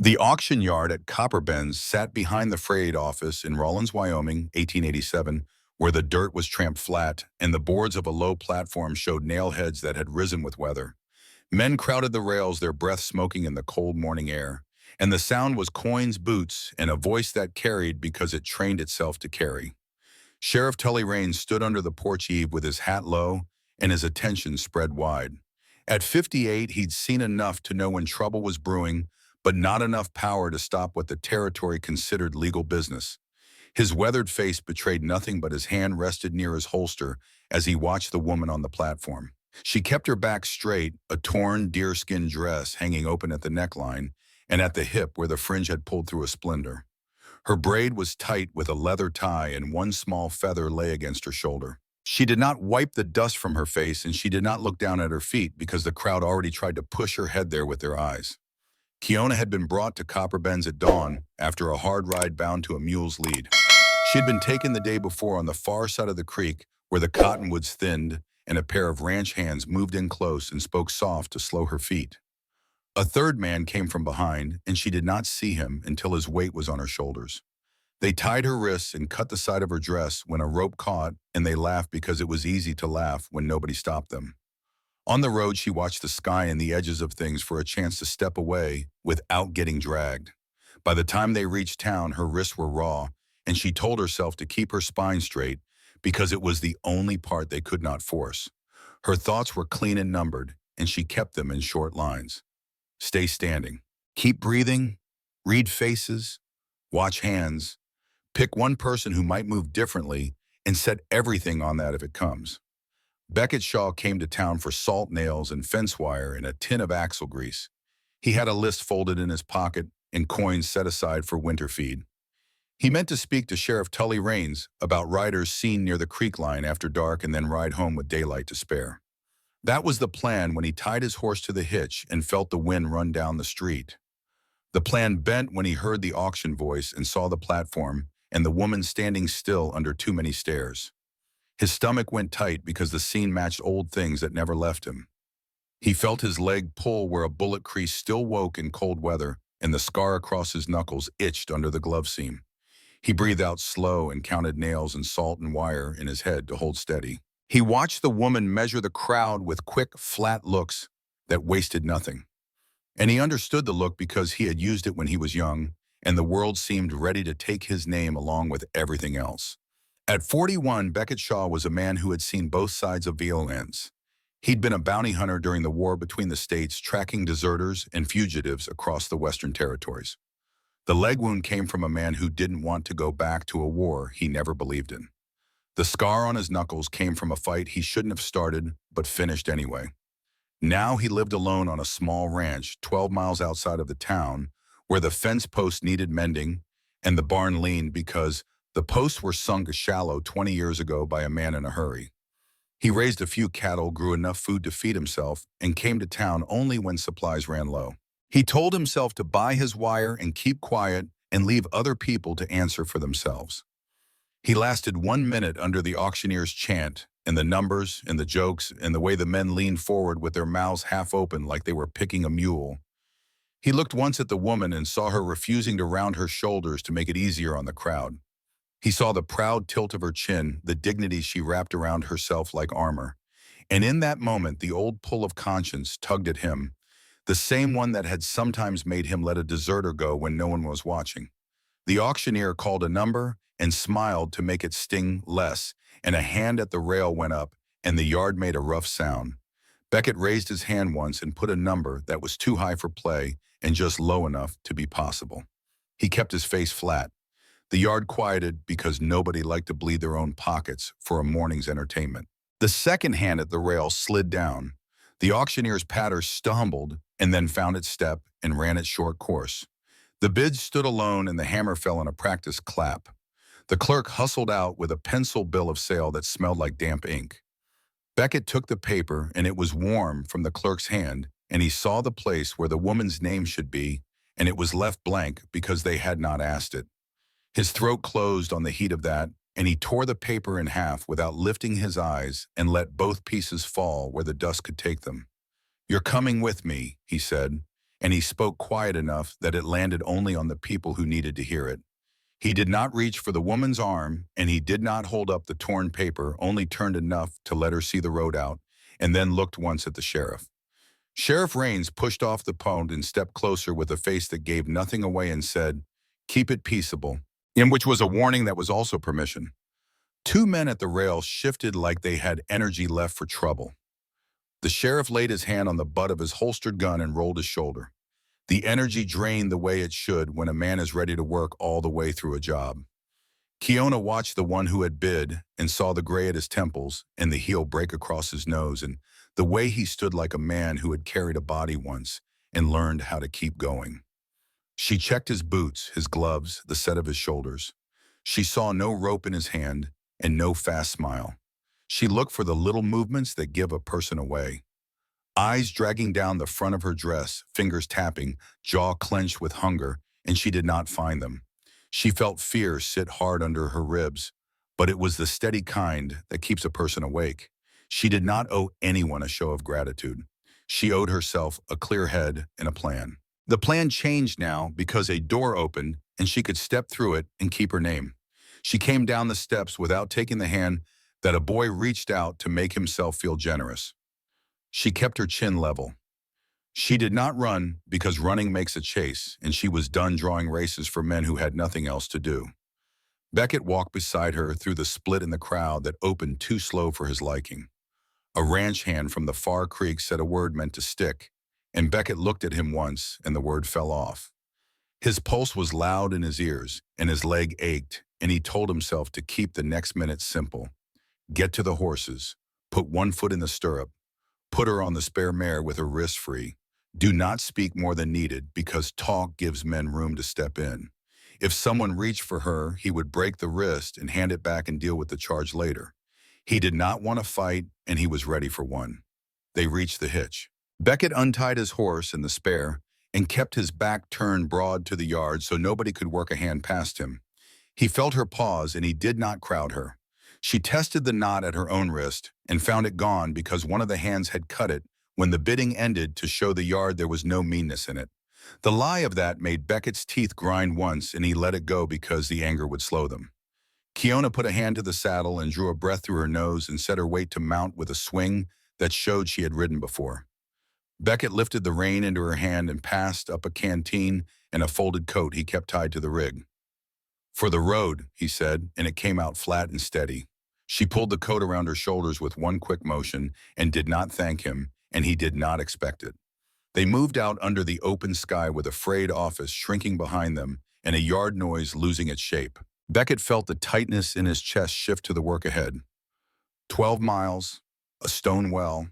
The auction yard at Copperbends sat behind the freight office in Rawlins, Wyoming, 1887, where the dirt was tramped flat and the boards of a low platform showed nail heads that had risen with weather. Men crowded the rails, their breath smoking in the cold morning air, and the sound was coins, boots, and a voice that carried because it trained itself to carry. Sheriff Tully Raines stood under the porch eave with his hat low and his attention spread wide. At 58, he'd seen enough to know when trouble was brewing, but not enough power to stop what the territory considered legal business. His weathered face betrayed nothing but his hand rested near his holster as he watched the woman on the platform. She kept her back straight, a torn deerskin dress hanging open at the neckline and at the hip where the fringe had pulled through a splendor. Her braid was tight with a leather tie and one small feather lay against her shoulder. She did not wipe the dust from her face and she did not look down at her feet because the crowd already tried to push her head there with their eyes. Kiona had been brought to Copperbends at dawn after a hard ride bound to a mule's lead. She had been taken the day before on the far side of the creek where the cottonwoods thinned and a pair of ranch hands moved in close and spoke soft to slow her feet. A third man came from behind and she did not see him until his weight was on her shoulders. They tied her wrists and cut the side of her dress when a rope caught, and they laughed because it was easy to laugh when nobody stopped them. On the road, she watched the sky and the edges of things for a chance to step away without getting dragged. By the time they reached town, her wrists were raw, and she told herself to keep her spine straight because it was the only part they could not force. Her thoughts were clean and numbered, and she kept them in short lines. Stay standing. Keep breathing. Read faces. Watch hands. Pick one person who might move differently and set everything on that if it comes. Beckett Shaw came to town for salt nails and fence wire and a tin of axle grease. He had a list folded in his pocket and coins set aside for winter feed. He meant to speak to Sheriff Tully Raines about riders seen near the creek line after dark and then ride home with daylight to spare. That was the plan when he tied his horse to the hitch and felt the wind run down the street. The plan bent when he heard the auction voice and saw the platform and the woman standing still under too many stairs. His stomach went tight because the scene matched old things that never left him. He felt his leg pull where a bullet crease still woke in cold weather, and the scar across his knuckles itched under the glove seam. He breathed out slow and counted nails and salt and wire in his head to hold steady. He watched the woman measure the crowd with quick, flat looks that wasted nothing. And he understood the look because he had used it when he was young, and the world seemed ready to take his name along with everything else. At 41, Beckett Shaw was a man who had seen both sides of violence. He'd been a bounty hunter during the war between the states, tracking deserters and fugitives across the Western territories. The leg wound came from a man who didn't want to go back to a war he never believed in. The scar on his knuckles came from a fight he shouldn't have started, but finished anyway. Now he lived alone on a small ranch 12 miles outside of the town, where the fence post needed mending and the barn leaned because the posts were sunk shallow 20 years ago by a man in a hurry. He raised a few cattle, grew enough food to feed himself, and came to town only when supplies ran low. He told himself to buy his wire and keep quiet and leave other people to answer for themselves. He lasted 1 minute under the auctioneer's chant, and the numbers and the jokes and the way the men leaned forward with their mouths half open like they were picking a mule. He looked once at the woman and saw her refusing to round her shoulders to make it easier on the crowd. He saw the proud tilt of her chin, the dignity she wrapped around herself like armor. And in that moment, the old pull of conscience tugged at him, the same one that had sometimes made him let a deserter go when no one was watching. The auctioneer called a number and smiled to make it sting less, and a hand at the rail went up, and the yard made a rough sound. Beckett raised his hand once and put a number that was too high for play and just low enough to be possible. He kept his face flat. The yard quieted because nobody liked to bleed their own pockets for a morning's entertainment. The second hand at the rail slid down. The auctioneer's patter stumbled and then found its step and ran its short course. The bid stood alone and the hammer fell in a practice clap. The clerk hustled out with a pencil bill of sale that smelled like damp ink. Beckett took the paper and it was warm from the clerk's hand, and he saw the place where the woman's name should be, and it was left blank because they had not asked it. His throat closed on the heat of that, and he tore the paper in half without lifting his eyes and let both pieces fall where the dust could take them. "You're coming with me," he said, and he spoke quiet enough that it landed only on the people who needed to hear it. He did not reach for the woman's arm, and he did not hold up the torn paper, only turned enough to let her see the road out, and then looked once at the sheriff. Sheriff Raines pushed off the pond and stepped closer with a face that gave nothing away and said, "Keep it peaceable," in which was a warning that was also permission. Two men at the rail shifted like they had energy left for trouble. The sheriff laid his hand on the butt of his holstered gun and rolled his shoulder. The energy drained the way it should when a man is ready to work all the way through a job. Keona watched the one who had bid and saw the gray at his temples and the heel break across his nose and the way he stood like a man who had carried a body once and learned how to keep going. She checked his boots, his gloves, the set of his shoulders. She saw no rope in his hand and no fast smile. She looked for the little movements that give a person away. Eyes dragging down the front of her dress, fingers tapping, jaw clenched with hunger, and she did not find them. She felt fear sit hard under her ribs, but it was the steady kind that keeps a person awake. She did not owe anyone a show of gratitude. She owed herself a clear head and a plan. The plan changed now because a door opened and she could step through it and keep her name. She came down the steps without taking the hand that a boy reached out to make himself feel generous. She kept her chin level. She did not run because running makes a chase, and she was done drawing races for men who had nothing else to do. Beckett walked beside her through the split in the crowd that opened too slow for his liking. A ranch hand from the far creek said a word meant to stick, and Beckett looked at him once, and the word fell off. His pulse was loud in his ears, and his leg ached, and he told himself to keep the next minute simple. Get to the horses, put one foot in the stirrup, put her on the spare mare with her wrists free. Do not speak more than needed because talk gives men room to step in. If someone reached for her, he would break the wrist and hand it back and deal with the charge later. He did not want to fight, and he was ready for one. They reached the hitch. Beckett untied his horse in the spare and kept his back turned broad to the yard so nobody could work a hand past him. He felt her pause, and he did not crowd her. She tested the knot at her own wrist and found it gone because one of the hands had cut it when the bidding ended to show the yard there was no meanness in it. The lie of that made Beckett's teeth grind once, and he let it go because the anger would slow them. Keona put a hand to the saddle and drew a breath through her nose and set her weight to mount with a swing that showed she had ridden before. Beckett lifted the rein into her hand and passed up a canteen and a folded coat he kept tied to the rig. "For the road," he said, and it came out flat and steady. She pulled the coat around her shoulders with one quick motion and did not thank him, and he did not expect it. They moved out under the open sky with a frayed office shrinking behind them and a yard noise losing its shape. Beckett felt the tightness in his chest shift to the work ahead. 12 miles, a stone well,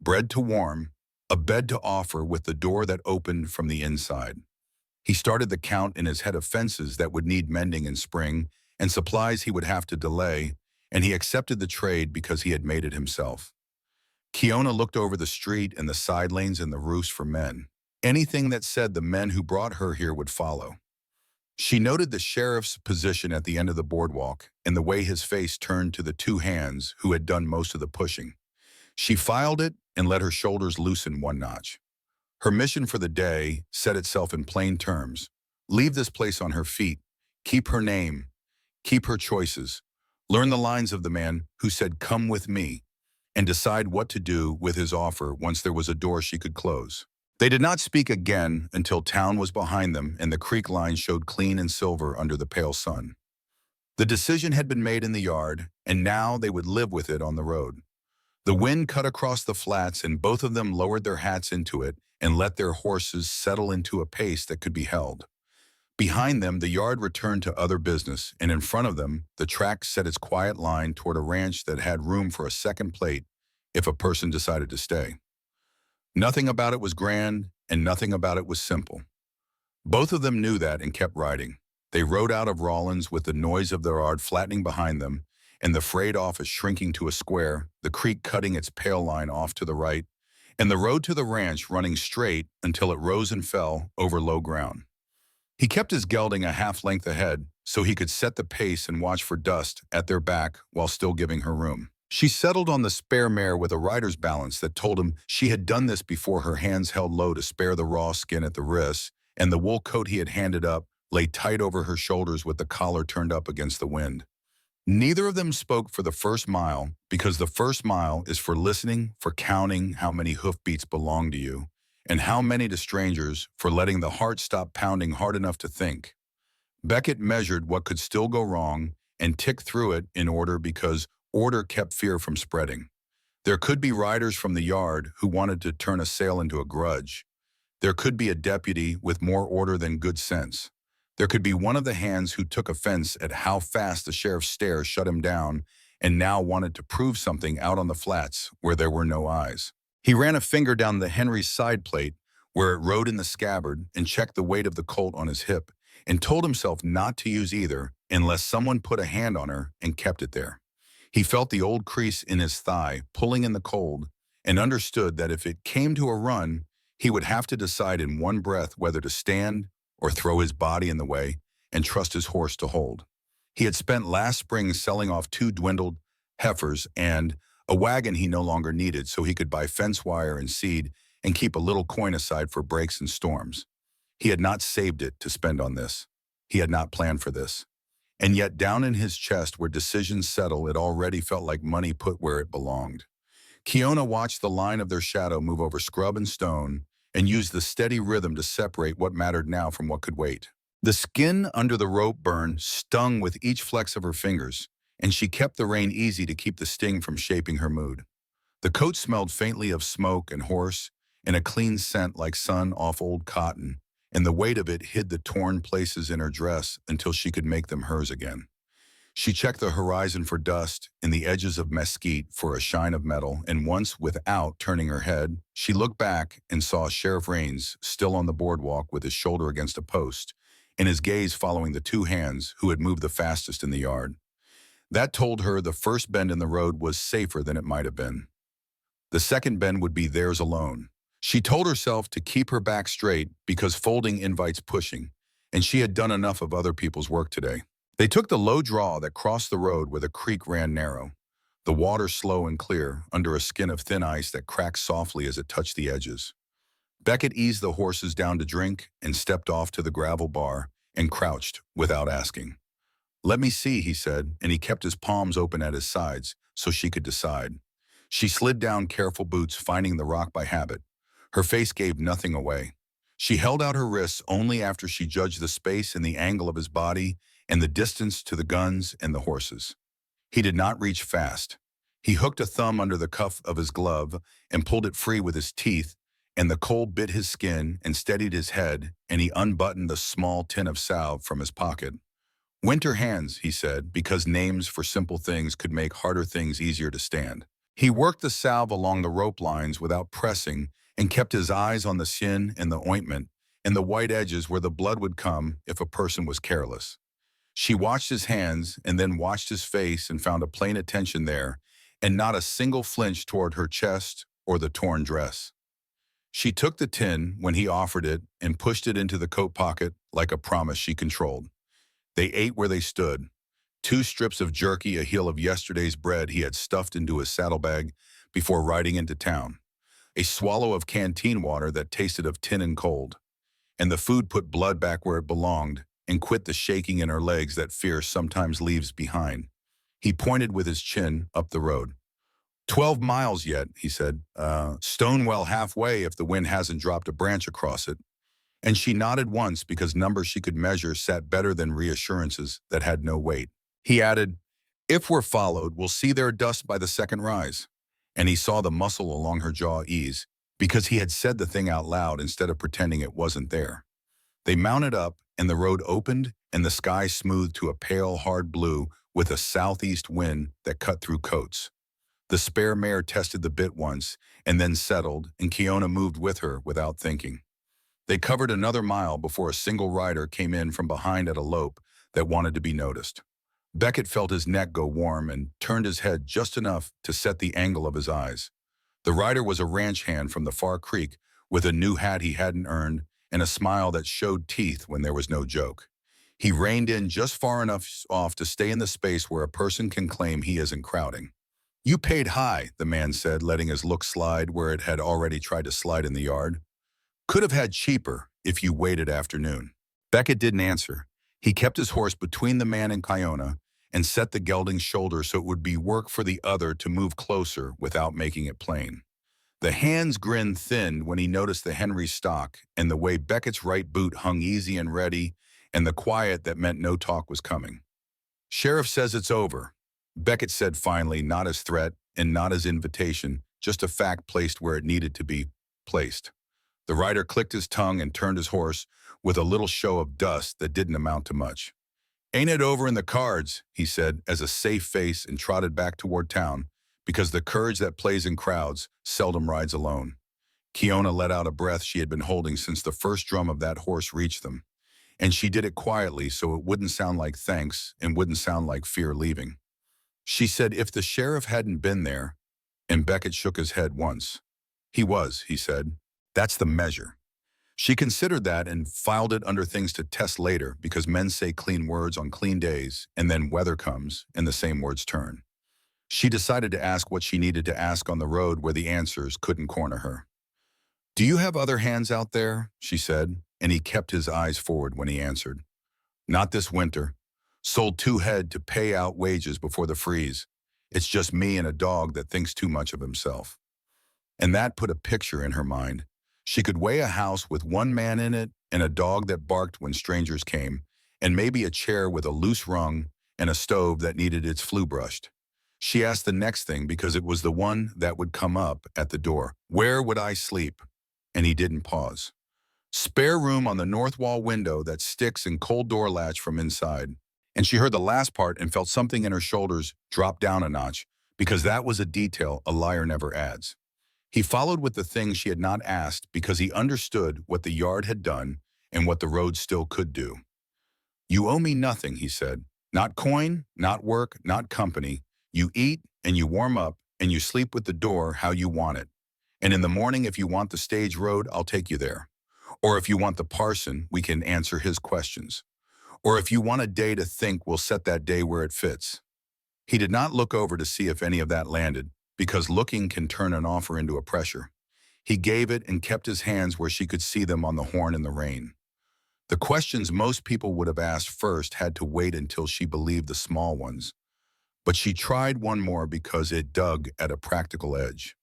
bread to warm, a bed to offer with the door that opened from the inside. He started the count in his head of fences that would need mending in spring and supplies he would have to delay, and he accepted the trade because he had made it himself. Keona looked over the street and the side lanes and the roofs for men. Anything that said the men who brought her here would follow. She noted the sheriff's position at the end of the boardwalk and the way his face turned to the two hands who had done most of the pushing. She filed it and let her shoulders loosen one notch. Her mission for the day set itself in plain terms. Leave this place on her feet. Keep her name. Keep her choices. Learn the lines of the man who said, "Come with me," and decide what to do with his offer once there was a door she could close. They did not speak again until town was behind them and the creek line showed clean and silver under the pale sun. The decision had been made in the yard, and now they would live with it on the road. The wind cut across the flats, and both of them lowered their hats into it and let their horses settle into a pace that could be held. Behind them, the yard returned to other business, and in front of them, the track set its quiet line toward a ranch that had room for a second plate if a person decided to stay. Nothing about it was grand, and nothing about it was simple. Both of them knew that and kept riding. They rode out of Rawlins with the noise of the yard flattening behind them, and the freight office shrinking to a square, the creek cutting its pale line off to the right, and the road to the ranch running straight until it rose and fell over low ground. He kept his gelding a half length ahead so he could set the pace and watch for dust at their back while still giving her room. She settled on the spare mare with a rider's balance that told him she had done this before, her hands held low to spare the raw skin at the wrists, and the wool coat he had handed up lay tight over her shoulders with the collar turned up against the wind. Neither of them spoke for the first mile, because the first mile is for listening, for counting how many hoofbeats belong to you, and how many to strangers, for letting the heart stop pounding hard enough to think. Beckett measured what could still go wrong and ticked through it in order, because order kept fear from spreading. There could be riders from the yard who wanted to turn a sale into a grudge. There could be a deputy with more order than good sense. There could be one of the hands who took offense at how fast the sheriff's stare shut him down and now wanted to prove something out on the flats where there were no eyes. He ran a finger down the Henry's side plate where it rode in the scabbard and checked the weight of the Colt on his hip and told himself not to use either unless someone put a hand on her and kept it there. He felt the old crease in his thigh pulling in the cold and understood that if it came to a run, he would have to decide in one breath whether to stand or throw his body in the way and trust his horse to hold. He had spent last spring selling off 2 dwindled heifers and a wagon he no longer needed so he could buy fence wire and seed and keep a little coin aside for breaks and storms. He had not saved it to spend on this. He had not planned for this. And yet down in his chest where decisions settle, it already felt like money put where it belonged. Kiona watched the line of their shadow move over scrub and stone and used the steady rhythm to separate what mattered now from what could wait. The skin under the rope burn stung with each flex of her fingers, and she kept the rein easy to keep the sting from shaping her mood. The coat smelled faintly of smoke and horse, and a clean scent like sun off old cotton, and the weight of it hid the torn places in her dress until she could make them hers again. She checked the horizon for dust and the edges of mesquite for a shine of metal, and once, without turning her head, she looked back and saw Sheriff Raines still on the boardwalk with his shoulder against a post, and his gaze following the 2 hands who had moved the fastest in the yard. That told her the first bend in the road was safer than it might have been. The second bend would be theirs alone. She told herself to keep her back straight because folding invites pushing, and she had done enough of other people's work today. They took the low draw that crossed the road where the creek ran narrow, the water slow and clear under a skin of thin ice that cracked softly as it touched the edges. Beckett eased the horses down to drink and stepped off to the gravel bar and crouched without asking. "Let me see," he said, and he kept his palms open at his sides so she could decide. She slid down careful boots, finding the rock by habit. Her face gave nothing away. She held out her wrists only after she judged the space and the angle of his body and the distance to the guns and the horses. He did not reach fast. He hooked a thumb under the cuff of his glove and pulled it free with his teeth, and the cold bit his skin and steadied his head, and he unbuttoned a small tin of salve from his pocket. "Winter hands," he said, because names for simple things could make harder things easier to stand. He worked the salve along the rope lines without pressing and kept his eyes on the skin and the ointment and the white edges where the blood would come if a person was careless. She watched his hands and then watched his face and found a plain attention there and not a single flinch toward her chest or the torn dress. She took the tin when he offered it and pushed it into the coat pocket like a promise she controlled. They ate where they stood. 2 strips of jerky, a heel of yesterday's bread he had stuffed into his saddlebag before riding into town. A swallow of canteen water that tasted of tin and cold. And the food put blood back where it belonged and quit the shaking in her legs that fear sometimes leaves behind. He pointed with his chin up the road. 12 miles yet," he said. Stonewell halfway if the wind hasn't dropped a branch across it." And she nodded once because numbers she could measure sat better than reassurances that had no weight. He added, "If we're followed, we'll see their dust by the second rise." And he saw the muscle along her jaw ease because he had said the thing out loud instead of pretending it wasn't there. They mounted up, and the road opened, and the sky smoothed to a pale, hard blue with a southeast wind that cut through coats. The spare mare tested the bit once, and then settled, and Kiona moved with her without thinking. They covered another mile before a single rider came in from behind at a lope that wanted to be noticed. Beckett felt his neck go warm and turned his head just enough to set the angle of his eyes. The rider was a ranch hand from the far creek with a new hat he hadn't earned and a smile that showed teeth when there was no joke. He reined in just far enough off to stay in the space where a person can claim he isn't crowding. You paid high, the man said, letting his look slide where it had already tried to slide in the yard. Could have had cheaper if you waited afternoon. Beckett didn't answer. He kept his horse between the man and Kiona and set the gelding's shoulder so it would be work for the other to move closer without making it plain. The hand's grin thinned when he noticed the Henry stock and the way Beckett's right boot hung easy and ready and the quiet that meant no talk was coming. Sheriff says it's over, Beckett said finally, not as threat and not as invitation, just a fact placed where it needed to be placed. The rider clicked his tongue and turned his horse with a little show of dust that didn't amount to much. Ain't it over in the cards, he said as a safe face and trotted back toward town, because the courage that plays in crowds seldom rides alone. Kiona let out a breath she had been holding since the first drum of that horse reached them, and she did it quietly so it wouldn't sound like thanks and wouldn't sound like fear leaving. She said if the sheriff hadn't been there, and Beckett shook his head once. He was, he said. That's the measure. She considered that and filed it under things to test later because men say clean words on clean days and then weather comes and the same words turn. She decided to ask what she needed to ask on the road where the answers couldn't corner her. Do you have other hands out there? She said, and he kept his eyes forward when he answered. Not this winter. Sold 2 head to pay out wages before the freeze. It's just me and a dog that thinks too much of himself. And that put a picture in her mind. She could weigh a house with 1 man in it and a dog that barked when strangers came, and maybe a chair with a loose rung and a stove that needed its flue brushed. She asked the next thing because it was the one that would come up at the door. Where would I sleep? And he didn't pause. Spare room on the north wall window that sticks and cold door latch from inside. And she heard the last part and felt something in her shoulders drop down a notch, because that was a detail a liar never adds. He followed with the thing she had not asked because he understood what the yard had done and what the road still could do. You owe me nothing, he said. Not coin, not work, not company. You eat and you warm up and you sleep with the door how you want it. And in the morning, if you want the stage road, I'll take you there. Or if you want the parson, we can answer his questions. Or if you want a day to think, we'll set that day where it fits. He did not look over to see if any of that landed, because looking can turn an offer into a pressure. He gave it and kept his hands where she could see them on the horn in the rain. The questions most people would have asked first had to wait until she believed the small ones. But she tried one more because it dug at a practical edge.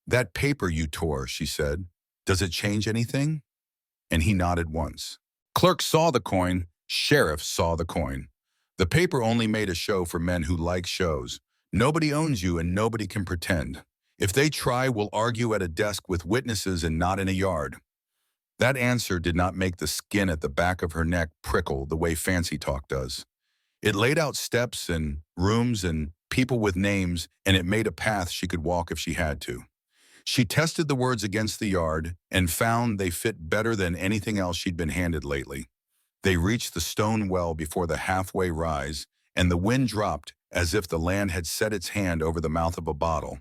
That paper you tore, she said, does it change anything? And he nodded once. Clerk saw the coin, sheriff saw the coin. The paper only made a show for men who like shows. Nobody owns you and nobody can pretend. If they try, we'll argue at a desk with witnesses and not in a yard. That answer did not make the skin at the back of her neck prickle the way fancy talk does. It laid out steps and rooms and people with names, and it made a path she could walk if she had to. She tested the words against the yard and found they fit better than anything else she'd been handed lately. They reached the stone well before the halfway rise, and the wind dropped as if the land had set its hand over the mouth of a bottle.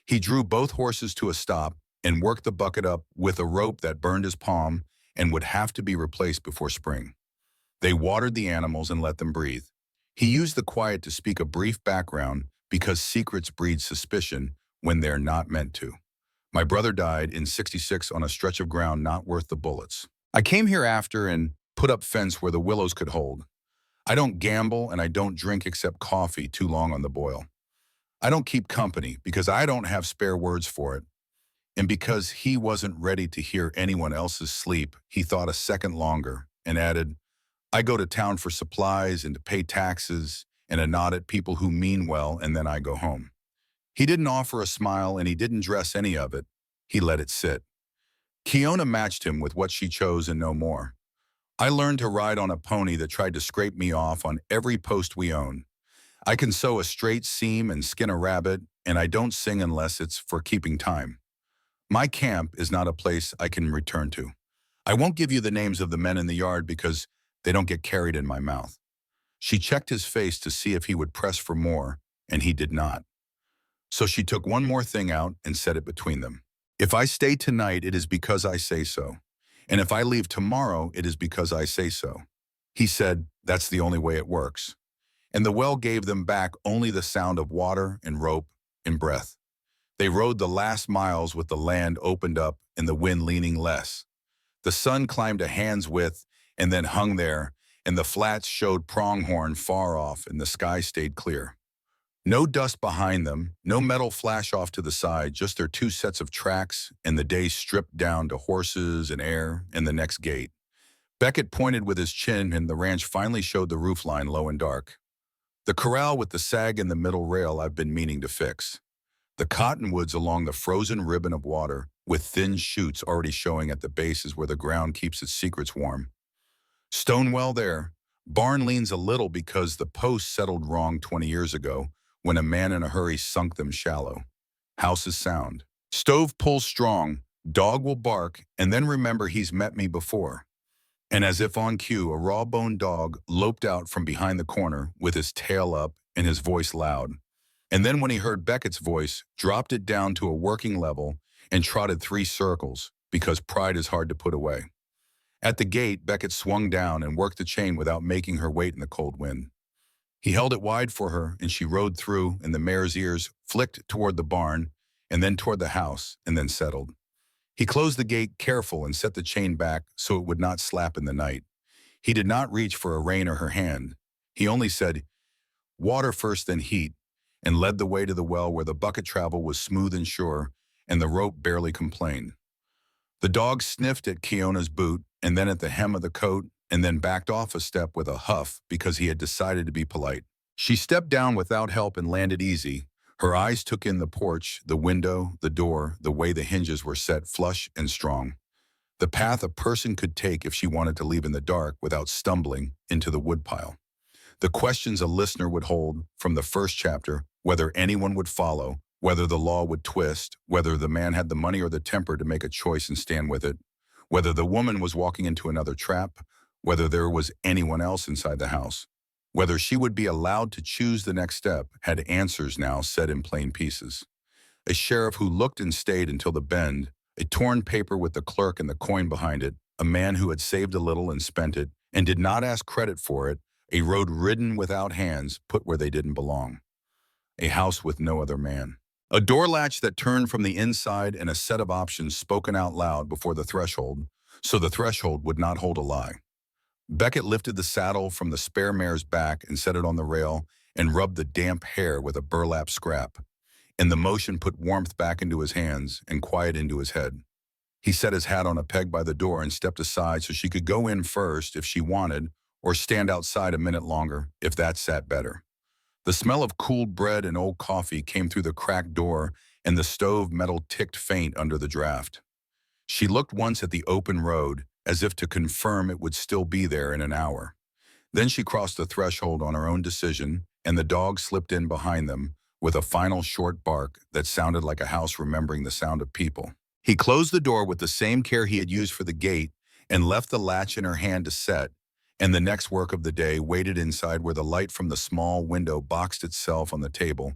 He drew both horses to a stop and worked the bucket up with a rope that burned his palm and would have to be replaced before spring. They watered the animals and let them breathe. He used the quiet to speak a brief background because secrets breed suspicion when they're not meant to. My brother died in '66 on a stretch of ground not worth the bullets. I came here after and put up fence where the willows could hold. I don't gamble and I don't drink except coffee too long on the boil. I don't keep company because I don't have spare words for it. And because he wasn't ready to hear anyone else's sleep, he thought a second longer and added, I go to town for supplies and to pay taxes and a nod at people who mean well, and then I go home. He didn't offer a smile and he didn't dress any of it. He let it sit. Kiona matched him with what she chose and no more. I learned to ride on a pony that tried to scrape me off on every post we own. I can sew a straight seam and skin a rabbit, and I don't sing unless it's for keeping time. My camp is not a place I can return to. I won't give you the names of the men in the yard because they don't get carried in my mouth. She checked his face to see if he would press for more, and he did not. So she took one more thing out and set it between them. If I stay tonight, it is because I say so. And if I leave tomorrow, it is because I say so. He said, that's the only way it works. And the well gave them back only the sound of water and rope in breath. They rode the last miles with the land opened up and the wind leaning less. The sun climbed a hand's width and then hung there, and the flats showed pronghorn far off and the sky stayed clear. No dust behind them, no metal flash off to the side, just their two sets of tracks and the day stripped down to horses and air and the next gate. Beckett pointed with his chin and the ranch finally showed the roofline low and dark. The corral with the sag in the middle rail I've been meaning to fix. The cottonwoods along the frozen ribbon of water, with thin shoots already showing at the base is where the ground keeps its secrets warm. Stonewell there. Barn leans a little because the posts settled wrong 20 years ago when a man in a hurry sunk them shallow. House is sound. Stove pulls strong. Dog will bark and then remember he's met me before. And as if on cue, a raw-boned dog loped out from behind the corner with his tail up and his voice loud. And then when he heard Beckett's voice, dropped it down to a working level and trotted 3 circles because pride is hard to put away. At the gate, Beckett swung down and worked the chain without making her wait in the cold wind. He held it wide for her and she rode through and the mare's ears flicked toward the barn and then toward the house and then settled. He closed the gate careful and set the chain back so it would not slap in the night. He did not reach for a rein or her hand. He only said, "Water first, then heat," and led the way to the well where the bucket travel was smooth and sure, and the rope barely complained. The dog sniffed at Keona's boot, and then at the hem of the coat, and then backed off a step with a huff because he had decided to be polite. She stepped down without help and landed easy. Her eyes took in the porch, the window, the door, the way the hinges were set flush and strong. The path a person could take if she wanted to leave in the dark without stumbling into the woodpile. The questions a listener would hold from the first chapter, whether anyone would follow, whether the law would twist, whether the man had the money or the temper to make a choice and stand with it, whether the woman was walking into another trap, whether there was anyone else inside the house, whether she would be allowed to choose the next step, had answers now set in plain pieces. A sheriff who looked and stayed until the bend, a torn paper with the clerk and the coin behind it, a man who had saved a little and spent it, and did not ask credit for it, a road ridden without hands put where they didn't belong. A house with no other man. A door latch that turned from the inside and a set of options spoken out loud before the threshold, so the threshold would not hold a lie. Beckett lifted the saddle from the spare mare's back and set it on the rail and rubbed the damp hair with a burlap scrap. And the motion put warmth back into his hands and quiet into his head. He set his hat on a peg by the door and stepped aside so she could go in first if she wanted, or stand outside a minute longer if that sat better. The smell of cooled bread and old coffee came through the cracked door and the stove metal ticked faint under the draft. She looked once at the open road as if to confirm it would still be there in an hour. Then she crossed the threshold on her own decision and the dog slipped in behind them with a final short bark that sounded like a house remembering the sound of people. He closed the door with the same care he had used for the gate and left the latch in her hand to set, and the next work of the day waited inside where the light from the small window boxed itself on the table,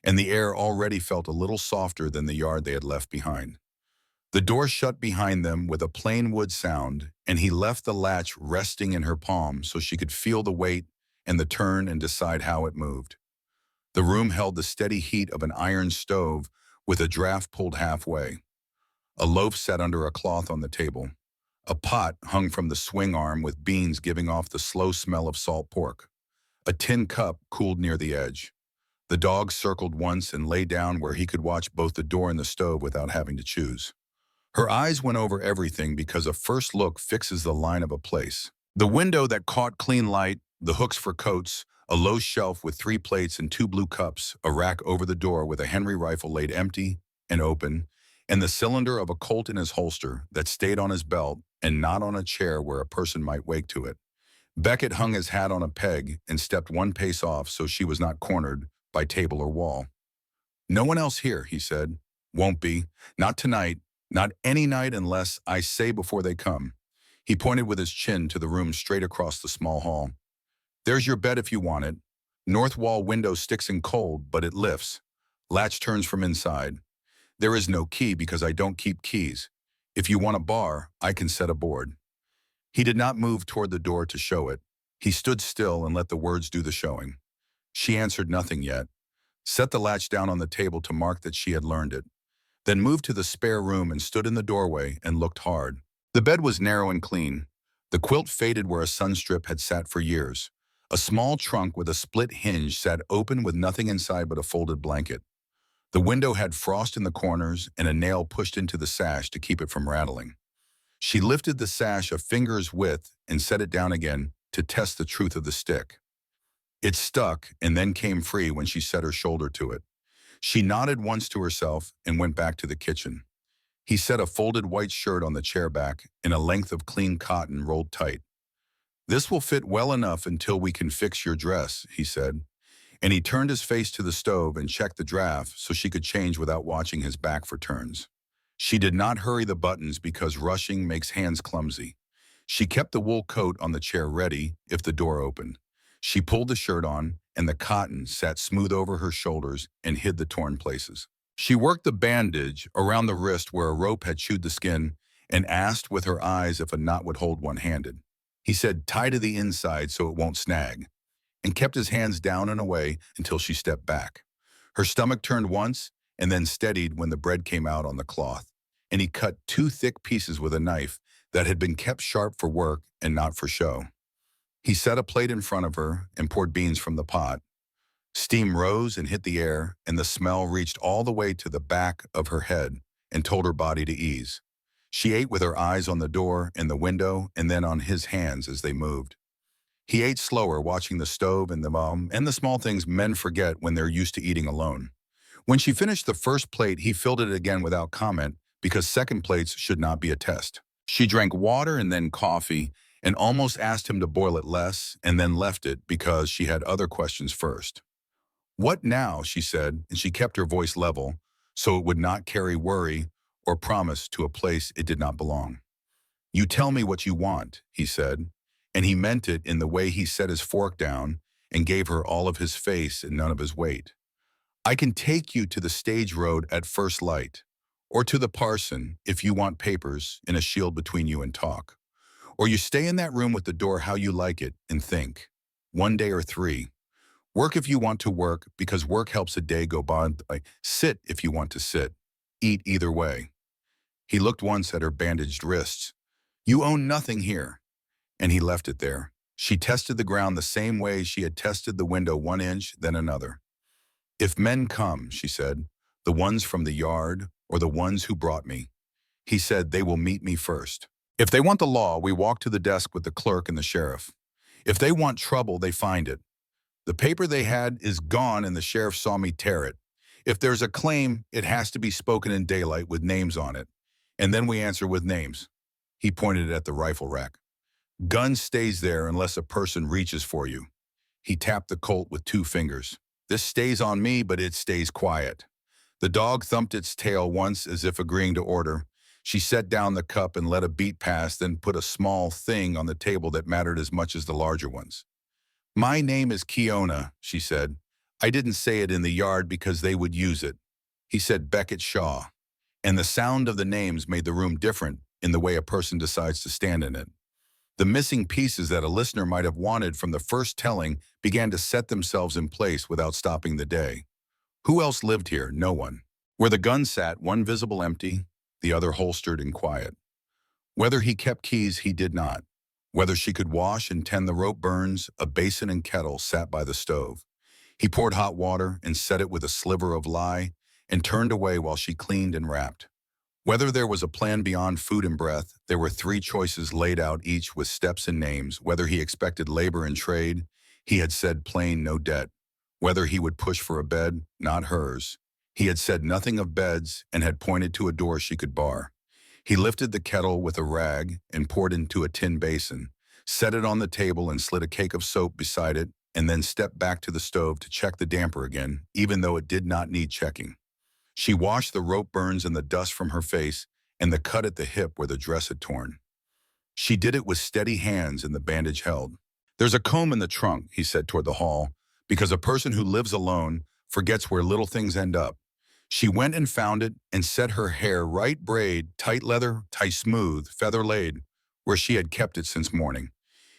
and the air already felt a little softer than the yard they had left behind. The door shut behind them with a plain wood sound, and he left the latch resting in her palm so she could feel the weight and the turn and decide how it moved. The room held the steady heat of an iron stove with a draft pulled halfway. A loaf sat under a cloth on the table. A pot hung from the swing arm with beans giving off the slow smell of salt pork. A tin cup cooled near the edge. The dog circled once and lay down where he could watch both the door and the stove without having to choose. Her eyes went over everything because a first look fixes the line of a place. The window that caught clean light, the hooks for coats, a low shelf with 3 plates and 2 blue cups, a rack over the door with a Henry rifle laid empty and open, and the cylinder of a Colt in his holster that stayed on his belt and not on a chair where a person might wake to it. Beckett hung his hat on a peg and stepped 1 pace off so she was not cornered by table or wall. "No one else here," he said. "Won't be. Not tonight. Not any night unless I say before they come." He pointed with his chin to the room straight across the small hall. "There's your bed if you want it. North wall window sticks in cold, but it lifts. Latch turns from inside. There is no key because I don't keep keys. If you want a bar, I can set a board." He did not move toward the door to show it. He stood still and let the words do the showing. She answered nothing yet. set the latch down on the table to mark that she had learned it, then moved to the spare room and stood in the doorway and looked hard. The bed was narrow and clean. The quilt faded where a sunstrip had sat for years. A small trunk with a split hinge sat open with nothing inside but a folded blanket. The window had frost in the corners and a nail pushed into the sash to keep it from rattling. She lifted the sash a finger's width and set it down again to test the truth of the stick. It stuck and then came free when she set her shoulder to it. She nodded once to herself and went back to the kitchen. He set a folded white shirt on the chair back in a length of clean cotton rolled tight. "This will fit well enough until we can fix your dress," he said. And he turned his face to the stove and checked the draft so she could change without watching his back for turns. She did not hurry the buttons because rushing makes hands clumsy. She kept the wool coat on the chair ready if the door opened. She pulled the shirt on, and the cotton sat smooth over her shoulders and hid the torn places. She worked the bandage around the wrist where a rope had chewed the skin and asked with her eyes if a knot would hold one-handed. He said, "Tie to the inside so it won't snag," and kept his hands down and away until she stepped back. Her stomach turned once and then steadied when the bread came out on the cloth, and he cut two thick pieces with a knife that had been kept sharp for work and not for show. He set a plate in front of her and poured beans from the pot. Steam rose and hit the air, and the smell reached all the way to the back of her head and told her body to ease. She ate with her eyes on the door and the window and then on his hands as they moved. He ate slower, watching the stove and the small things men forget when they're used to eating alone. When she finished the first plate, he filled it again without comment because second plates should not be a test. She drank water and then coffee and almost asked him to boil it less and then left it because she had other questions first. "What now?" she said, and she kept her voice level so it would not carry worry or promise to a place it did not belong. "You tell me what you want," he said, and he meant it in the way he set his fork down and gave her all of his face and none of his weight. "I can take you to the stage road at first light, or to the parson if you want papers and a shield between you and talk. Or you stay in that room with the door how you like it and think. 1 day or 3. Work if you want to work because work helps a day go by. Sit if you want to sit. Eat either way." He looked once at her bandaged wrists. "You own nothing here." And he left it there. She tested the ground the same way she had tested the window 1 inch, then another. "If men come," she said, "the ones from the yard or the ones who brought me," he said, "they will meet me first. If they want the law, we walk to the desk with the clerk and the sheriff. If they want trouble, they find it. The paper they had is gone and the sheriff saw me tear it. If there's a claim, it has to be spoken in daylight with names on it. And then we answer with names." He pointed at the rifle rack. "Gun stays there unless a person reaches for you." He tapped the Colt with 2 fingers. "This stays on me, but it stays quiet." The dog thumped its tail once as if agreeing to order. She set down the cup and let a beat pass, then put a small thing on the table that mattered as much as the larger ones. "My name is Kiona," she said. "I didn't say it in the yard because they would use it." He said Beckett Shaw, and the sound of the names made the room different in the way a person decides to stand in it. The missing pieces that a listener might have wanted from the first telling began to set themselves in place without stopping the day. Who else lived here? No one. Where the gun sat, one visible empty, the other holstered and quiet. Whether he kept keys, he did not. Whether she could wash and tend the rope burns, a basin and kettle sat by the stove. He poured hot water and set it with a sliver of lye and turned away while she cleaned and wrapped. Whether there was a plan beyond food and breath, there were 3 choices laid out, each with steps and names. Whether he expected labor and trade, he had said plain no debt. Whether he would push for a bed, not hers. He had said nothing of beds and had pointed to a door she could bar. He lifted the kettle with a rag and poured into a tin basin, set it on the table and slid a cake of soap beside it, and then stepped back to the stove to check the damper again, even though it did not need checking. She washed the rope burns and the dust from her face and the cut at the hip where the dress had torn. She did it with steady hands and the bandage held. "There's a comb in the trunk," he said toward the hall, "because a person who lives alone forgets where little things end up." She went and found it and set her hair right braid, tight leather, tie smooth, feather laid, where she had kept it since morning.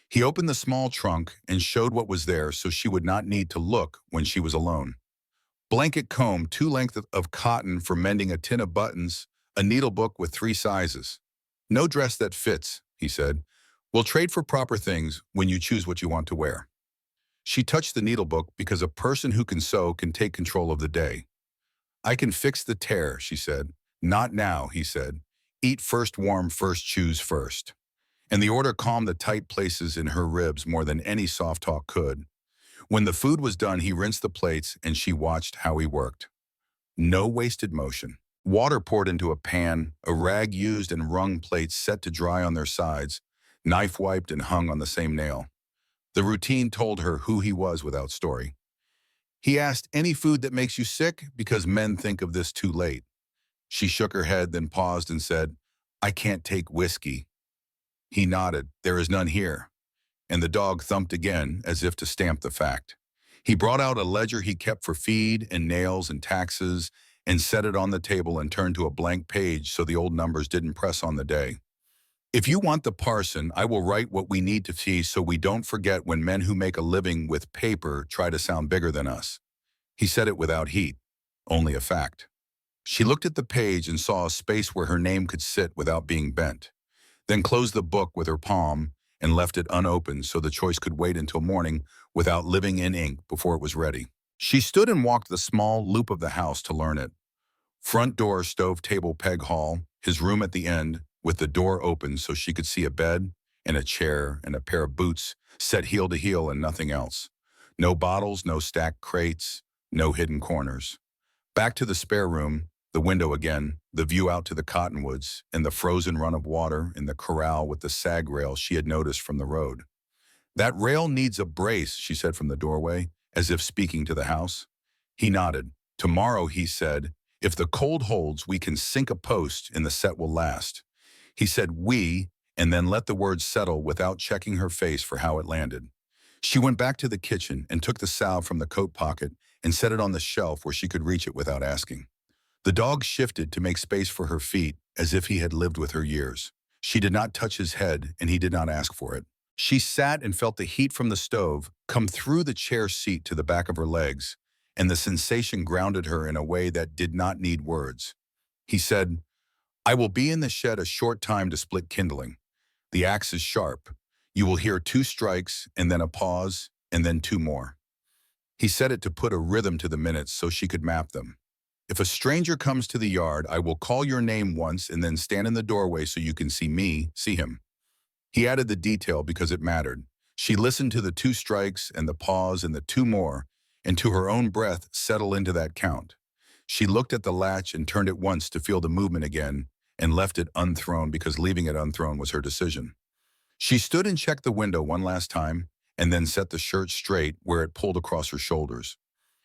He opened the small trunk and showed what was there so she would not need to look when she was alone. Blanket comb, 2 lengths of cotton for mending a tin of buttons, a needle book with 3 sizes. No dress that fits, he said. We'll trade for proper things when you choose what you want to wear. She touched the needle book because a person who can sew can take control of the day. I can fix the tear, she said. Not now, he said. Eat first, warm first, choose first. And the order calmed the tight places in her ribs more than any soft talk could. When the food was done, he rinsed the plates and she watched how he worked. No wasted motion. Water poured into a pan, a rag used and wrung plates set to dry on their sides, knife wiped and hung on the same nail. The routine told her who he was without story. He asked, any food that makes you sick? Because men think of this too late. She shook her head, then paused and said, I can't take whiskey. He nodded, there is none here. And the dog thumped again, as if to stamp the fact. He brought out a ledger he kept for feed and nails and taxes and set it on the table and turned to a blank page so the old numbers didn't press on the day. If you want the parson, I will write what we need to see so we don't forget when men who make a living with paper try to sound bigger than us. He said it without heat, only a fact. She looked at the page and saw a space where her name could sit without being bent, then closed the book with her palm and left it unopened so the choice could wait until morning without living in ink before it was ready. She stood and walked the small loop of the house to learn it. Front door, stove, table, peg hall, his room at the end, with the door open so she could see a bed and a chair and a pair of boots set heel to heel and nothing else. No bottles, no stacked crates, no hidden corners. Back to the spare room, the window again, the view out to the cottonwoods, and the frozen run of water in the corral with the sag rail she had noticed from the road. That rail needs a brace, she said from the doorway, as if speaking to the house. He nodded. Tomorrow, he said, if the cold holds, we can sink a post and the set will last. He said we, and then let the words settle without checking her face for how it landed. She went back to the kitchen and took the salve from the coat pocket and set it on the shelf where she could reach it without asking. The dog shifted to make space for her feet as if he had lived with her years. She did not touch his head and he did not ask for it. She sat and felt the heat from the stove come through the chair seat to the back of her legs, and the sensation grounded her in a way that did not need words. He said, I will be in the shed a short time to split kindling. The axe is sharp. You will hear 2 strikes and then a pause and then 2 more. He said it to put a rhythm to the minutes so she could map them. If a stranger comes to the yard, I will call your name once and then stand in the doorway so you can see me, see him. He added the detail because it mattered. She listened to the 2 strikes and the pause and the 2 more, and to her own breath settle into that count. She looked at the latch and turned it once to feel the movement again, and left it unthrown because leaving it unthrown was her decision. She stood and checked the window one last time, and then set the shirt straight where it pulled across her shoulders.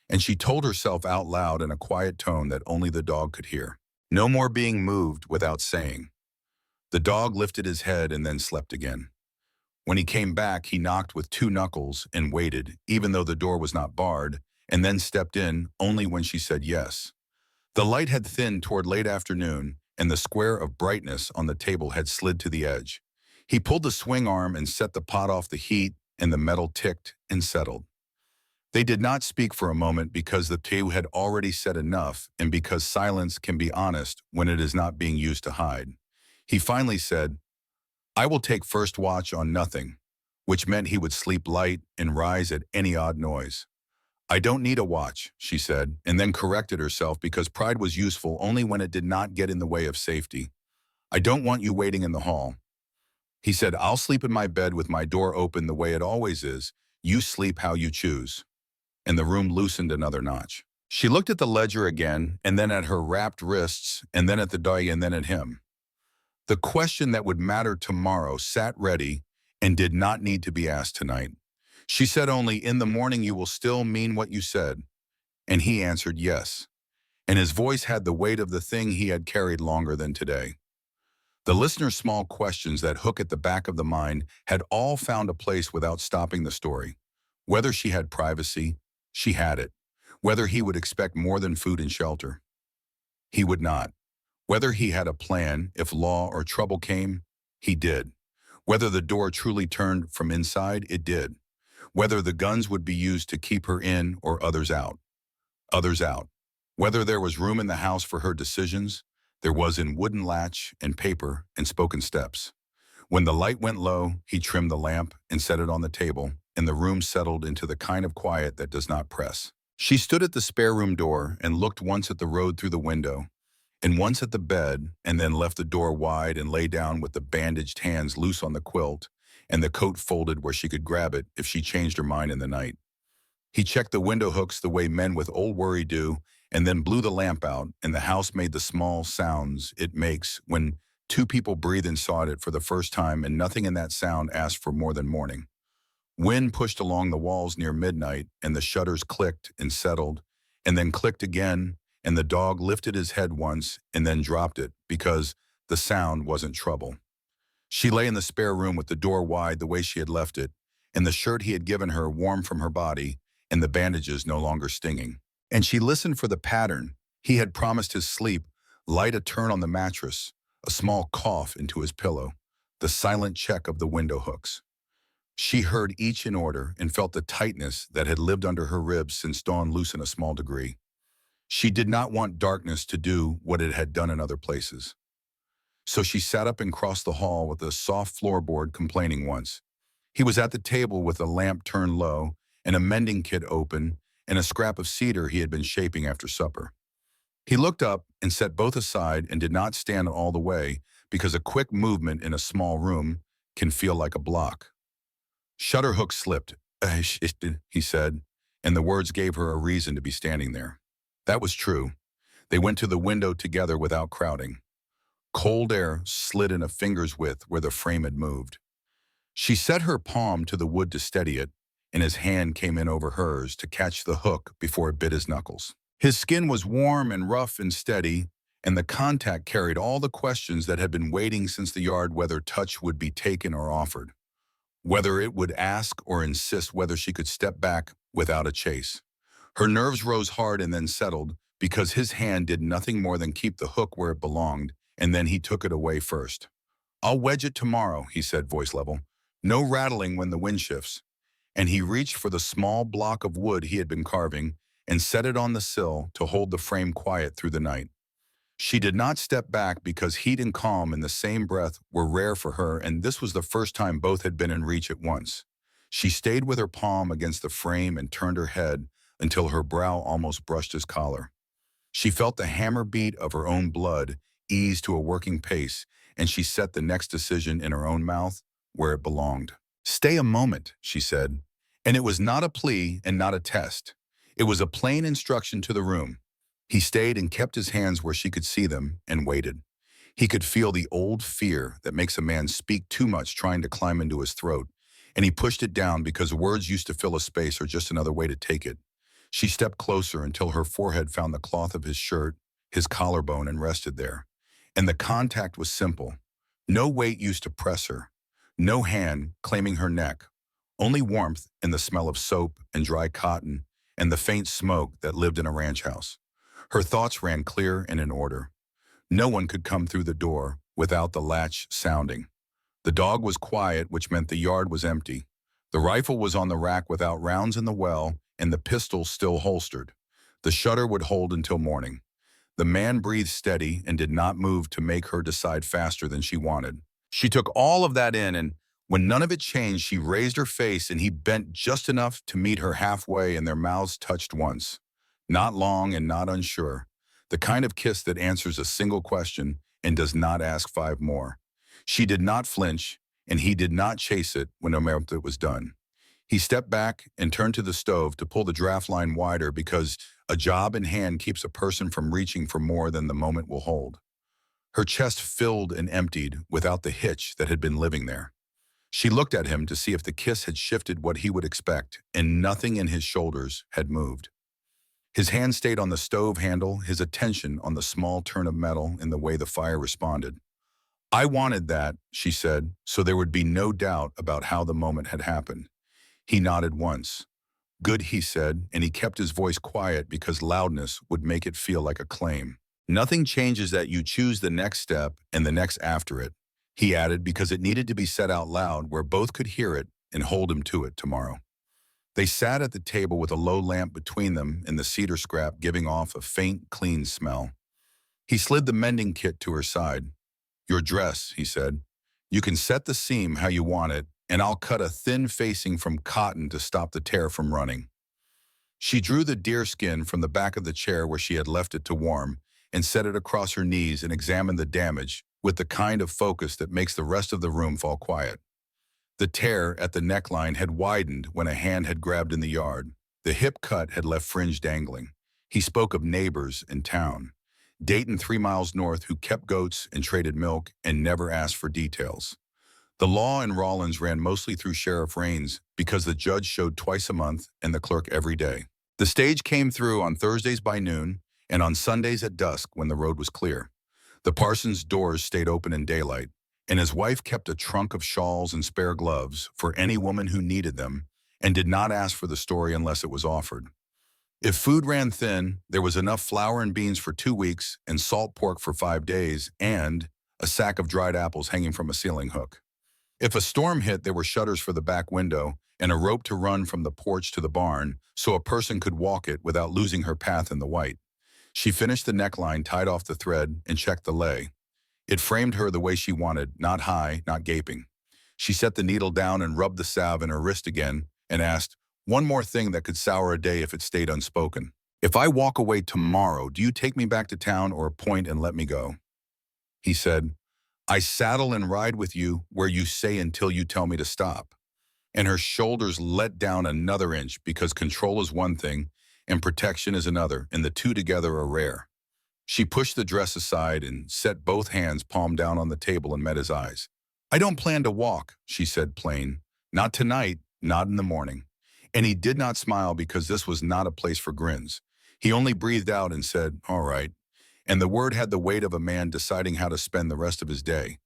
And she told herself out loud in a quiet tone that only the dog could hear. No more being moved without saying. The dog lifted his head and then slept again. When he came back, he knocked with 2 knuckles and waited, even though the door was not barred, and then stepped in only when she said yes. The light had thinned toward late afternoon, and the square of brightness on the table had slid to the edge. He pulled the swing arm and set the pot off the heat, and the metal ticked and settled. They did not speak for a moment because the two had already said enough and because silence can be honest when it is not being used to hide. He finally said, I will take first watch on nothing, which meant he would sleep light and rise at any odd noise. I don't need a watch, she said, and then corrected herself because pride was useful only when it did not get in the way of safety. I don't want you waiting in the hall. He said, I'll sleep in my bed with my door open the way it always is. You sleep how you choose. And the room loosened another notch. She looked at the ledger again, and then at her wrapped wrists, and then at the dog, and then at him. The question that would matter tomorrow sat ready and did not need to be asked tonight. She said only, in the morning you will still mean what you said. And he answered yes. And his voice had the weight of the thing he had carried longer than today. The listener's small questions that hook at the back of the mind had all found a place without stopping the story. Whether she had privacy, she had it. Whether he would expect more than food and shelter, he would not. Whether he had a plan if law or trouble came, he did. Whether the door truly turned from inside, it did. Whether the guns would be used to keep her in or others out. others out. Whether there was room in the house for her decisions, there was in wooden latch and paper and spoken steps. When the light went low, he trimmed the lamp and set it on the table, and the room settled into the kind of quiet that does not press. She stood at the spare room door and looked once at the road through the window, and once at the bed, and then left the door wide and lay down with the bandaged hands loose on the quilt and the coat folded where she could grab it if she changed her mind in the night. He checked the window hooks the way men with old worry do, and then blew the lamp out, and the house made the small sounds it makes when two people breathe inside it for the first time, and nothing in that sound asked for more than morning. Wind pushed along the walls near midnight, and the shutters clicked and settled, and then clicked again, and the dog lifted his head once and then dropped it because the sound wasn't trouble. She lay in the spare room with the door wide the way she had left it, and the shirt he had given her warm from her body, and the bandages no longer stinging. And she listened for the pattern. He had promised his sleep, light a turn on the mattress, a small cough into his pillow, the silent check of the window hooks. She heard each in order and felt the tightness that had lived under her ribs since dawn loosened a small degree. She did not want darkness to do what it had done in other places. So she sat up and crossed the hall with a soft floorboard complaining once. He was at the table with a lamp turned low and a mending kit open and a scrap of cedar he had been shaping after supper. He looked up and set both aside and did not stand all the way because a quick movement in a small room can feel like a block. Shutter hook slipped, he said, and the words gave her a reason to be standing there. That was true. They went to the window together without crowding. Cold air slid in a finger's width where the frame had moved. She set her palm to the wood to steady it, and his hand came in over hers to catch the hook before it bit his knuckles. His skin was warm and rough and steady, and the contact carried all the questions that had been waiting since the yard whether touch would be taken or offered, whether it would ask or insist whether she could step back without a chase. Her nerves rose hard and then settled because his hand did nothing more than keep the hook where it belonged, and then he took it away first. I'll wedge it tomorrow, he said, voice level. No rattling when the wind shifts. And he reached for the small block of wood he had been carving and set it on the sill to hold the frame quiet through the night. She did not step back because heat and calm in the same breath were rare for her, and this was the first time both had been in reach at once. She stayed with her palm against the frame and turned her head until her brow almost brushed his collar. She felt the hammer beat of her own blood ease to a working pace, and she set the next decision in her own mouth where it belonged. Stay a moment, she said, and it was not a plea and not a test. It was a plain instruction to the room. He stayed and kept his hands where she could see them and waited. He could feel the old fear that makes a man speak too much trying to climb into his throat, and he pushed it down because words used to fill a space or just another way to take it. She stepped closer until her forehead found the cloth of his shirt, his collarbone, and rested there. And the contact was simple. No weight used to press her. No hand claiming her neck. Only warmth and the smell of soap and dry cotton and the faint smoke that lived in a ranch house. Her thoughts ran clear and in order. No one could come through the door without the latch sounding. The dog was quiet, which meant the yard was empty. The rifle was on the rack without rounds in the well, and the pistol still holstered. The shutter would hold until morning. The man breathed steady and did not move to make her decide faster than she wanted. She took all of that in, and when none of it changed, she raised her face and he bent just enough to meet her halfway, and their mouths touched once. Not long and not unsure. The kind of kiss that answers a single question and does not ask 5 more. She did not flinch, and he did not chase it when it was done. He stepped back and turned to the stove to pull the draft line wider because a job in hand keeps a person from reaching for more than the moment will hold. Her chest filled and emptied without the hitch that had been living there. She looked at him to see if the kiss had shifted what he would expect, and nothing in his shoulders had moved. His hand stayed on the stove handle, his attention on the small turn of metal in the way the fire responded. I wanted that, she said, so there would be no doubt about how the moment had happened. He nodded once. Good, he said, and he kept his voice quiet because loudness would make it feel like a claim. Nothing changes that you choose the next step and the next after it, he added, because it needed to be said out loud where both could hear it and hold him to it tomorrow. They sat at the table with a low lamp between them and the cedar scrap giving off a faint, clean smell. He slid the mending kit to her side. "Your dress," he said. "You can set the seam how you want it, and I'll cut a thin facing from cotton to stop the tear from running." She drew the deerskin from the back of the chair where she had left it to warm and set it across her knees and examined the damage with the kind of focus that makes the rest of the room fall quiet. The tear at the neckline had widened when a hand had grabbed in the yard. The hip cut had left fringe dangling. He spoke of neighbors in town. Dayton 3 miles north who kept goats and traded milk and never asked for details. The law in Rawlins ran mostly through Sheriff Raines because the judge showed twice a month and the clerk every day. The stage came through on Thursdays by noon and on Sundays at dusk when the road was clear. The parson's doors stayed open in daylight, and his wife kept a trunk of shawls and spare gloves for any woman who needed them and did not ask for the story unless it was offered. If food ran thin, there was enough flour and beans for 2 weeks and salt pork for 5 days and a sack of dried apples hanging from a ceiling hook. If a storm hit, there were shutters for the back window and a rope to run from the porch to the barn so a person could walk it without losing her path in the white. She finished the neckline, tied off the thread, and checked the lay. It framed her the way she wanted, not high, not gaping. She set the needle down and rubbed the salve in her wrist again and asked, one more thing that could sour a day if it stayed unspoken. "If I walk away tomorrow, do you take me back to town or point and let me go?" He said, "I saddle and ride with you where you say until you tell me to stop." And her shoulders let down another inch because control is one thing and protection is another, and the two together are rare. She pushed the dress aside and set both hands palm down on the table and met his eyes. "I don't plan to walk," she said plain. "Not tonight, not in the morning." And he did not smile because this was not a place for grins. He only breathed out and said, "All right." And the word had the weight of a man deciding how to spend the rest of his day.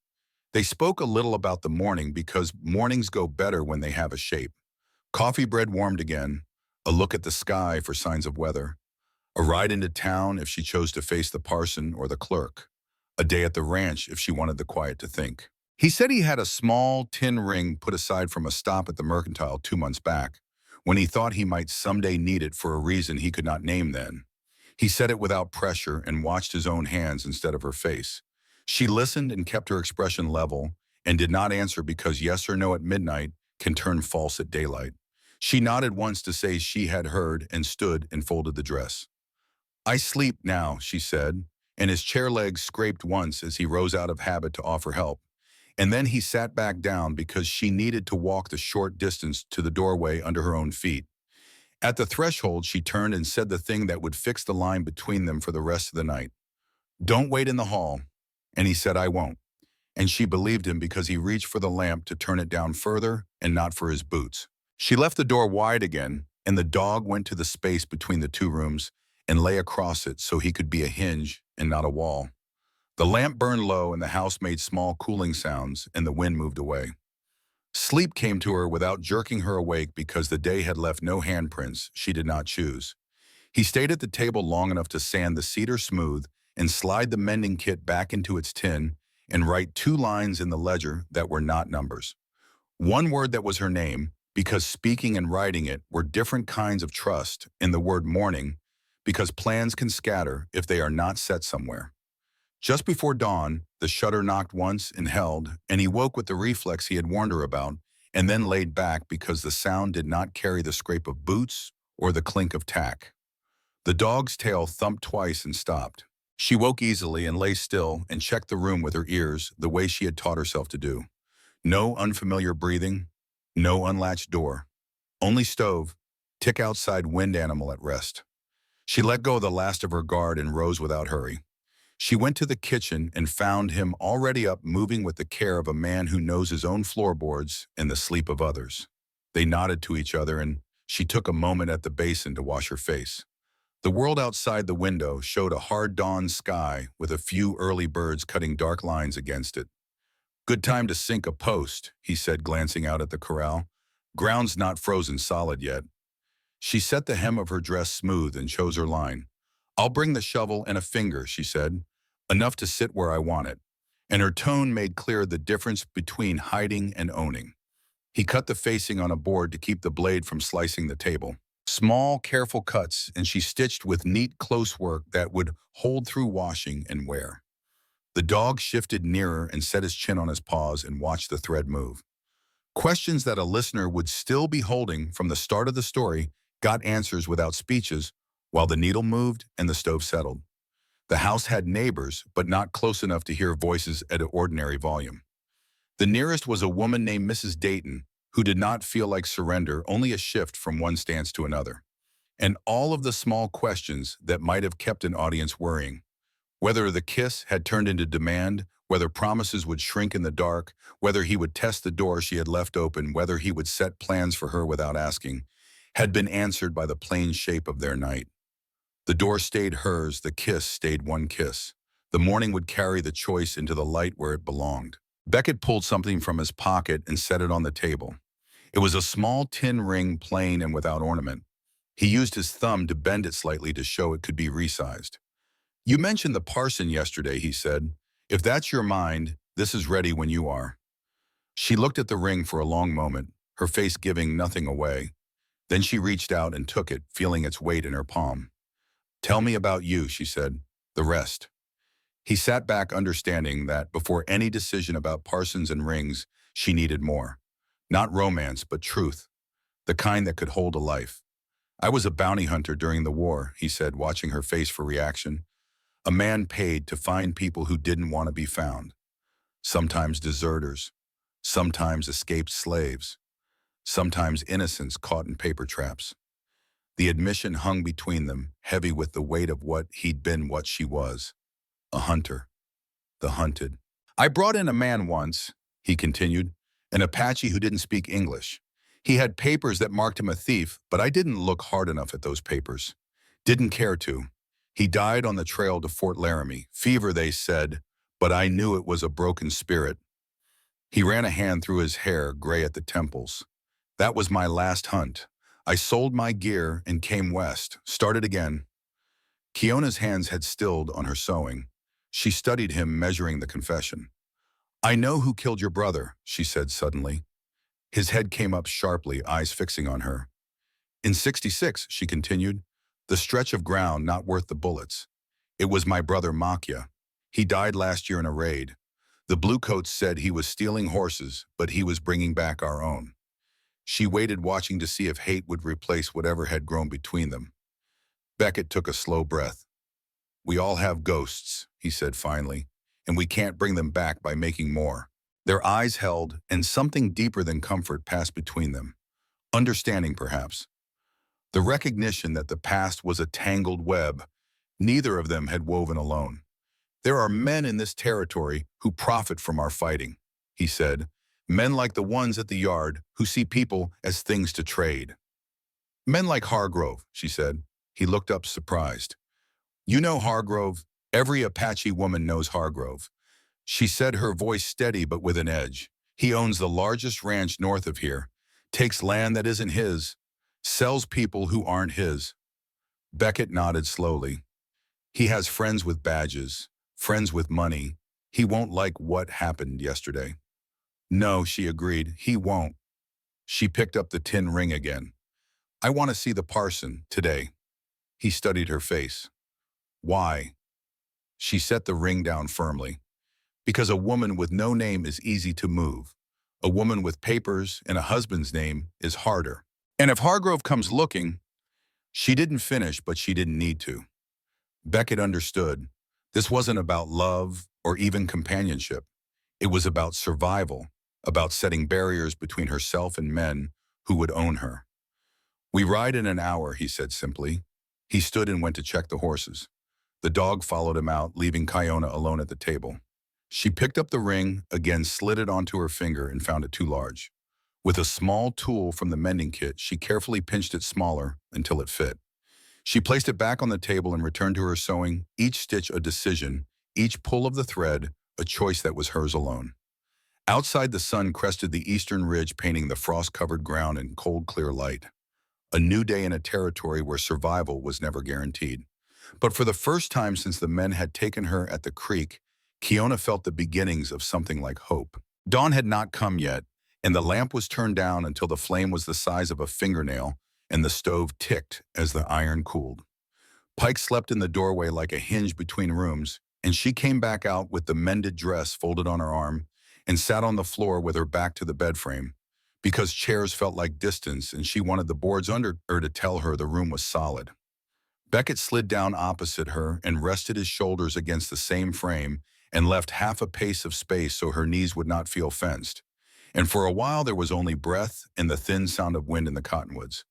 They spoke a little about the morning because mornings go better when they have a shape. Coffee bread warmed again, a look at the sky for signs of weather, a ride into town if she chose to face the parson or the clerk, a day at the ranch if she wanted the quiet to think. He said he had a small tin ring put aside from a stop at the Mercantile 2 months back, when he thought he might someday need it for a reason he could not name then. He said it without pressure and watched his own hands instead of her face. She listened and kept her expression level and did not answer because yes or no at midnight can turn false at daylight. She nodded once to say she had heard and stood and folded the dress. "I sleep now," she said, and his chair legs scraped once as he rose out of habit to offer help. And then he sat back down because she needed to walk the short distance to the doorway under her own feet. At the threshold, she turned and said the thing that would fix the line between them for the rest of the night. "Don't wait in the hall." And he said, "I won't." And she believed him because he reached for the lamp to turn it down further and not for his boots. She left the door wide again, and the dog went to the space between the two rooms and lay across it so he could be a hinge and not a wall. The lamp burned low and the house made small cooling sounds and the wind moved away. Sleep came to her without jerking her awake because the day had left no handprints she did not choose. He stayed at the table long enough to sand the cedar smooth and slide the mending kit back into its tin and write 2 lines in the ledger that were not numbers. One word that was her name, because speaking and writing it were different kinds of trust, and the word morning, because plans can scatter if they are not set somewhere. Just before dawn, the shutter knocked once and held, and he woke with the reflex he had warned her about, and then laid back because the sound did not carry the scrape of boots or the clink of tack. The dog's tail thumped twice and stopped. She woke easily and lay still and checked the room with her ears the way she had taught herself to do. No unfamiliar breathing, no unlatched door. Only stove, tick outside wind animal at rest. She let go of the last of her guard and rose without hurry. She went to the kitchen and found him already up, moving with the care of a man who knows his own floorboards and the sleep of others. They nodded to each other and she took a moment at the basin to wash her face. The world outside the window showed a hard dawn sky with a few early birds cutting dark lines against it. "Good time to sink a post," he said, glancing out at the corral. "Ground's not frozen solid yet." She set the hem of her dress smooth and chose her line. "I'll bring the shovel and a finger," she said, "enough to sit where I want it." And her tone made clear the difference between hiding and owning. He cut the facing on a board to keep the blade from slicing the table. Small, careful cuts, and she stitched with neat, close work that would hold through washing and wear. The dog shifted nearer and set his chin on his paws and watched the thread move. Questions that a listener would still be holding from the start of the story got answers without speeches while the needle moved and the stove settled. The house had neighbors, but not close enough to hear voices at an ordinary volume. The nearest was a woman named Mrs. Dayton, who did not feel like surrender, only a shift from one stance to another. And all of the small questions that might have kept an audience worrying. Whether the kiss had turned into demand, whether promises would shrink in the dark, whether he would test the door she had left open, whether he would set plans for her without asking, had been answered by the plain shape of their night. The door stayed hers, the kiss stayed one kiss. The morning would carry the choice into the light where it belonged. Beckett pulled something from his pocket and set it on the table. It was a small tin ring, plain and without ornament. He used his thumb to bend it slightly to show it could be resized. "You mentioned the parson yesterday," he said. "If that's your mind, this is ready when you are." She looked at the ring for a long moment, her face giving nothing away. Then she reached out and took it, feeling its weight in her palm. "Tell me about you," she said. "The rest." He sat back, understanding that before any decision about parsons and rings, she needed more. Not romance, but truth, the kind that could hold a life. "I was a bounty hunter during the war," he said, watching her face for reaction. "A man paid to find people who didn't want to be found. Sometimes deserters, sometimes escaped slaves, sometimes innocents caught in paper traps. The admission hung between them, heavy with the weight of what he'd been, what she was. A hunter. The hunted. I brought in a man once," he continued, "an Apache who didn't speak English. He had papers that marked him a thief, but I didn't look hard enough at those papers. Didn't care to. He died on the trail to Fort Laramie. Fever, they said, but I knew it was a broken spirit." He ran a hand through his hair, gray at the temples. "That was my last hunt. I sold my gear and came west, started again." Kiona's hands had stilled on her sewing. She studied him, measuring the confession. "I know who killed your brother," she said suddenly. His head came up sharply, eyes fixing on her. "In '66, she continued, "the stretch of ground not worth the bullets. It was my brother Makya. He died last year in a raid. The bluecoats said he was stealing horses, but he was bringing back our own." She waited, watching to see if hate would replace whatever had grown between them. Beckett took a slow breath. "We all have ghosts," he said finally, "and we can't bring them back by making more." Their eyes held, and something deeper than comfort passed between them. Understanding, perhaps. The recognition that the past was a tangled web neither of them had woven alone. "There are men in this territory who profit from our fighting," he said. "Men like the ones at the yard who see people as things to trade." "Men like Hargrove," she said. He looked up, surprised. "You know Hargrove? Every Apache woman knows Hargrove," she said, her voice steady but with an edge. "He owns the largest ranch north of here, takes land that isn't his, sells people who aren't his." Beckett nodded slowly. "He has friends with badges, friends with money. He won't like what happened yesterday." "No," she agreed, "he won't." She picked up the tin ring again. "I want to see the parson today." He studied her face. "Why?" She set the ring down firmly. "Because a woman with no name is easy to move. A woman with papers and a husband's name is harder. And if Hargrove comes looking—" She didn't finish, but she didn't need to. Beckett understood. This wasn't about love or even companionship. It was about survival, about setting barriers between herself and men who would own her. "We ride in an hour," he said simply. He stood and went to check the horses. The dog followed him out, leaving Kiona alone at the table. She picked up the ring, again slid it onto her finger, and found it too large. With a small tool from the mending kit, she carefully pinched it smaller until it fit. She placed it back on the table and returned to her sewing, each stitch a decision, each pull of the thread a choice that was hers alone. Outside, the sun crested the eastern ridge, painting the frost-covered ground in cold, clear light. A new day in a territory where survival was never guaranteed. But for the first time since the men had taken her at the creek, Kiona felt the beginnings of something like hope. Dawn had not come yet, and the lamp was turned down until the flame was the size of a fingernail, and the stove ticked as the iron cooled. Pike slept in the doorway like a hinge between rooms, and she came back out with the mended dress folded on her arm and sat on the floor with her back to the bed frame, because chairs felt like distance and she wanted the boards under her to tell her the room was solid. Beckett slid down opposite her and rested his shoulders against the same frame and left half a pace of space so her knees would not feel fenced. And for a while there was only breath and the thin sound of wind in the cottonwoods.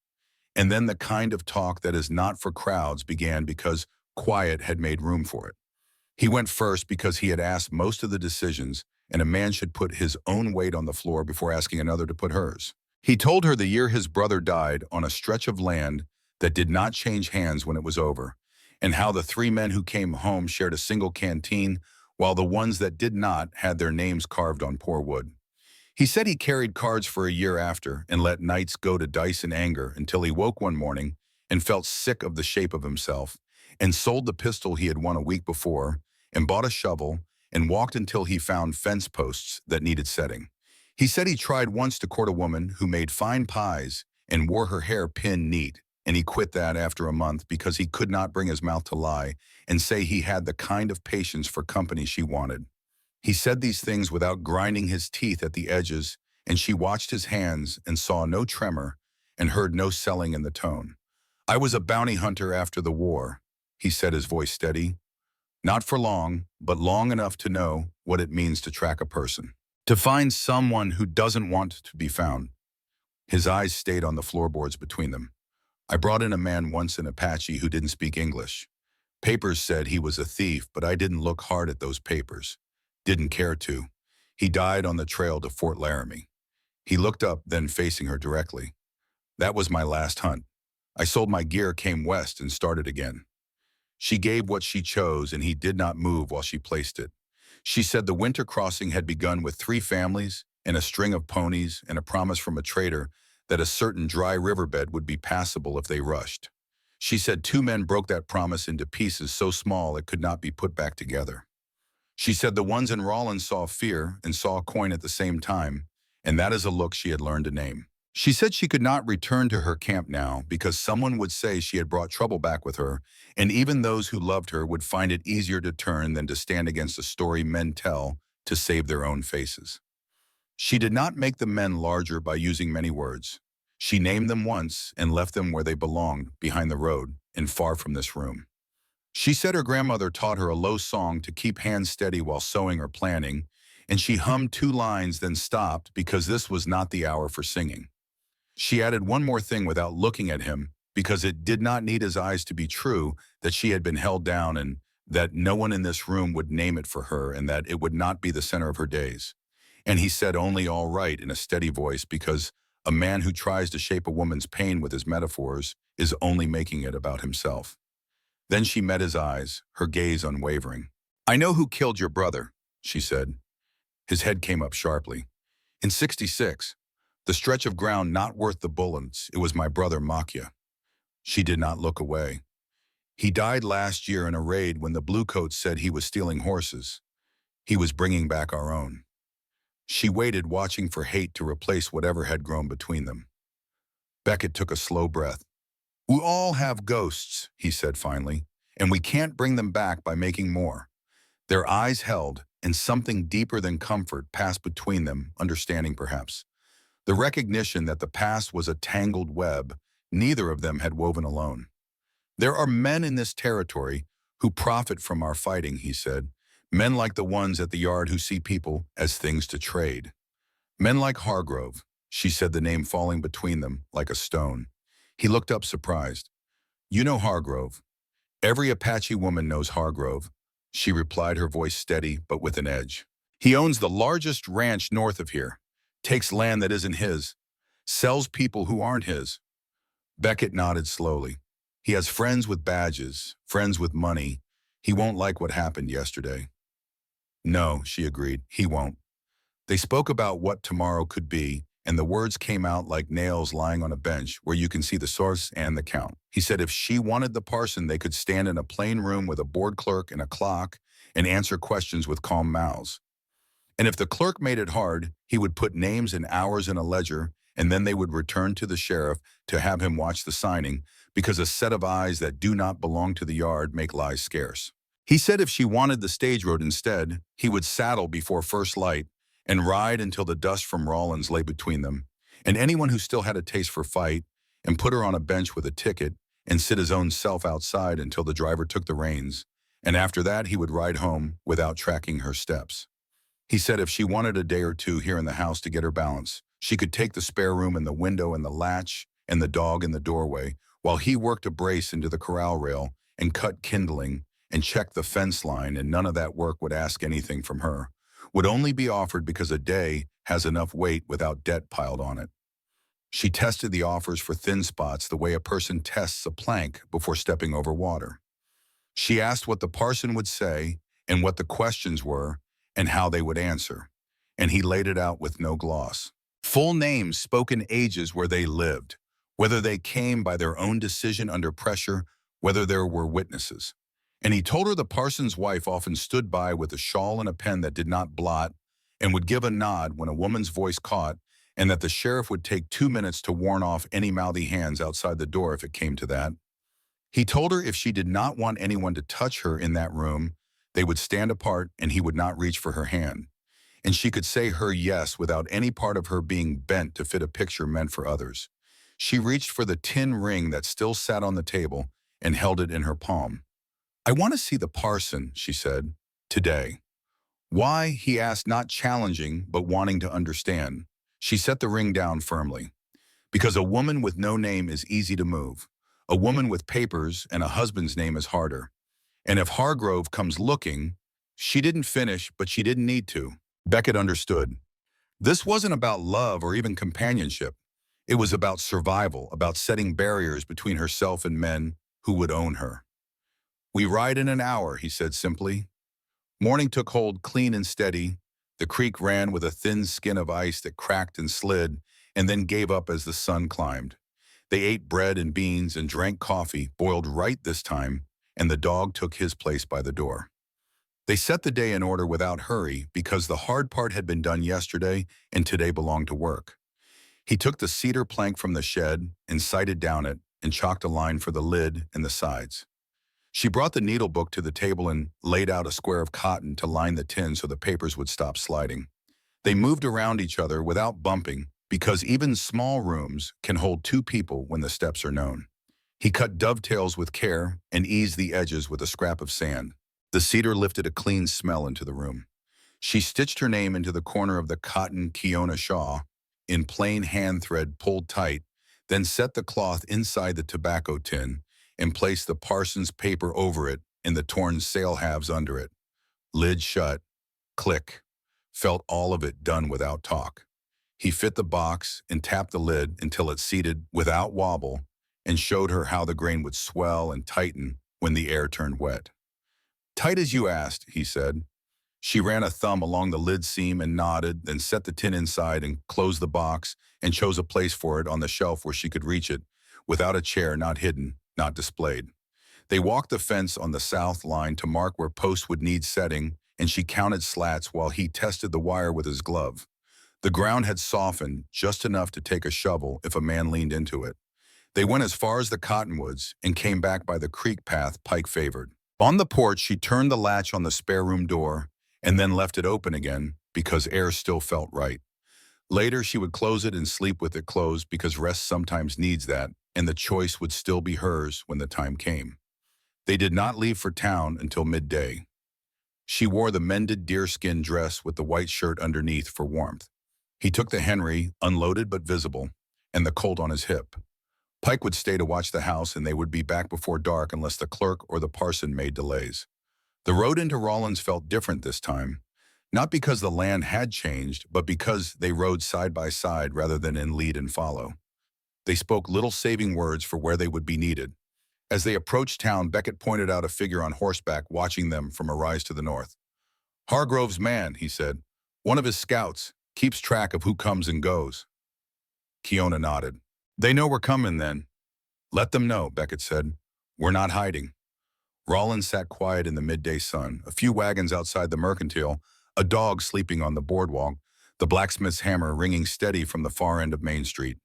And then the kind of talk that is not for crowds began because quiet had made room for it. He went first because he had asked most of the decisions, and a man should put his own weight on the floor before asking another to put hers. He told her the year his brother died on a stretch of land that did not change hands when it was over, and how the three men who came home shared a single canteen, while the ones that did not had their names carved on poor wood. He said he carried cards for a year after and let nights go to dice in anger until he woke one morning and felt sick of the shape of himself and sold the pistol he had won a week before and bought a shovel and walked until he found fence posts that needed setting. He said he tried once to court a woman who made fine pies and wore her hair pinned neat, and he quit that after a month because he could not bring his mouth to lie and say he had the kind of patience for company she wanted. He said these things without grinding his teeth at the edges, and she watched his hands and saw no tremor and heard no selling in the tone. "I was a bounty hunter after the war," he said, his voice steady. "Not for long, but long enough to know what it means to track a person. To find someone who doesn't want to be found." His eyes stayed on the floorboards between them. "I brought in a man once in Apache who didn't speak English. Papers said he was a thief, but I didn't look hard at those papers. Didn't care to. He died on the trail to Fort Laramie." He looked up, then facing her directly. "That was my last hunt. I sold my gear, came west, and started again." She gave what she chose, and he did not move while she placed it. She said the winter crossing had begun with 3 families and a string of ponies and a promise from a trader that a certain dry riverbed would be passable if they rushed. She said 2 men broke that promise into pieces so small it could not be put back together. She said the ones in Rollins saw fear and saw a coin at the same time, and that is a look she had learned to name. She said she could not return to her camp now because someone would say she had brought trouble back with her, and even those who loved her would find it easier to turn than to stand against a story men tell to save their own faces. She did not make the men larger by using many words. She named them once and left them where they belonged, behind the road and far from this room. She said her grandmother taught her a low song to keep hands steady while sewing or planning, and she hummed 2 lines then stopped because this was not the hour for singing. She added one more thing without looking at him because it did not need his eyes to be true that she had been held down and that no one in this room would name it for her and that it would not be the center of her days. And he said only "all right" in a steady voice because a man who tries to shape a woman's pain with his metaphors is only making it about himself. Then she met his eyes, her gaze unwavering. "I know who killed your brother," she said. His head came up sharply. "In '66, the stretch of ground not worth the bullets, it was my brother Makya." She did not look away. "He died last year in a raid when the bluecoats said he was stealing horses. He was bringing back our own." She waited, watching for hate to replace whatever had grown between them. Beckett took a slow breath. "We all have ghosts," he said finally, "and we can't bring them back by making more." Their eyes held, and something deeper than comfort passed between them, understanding perhaps. The recognition that the past was a tangled web neither of them had woven alone. "There are men in this territory who profit from our fighting," he said. "Men like the ones at the yard who see people as things to trade. Men like Hargrove." She said the name falling between them like a stone. He looked up surprised. "You know Hargrove. Every Apache woman knows Hargrove," she replied, her voice steady but with an edge. "He owns the largest ranch north of here, takes land that isn't his, sells people who aren't his." Beckett nodded slowly. "He has friends with badges, friends with money. He won't like what happened yesterday." "No," she agreed, "he won't." They spoke about what tomorrow could be, and the words came out like nails lying on a bench where you can see the source and the count. He said if she wanted the parson, they could stand in a plain room with a board clerk and a clock and answer questions with calm mouths. And if the clerk made it hard, he would put names and hours in a ledger, and then they would return to the sheriff to have him watch the signing, because a set of eyes that do not belong to the yard make lies scarce. He said if she wanted the stage road instead, he would saddle before first light and ride until the dust from Rollins lay between them, and anyone who still had a taste for fight, and put her on a bench with a ticket and sit his own self outside until the driver took the reins, and after that he would ride home without tracking her steps. He said if she wanted a day or two here in the house to get her balance, she could take the spare room and the window and the latch and the dog in the doorway, while he worked a brace into the corral rail and cut kindling and checked the fence line, and none of that work would ask anything from her, would only be offered because a day has enough weight without debt piled on it. She tested the offers for thin spots the way a person tests a plank before stepping over water. She asked what the parson would say and what the questions were and how they would answer, and he laid it out with no gloss. Full names, spoken ages where they lived, whether they came by their own decision under pressure, whether there were witnesses. And he told her the parson's wife often stood by with a shawl and a pen that did not blot and would give a nod when a woman's voice caught, and that the sheriff would take 2 minutes to warn off any mouthy hands outside the door if it came to that. He told her if she did not want anyone to touch her in that room, they would stand apart and he would not reach for her hand. And she could say her yes without any part of her being bent to fit a picture meant for others. She reached for the tin ring that still sat on the table and held it in her palm. "I want to see the parson," she said, "today." "Why?" he asked, not challenging, but wanting to understand. She set the ring down firmly. "Because a woman with no name is easy to move. A woman with papers and a husband's name is harder. And if Hargrove comes looking—" She didn't finish, but she didn't need to. Beckett understood. This wasn't about love or even companionship. It was about survival, about setting barriers between herself and men who would own her. "We ride in an hour," he said simply. Morning took hold clean and steady. The creek ran with a thin skin of ice that cracked and slid and then gave up as the sun climbed. They ate bread and beans and drank coffee, boiled right this time, and the dog took his place by the door. They set the day in order without hurry because the hard part had been done yesterday and today belonged to work. He took the cedar plank from the shed and sighted down it and chalked a line for the lid and the sides. She brought the needle book to the table and laid out a square of cotton to line the tin so the papers would stop sliding. They moved around each other without bumping because even small rooms can hold 2 people when the steps are known. He cut dovetails with care and eased the edges with a scrap of sand. The cedar lifted a clean smell into the room. She stitched her name into the corner of the cotton Kiona shawl in plain hand thread pulled tight, then set the cloth inside the tobacco tin and placed the parson's paper over it and the torn sail halves under it. Lid shut. Click. Felt all of it done without talk. He fit the box and tapped the lid until it seated without wobble and showed her how the grain would swell and tighten when the air turned wet. "Tight as you asked," he said. She ran a thumb along the lid seam and nodded, then set the tin inside and closed the box and chose a place for it on the shelf where she could reach it, without a chair, not hidden, not displayed. They walked the fence on the south line to mark where posts would need setting, and she counted slats while he tested the wire with his glove. The ground had softened just enough to take a shovel if a man leaned into it. They went as far as the cottonwoods and came back by the creek path Pike favored. On the porch, she turned the latch on the spare room door and then left it open again because air still felt right. Later, she would close it and sleep with it closed because rest sometimes needs that, and the choice would still be hers when the time came. They did not leave for town until midday. She wore the mended deerskin dress with the white shirt underneath for warmth. He took the Henry, unloaded but visible, and the Colt on his hip. Pike would stay to watch the house, and they would be back before dark unless the clerk or the parson made delays. The road into Rollins felt different this time, not because the land had changed, but because they rode side by side rather than in lead and follow. They spoke little saving words for where they would be needed. As they approached town, Beckett pointed out a figure on horseback watching them from a rise to the north. "Hargrove's man," he said. "One of his scouts. Keeps track of who comes and goes." Kiona nodded. "They know we're coming then." "Let them know," Beckett said. "We're not hiding." Rollins sat quiet in the midday sun, a few wagons outside the mercantile, A dog sleeping on the boardwalk, the blacksmith's hammer ringing steady from the far end of Main Street.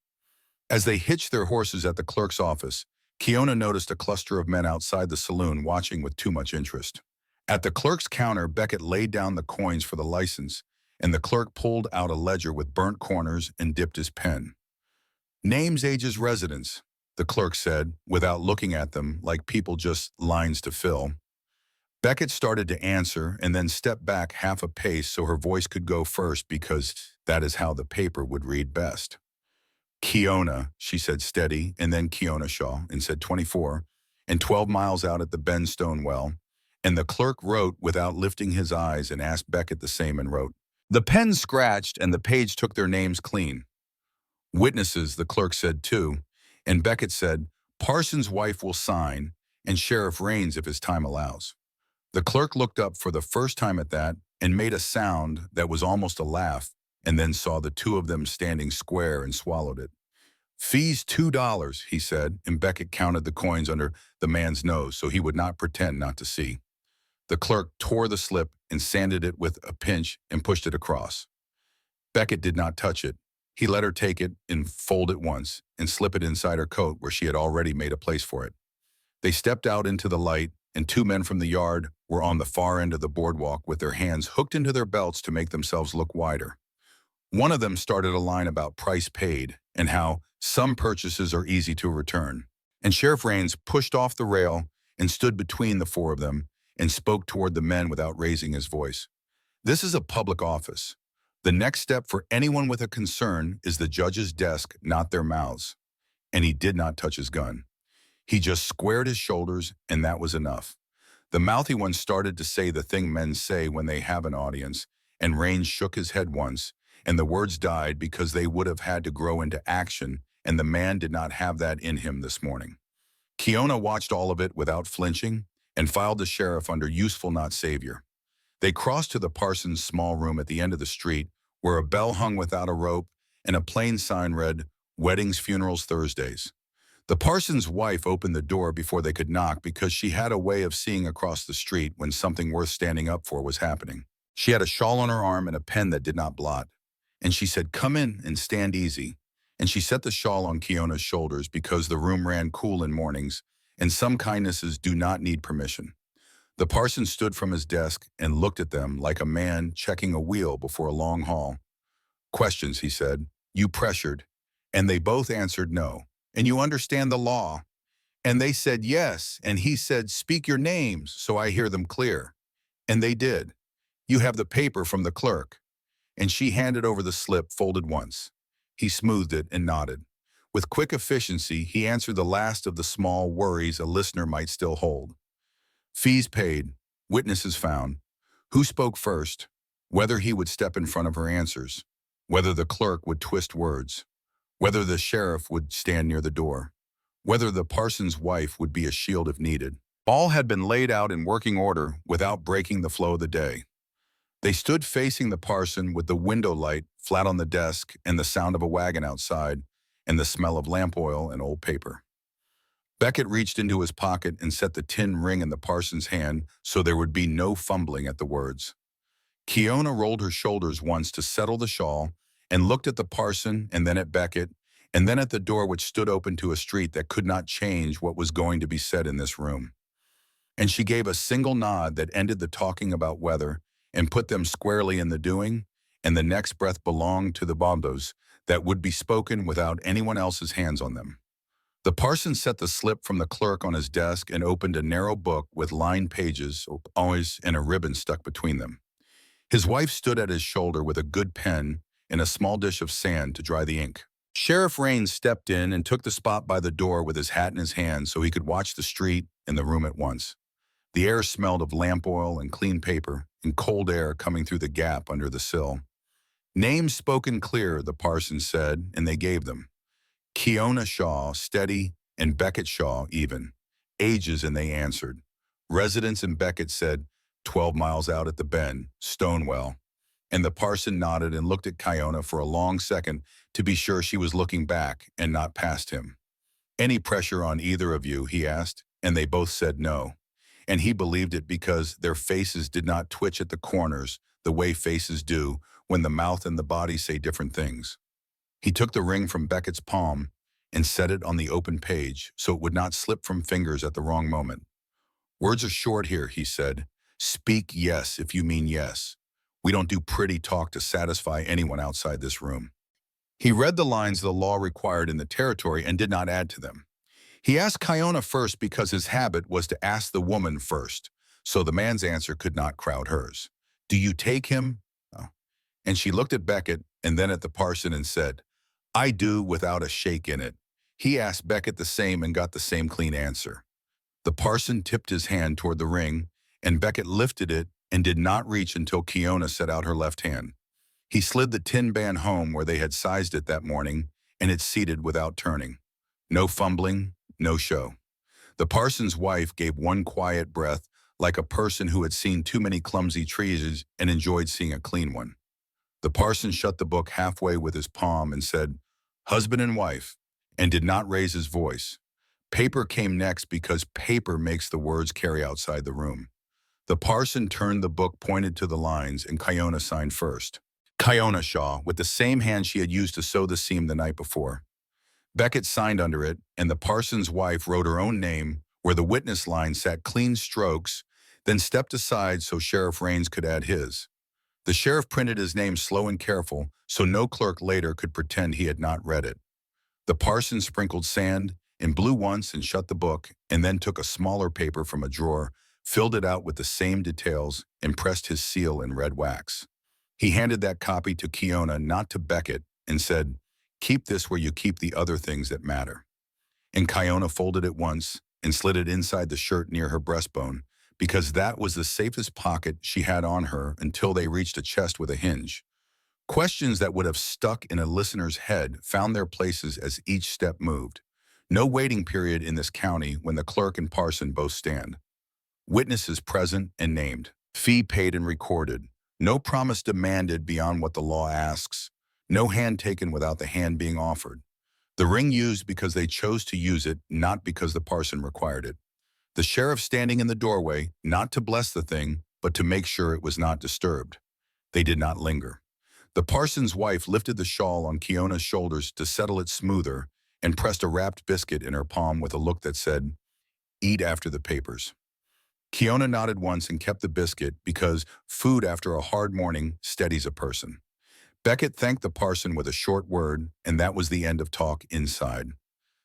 As they hitched their horses at the clerk's office, Kiona noticed a cluster of men outside the saloon watching with too much interest. At the clerk's counter, Beckett laid down the coins for the license, and the clerk pulled out a ledger with burnt corners and dipped his pen. Names, ages, residence, the clerk said, without looking at them like people just lines to fill. Beckett started to answer and then stepped back half a pace so her voice could go first because that is how the paper would read best. Kiona, she said steady, and then Kiona Shaw, and said 24, and 12 miles out at the Bend Stonewell, and the clerk wrote without lifting his eyes and asked Beckett the same and wrote. The pen scratched and the page took their names clean. Witnesses, the clerk said too, and Beckett said, Parsons' wife will sign, and Sheriff Raines if his time allows. The clerk looked up for the first time at that and made a sound that was almost a laugh, and then saw the two of them standing square and swallowed it. Fees $2, he said, and Beckett counted the coins under the man's nose so he would not pretend not to see. The clerk tore the slip and sanded it with a pinch and pushed it across. Beckett did not touch it. He let her take it and fold it once and slip it inside her coat where she had already made a place for it. They stepped out into the light, and two men from the yard were on the far end of the boardwalk with their hands hooked into their belts to make themselves look wider. One of them started a line about price paid and how some purchases are easy to return. And Sheriff Raines pushed off the rail and stood between the four of them and spoke toward the men without raising his voice. This is a public office. The next step for anyone with a concern is the judge's desk, not their mouths. And he did not touch his gun. He just squared his shoulders, and that was enough. The mouthy one started to say the thing men say when they have an audience, and Raines shook his head once, and the words died because they would have had to grow into action, and the man did not have that in him this morning. Kiona watched all of it without flinching and filed the sheriff under useful not savior. They crossed to the Parsons' small room at the end of the street where a bell hung without a rope and a plain sign read, Weddings, Funerals, Thursdays. The Parsons' wife opened the door before they could knock because she had a way of seeing across the street when something worth standing up for was happening. She had a shawl on her arm and a pen that did not blot. And she said, come in and stand easy. And she set the shawl on Kiona's shoulders because the room ran cool in mornings, and some kindnesses do not need permission. The parson stood from his desk and looked at them like a man checking a wheel before a long haul. Questions, he said. You pressured. And they both answered no. And you understand the law. And they said yes. And he said, speak your names so I hear them clear. And they did. You have the paper from the clerk. And she handed over the slip folded once. He smoothed it and nodded. With quick efficiency, he answered the last of the small worries a listener might still hold. Fees paid, witnesses found, who spoke first, whether he would step in front of her answers, whether the clerk would twist words, whether the sheriff would stand near the door, whether the parson's wife would be a shield if needed. All had been laid out in working order without breaking the flow of the day. They stood facing the parson with the window light flat on the desk and the sound of a wagon outside and the smell of lamp oil and old paper. Beckett reached into his pocket and set the tin ring in the parson's hand so there would be no fumbling at the words. Kiona rolled her shoulders once to settle the shawl and looked at the parson and then at Beckett and then at the door which stood open to a street that could not change what was going to be said in this room. And she gave a single nod that ended the talking about weather and put them squarely in the doing, and the next breath belonged to the bondos that would be spoken without anyone else's hands on them. The parson set the slip from the clerk on his desk and opened a narrow book with lined pages, always and a ribbon stuck between them. His wife stood at his shoulder with a good pen and a small dish of sand to dry the ink. Sheriff Raines stepped in and took the spot by the door with his hat in his hand so he could watch the street and the room at once. The air smelled of lamp oil and clean paper and cold air coming through the gap under the sill. Names spoken clear, the parson said, and they gave them. Kiona Shaw, steady, and Beckett Shaw, even. Ages, and they answered. Residents and Beckett said, 12 miles out at the Bend, Stonewell. And the parson nodded and looked at Kiona for a long second to be sure she was looking back and not past him. Any pressure on either of you, he asked, and they both said no. And he believed it because their faces did not twitch at the corners, the way faces do when the mouth and the body say different things. He took the ring from Beckett's palm and set it on the open page so it would not slip from fingers at the wrong moment. "Words are short here," he said. "Speak yes if you mean yes. We don't do pretty talk to satisfy anyone outside this room." He read the lines the law required in the territory and did not add to them. He asked Kiona first because his habit was to ask the woman first, so the man's answer could not crowd hers. "Do you take him?" Oh. And she looked at Beckett and then at the parson and said, "I do," without a shake in it. He asked Beckett the same and got the same clean answer. The parson tipped his hand toward the ring, and Beckett lifted it and did not reach until Kiona set out her left hand. He slid the tin band home where they had sized it that morning, and it seated without turning. No fumbling, no show. The parson's wife gave one quiet breath, like a person who had seen too many clumsy trees and enjoyed seeing a clean one. The parson shut the book halfway with his palm and said, "Husband and wife," and did not raise his voice. Paper came next because paper makes the words carry outside the room. The parson turned the book, pointed to the lines, and Kiona signed first. Kiona Shaw, with the same hand she had used to sew the seam the night before. Beckett signed under it, and the parson's wife wrote her own name where the witness line sat clean strokes, then stepped aside so Sheriff Raines could add his. The sheriff printed his name slow and careful so no clerk later could pretend he had not read it. The parson sprinkled sand and blew once and shut the book, and then took a smaller paper from a drawer, filled it out with the same details, and pressed his seal in red wax. He handed that copy to Kiona, not to Beckett, and said, "Keep this where you keep the other things that matter." And Kiona folded it once and slid it inside the shirt near her breastbone, because that was the safest pocket she had on her until they reached a chest with a hinge. Questions that would have stuck in a listener's head found their places as each step moved. No waiting period in this county when the clerk and parson both stand. Witnesses present and named. Fee paid and recorded. No promise demanded beyond what the law asks. No hand taken without the hand being offered. The ring used because they chose to use it, not because the parson required it. The sheriff standing in the doorway, not to bless the thing, but to make sure it was not disturbed. They did not linger. The parson's wife lifted the shawl on Kiona's shoulders to settle it smoother and pressed a wrapped biscuit in her palm with a look that said, "Eat after the papers." Kiona nodded once and kept the biscuit because food after a hard morning steadies a person. Beckett thanked the parson with a short word, and that was the end of talk inside.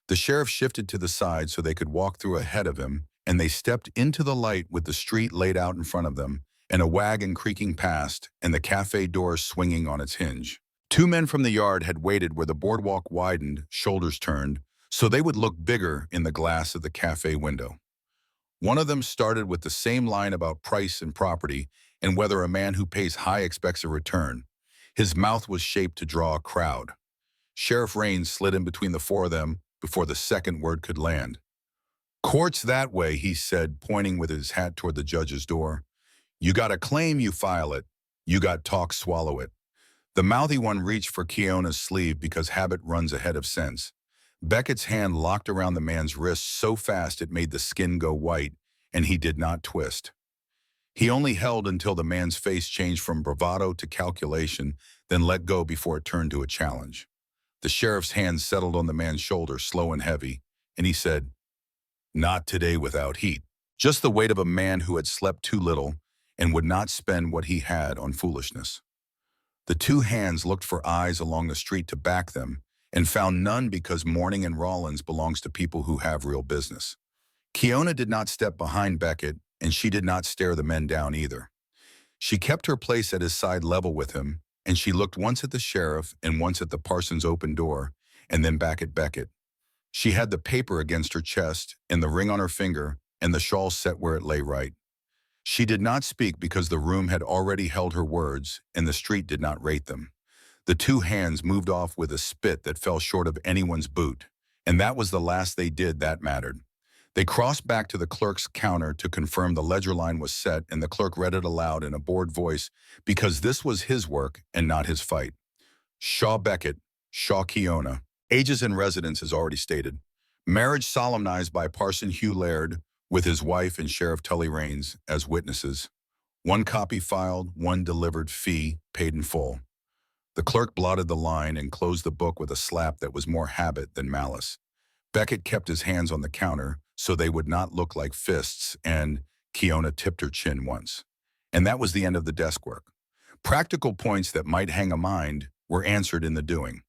The sheriff shifted to the side so they could walk through ahead of him, and they stepped into the light with the street laid out in front of them, and a wagon creaking past, and the cafe door swinging on its hinge. Two men from the yard had waited where the boardwalk widened, shoulders turned, so they would look bigger in the glass of the cafe window. One of them started with the same line about price and property and whether a man who pays high expects a return. His mouth was shaped to draw a crowd. Sheriff Raines slid in between the four of them before the second word could land. "Court's that way," he said, pointing with his hat toward the judge's door. "You got a claim, you file it. You got talk, swallow it." The mouthy one reached for Kiona's sleeve because habit runs ahead of sense. Beckett's hand locked around the man's wrist so fast it made the skin go white, and he did not twist. He only held until the man's face changed from bravado to calculation, then let go before it turned to a challenge. The sheriff's hand settled on the man's shoulder, slow and heavy, and he said, "Not today without heat." Just the weight of a man who had slept too little and would not spend what he had on foolishness. The two hands looked for eyes along the street to back them and found none because mourning in Rollins belongs to people who have real business. Kiona did not step behind Beckett, and she did not stare the men down either. She kept her place at his side level with him, and she looked once at the sheriff and once at the parson's open door, and then back at Beckett. She had the paper against her chest and the ring on her finger and the shawl set where it lay right. She did not speak because the room had already held her words and the street did not rate them. The two hands moved off with a spit that fell short of anyone's boot, and that was the last they did that mattered. They crossed back to the clerk's counter to confirm the ledger line was set, and the clerk read it aloud in a bored voice because this was his work and not his fight. Shaw Beckett, Shaw Kiona. Ages and residence is already stated. Marriage solemnized by Parson Hugh Laird with his wife and Sheriff Tully Raines as witnesses. One copy filed, one delivered, fee paid in full. The clerk blotted the line and closed the book with a slap that was more habit than malice. Beckett kept his hands on the counter so they would not look like fists, and Kiona tipped her chin once. And that was the end of the desk work. Practical points that might hang a mind were answered in the doing.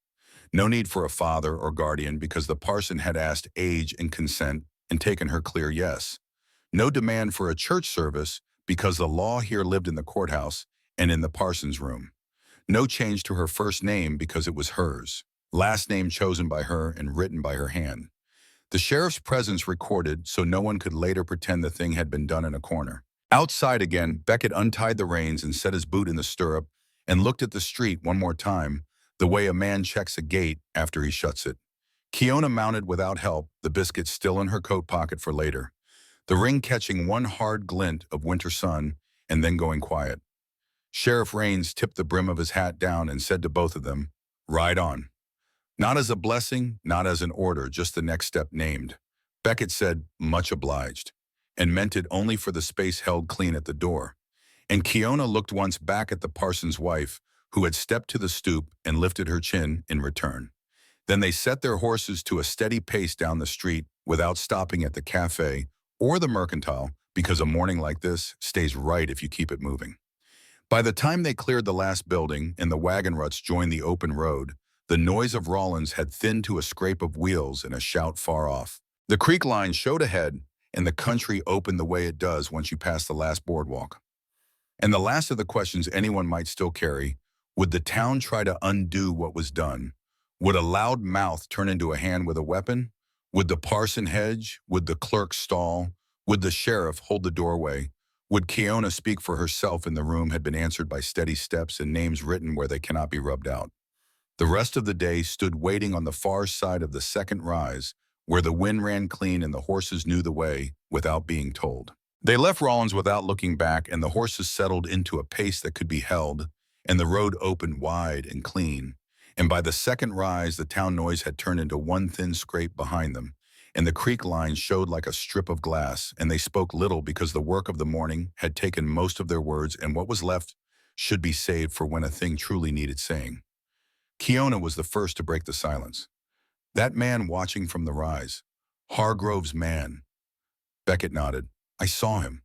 No need for a father or guardian because the parson had asked age and consent and taken her clear yes. No demand for a church service because the law here lived in the courthouse and in the parson's room. No change to her first name because it was hers. Last name chosen by her and written by her hand. The sheriff's presence recorded so no one could later pretend the thing had been done in a corner. Outside again, Beckett untied the reins and set his boot in the stirrup and looked at the street one more time, the way a man checks a gate after he shuts it. Kiona mounted without help, the biscuit still in her coat pocket for later. The ring catching one hard glint of winter sun and then going quiet. Sheriff Raines tipped the brim of his hat down and said to both of them, "Ride on." Not as a blessing, not as an order, just the next step named. Beckett said, "Much obliged," and meant it only for the space held clean at the door. And Kiona looked once back at the parson's wife, who had stepped to the stoop and lifted her chin in return. Then they set their horses to a steady pace down the street without stopping at the cafe or the mercantile, because a morning like this stays right if you keep it moving. By the time they cleared the last building and the wagon ruts joined the open road, the noise of Rollins had thinned to a scrape of wheels and a shout far off. The creek line showed ahead, and the country opened the way it does once you pass the last boardwalk. And the last of the questions anyone might still carry: would the town try to undo what was done? Would a loud mouth turn into a hand with a weapon? Would the parson hedge? Would the clerk stall? Would the sheriff hold the doorway? Would Kiona speak for herself in the room had been answered by steady steps and names written where they cannot be rubbed out. The rest of the day stood waiting on the far side of the second rise, where the wind ran clean and the horses knew the way without being told. They left Rollins without looking back, and the horses settled into a pace that could be held, and the road opened wide and clean. And by the second rise, the town noise had turned into one thin scrape behind them, and the creek line showed like a strip of glass, and they spoke little because the work of the morning had taken most of their words, and what was left should be saved for when a thing truly needed saying. Kiona was the first to break the silence. "That man watching from the rise. Hargrove's man." Beckett nodded. "I saw him."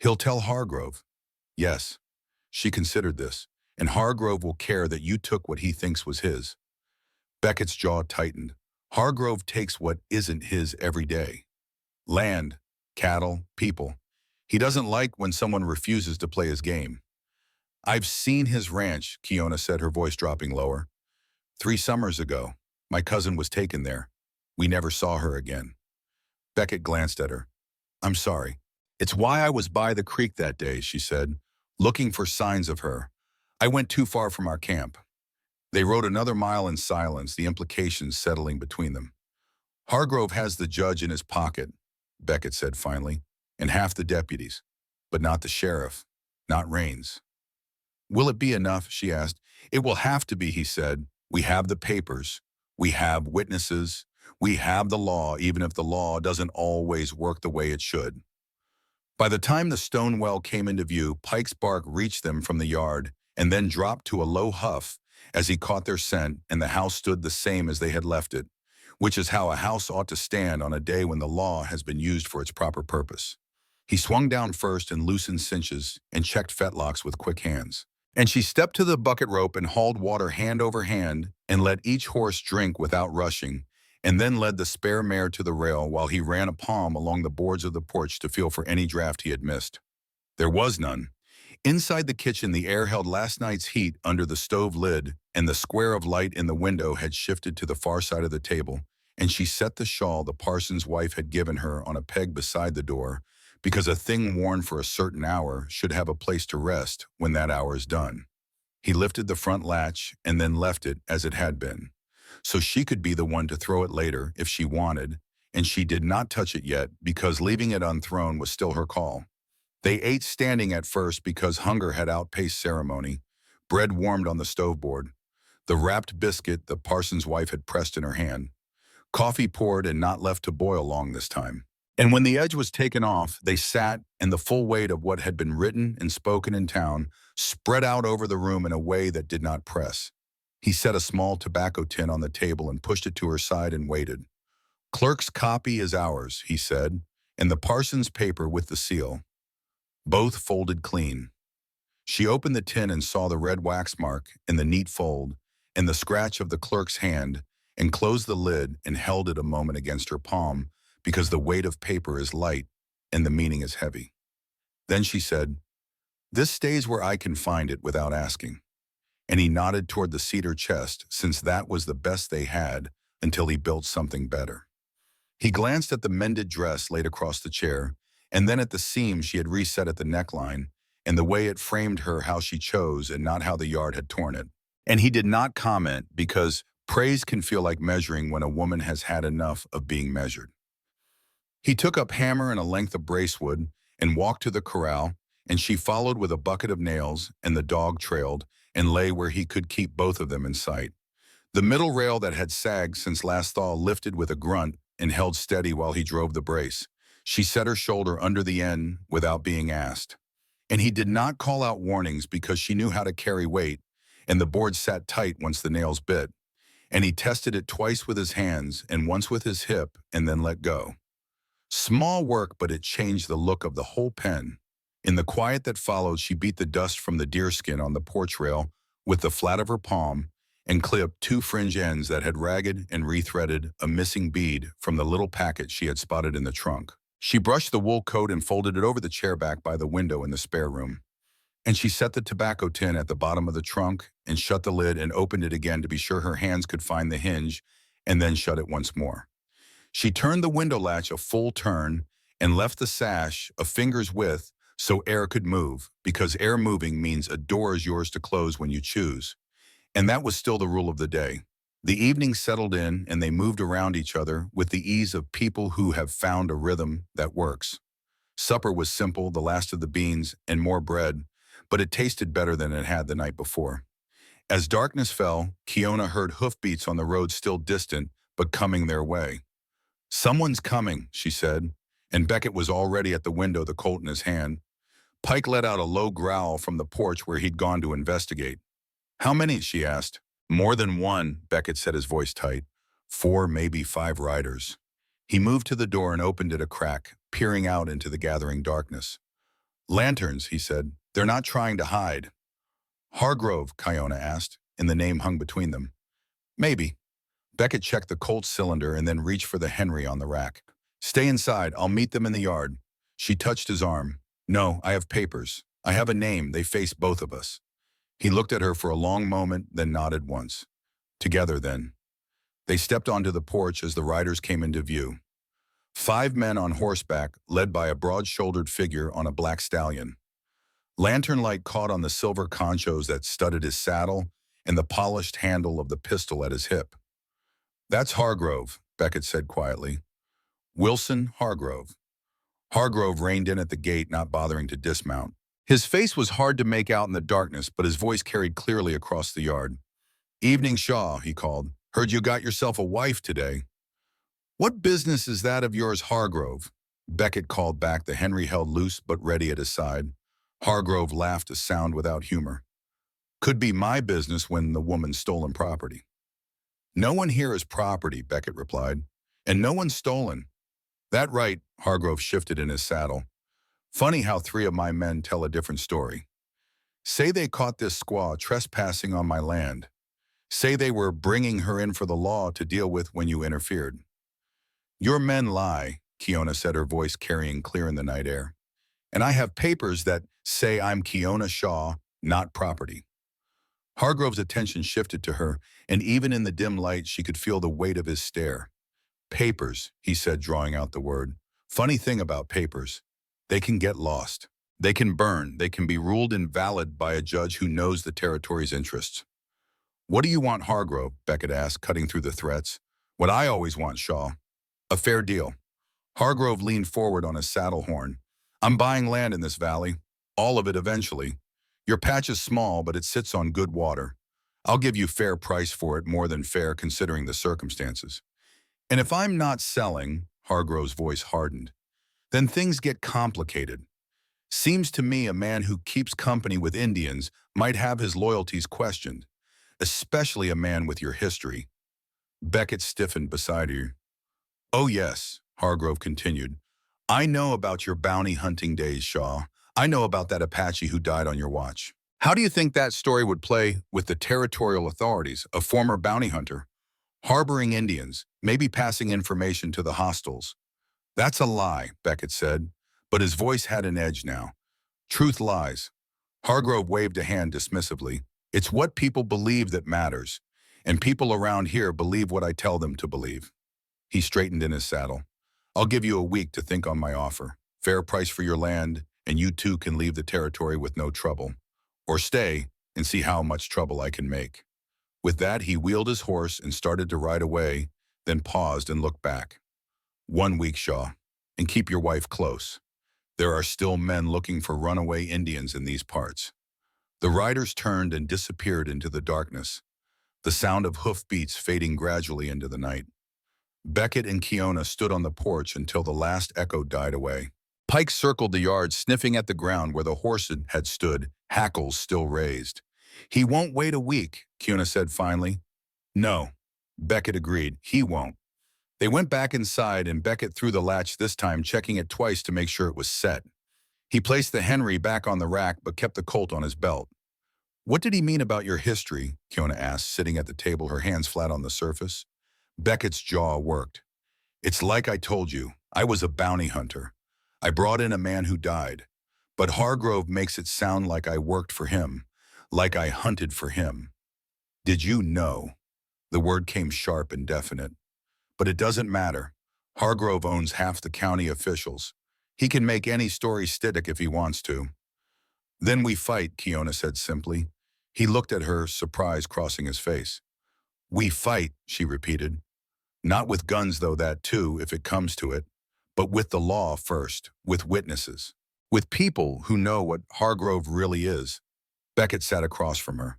"He'll tell Hargrove." "Yes." She considered this. "And Hargrove will care that you took what he thinks was his." Beckett's jaw tightened. "Hargrove takes what isn't his every day. Land, cattle, people. He doesn't like when someone refuses to play his game." "I've seen his ranch," Kiona said, her voice dropping lower. 3 summers ago. My cousin was taken there. We never saw her again." Beckett glanced at her. "I'm sorry. It's why I was by the creek that day," she said, looking for signs of her. "I went too far from our camp." They rode another mile in silence, the implications settling between them. "Hargrove has the judge in his pocket," Beckett said finally, "and half the deputies, but not the sheriff, not Raines." "Will it be enough?" she asked. "It will have to be," he said. "We have the papers. We have witnesses. We have the law, even if the law doesn't always work the way it should." By the time the stone well came into view, Pike's bark reached them from the yard and then dropped to a low huff as he caught their scent, and the house stood the same as they had left it, which is how a house ought to stand on a day when the law has been used for its proper purpose. He swung down first and loosened cinches and checked fetlocks with quick hands. And she stepped to the bucket rope and hauled water hand over hand and let each horse drink without rushing, and then led the spare mare to the rail while he ran a palm along the boards of the porch to feel for any draft he had missed. There was none. Inside the kitchen, the air held last night's heat under the stove lid, and the square of light in the window had shifted to the far side of the table, and she set the shawl the parson's wife had given her on a peg beside the door, because a thing worn for a certain hour should have a place to rest when that hour is done. He lifted the front latch and then left it as it had been, so she could be the one to throw it later if she wanted, and she did not touch it yet because leaving it unthrown was still her call. They ate standing at first because hunger had outpaced ceremony. Bread warmed on the stove board, the wrapped biscuit the parson's wife had pressed in her hand. Coffee poured and not left to boil long this time. And when the edge was taken off, they sat, and the full weight of what had been written and spoken in town spread out over the room in a way that did not press. He set a small tobacco tin on the table and pushed it to her side and waited. "Clerk's copy is ours," he said, "and the parson's paper with the seal. Both folded clean." She opened the tin and saw the red wax mark in the neat fold and the scratch of the clerk's hand, and closed the lid and held it a moment against her palm, because the weight of paper is light and the meaning is heavy. Then she said, "This stays where I can find it without asking." And he nodded toward the cedar chest, since that was the best they had until he built something better. He glanced at the mended dress laid across the chair, and then at the seam she had reset at the neckline, and the way it framed her how she chose and not how the yard had torn it. And he did not comment, because praise can feel like measuring when a woman has had enough of being measured. He took up hammer and a length of bracewood and walked to the corral, and she followed with a bucket of nails, and the dog trailed and lay where he could keep both of them in sight. The middle rail that had sagged since last thaw lifted with a grunt and held steady while he drove the brace. She set her shoulder under the end without being asked. And he did not call out warnings, because she knew how to carry weight, and the board sat tight once the nails bit. And he tested it twice with his hands and once with his hip, and then let go. Small work, but it changed the look of the whole pen. In the quiet that followed, she beat the dust from the deerskin on the porch rail with the flat of her palm, and clipped two fringe ends that had ragged and rethreaded a missing bead from the little packet she had spotted in the trunk. She brushed the wool coat and folded it over the chair back by the window in the spare room. And she set the tobacco tin at the bottom of the trunk and shut the lid and opened it again to be sure her hands could find the hinge, and then shut it once more. She turned the window latch a full turn and left the sash a finger's width so air could move, because air moving means a door is yours to close when you choose. And that was still the rule of the day. The evening settled in, and they moved around each other with the ease of people who have found a rhythm that works. Supper was simple, the last of the beans and more bread, but it tasted better than it had the night before. As darkness fell, Kiona heard hoofbeats on the road, still distant, but coming their way. "Someone's coming," she said, and Beckett was already at the window, the Colt in his hand. Pike let out a low growl from the porch where he'd gone to investigate. "How many?" she asked. "More than one," Beckett said, his voice tight. "4, maybe 5 riders." He moved to the door and opened it a crack, peering out into the gathering darkness. "Lanterns," he said. "They're not trying to hide." "Hargrove?" Kiona asked, and the name hung between them. "Maybe." Beckett checked the Colt's cylinder and then reached for the Henry on the rack. "Stay inside. I'll meet them in the yard." She touched his arm. "No, I have papers. I have a name. They face both of us." He looked at her for a long moment, then nodded once. "Together, then." They stepped onto the porch as the riders came into view. 5 men on horseback, led by a broad-shouldered figure on a black stallion. Lantern light caught on the silver conchos that studded his saddle and the polished handle of the pistol at his hip. "That's Hargrove," Beckett said quietly. "Wilson Hargrove." Hargrove reined in at the gate, not bothering to dismount. His face was hard to make out in the darkness, but his voice carried clearly across the yard. "Evening, Shaw," he called. "Heard you got yourself a wife today." "What business is that of yours, Hargrove?" Beckett called back, the Henry held loose but ready at his side. Hargrove laughed, a sound without humor. "Could be my business when the woman's stolen property." "No one here is property," Beckett replied. "And no one's stolen." "That right," Hargrove shifted in his saddle. "Funny how 3 of my men tell a different story. Say they caught this squaw trespassing on my land. Say they were bringing her in for the law to deal with when you interfered." "Your men lie," Kiona said, her voice carrying clear in the night air. "And I have papers that say I'm Kiona Shaw, not property." Hargrove's attention shifted to her, and even in the dim light she could feel the weight of his stare. "Papers," he said, drawing out the word. "Funny thing about papers. They can get lost. They can burn. They can be ruled invalid by a judge who knows the territory's interests." "What do you want, Hargrove?" Beckett asked, cutting through the threats. "What I always want, Shaw. A fair deal." Hargrove leaned forward on his saddle horn. "I'm buying land in this valley. All of it eventually. Your patch is small, but it sits on good water. I'll give you fair price for it, more than fair considering the circumstances. And if I'm not selling," Hargrove's voice hardened, Then things get complicated. Seems to me a man who keeps company with Indians might have his loyalties questioned, especially a man with your history. Beckett stiffened beside her. Oh yes, Hargrove continued. I know about your bounty hunting days, Shaw. I know about that Apache who died on your watch. How do you think that story would play with the territorial authorities, a former bounty hunter, harboring Indians, maybe passing information to the hostiles? That's a lie, Beckett said, but his voice had an edge now. Truth lies. Hargrove waved a hand dismissively. It's what people believe that matters, and people around here believe what I tell them to believe. He straightened in his saddle. I'll give you a week to think on my offer. Fair price for your land, and you too can leave the territory with no trouble. Or stay and see how much trouble I can make. With that, he wheeled his horse and started to ride away, then paused and looked back. 1 week, Shaw, and keep your wife close. There are still men looking for runaway Indians in these parts. The riders turned and disappeared into the darkness, the sound of hoofbeats fading gradually into the night. Beckett and Kiona stood on the porch until the last echo died away. Pike circled the yard, sniffing at the ground where the horse had stood, hackles still raised. He won't wait a week, Kiona said finally. No, Beckett agreed, he won't. They went back inside and Beckett threw the latch this time, checking it twice to make sure it was set. He placed the Henry back on the rack but kept the Colt on his belt. What did he mean about your history? Kiona asked, sitting at the table, her hands flat on the surface. Beckett's jaw worked. It's like I told you, I was a bounty hunter. I brought in a man who died. But Hargrove makes it sound like I worked for him, like I hunted for him. Did you know? The word came sharp and definite. But it doesn't matter. Hargrove owns half the county officials. He can make any story stick if he wants to. Then we fight, Kiona said simply. He looked at her, surprise crossing his face. We fight, she repeated. Not with guns, though, that too, if it comes to it, but with the law first, with witnesses, with people who know what Hargrove really is. Beckett sat across from her.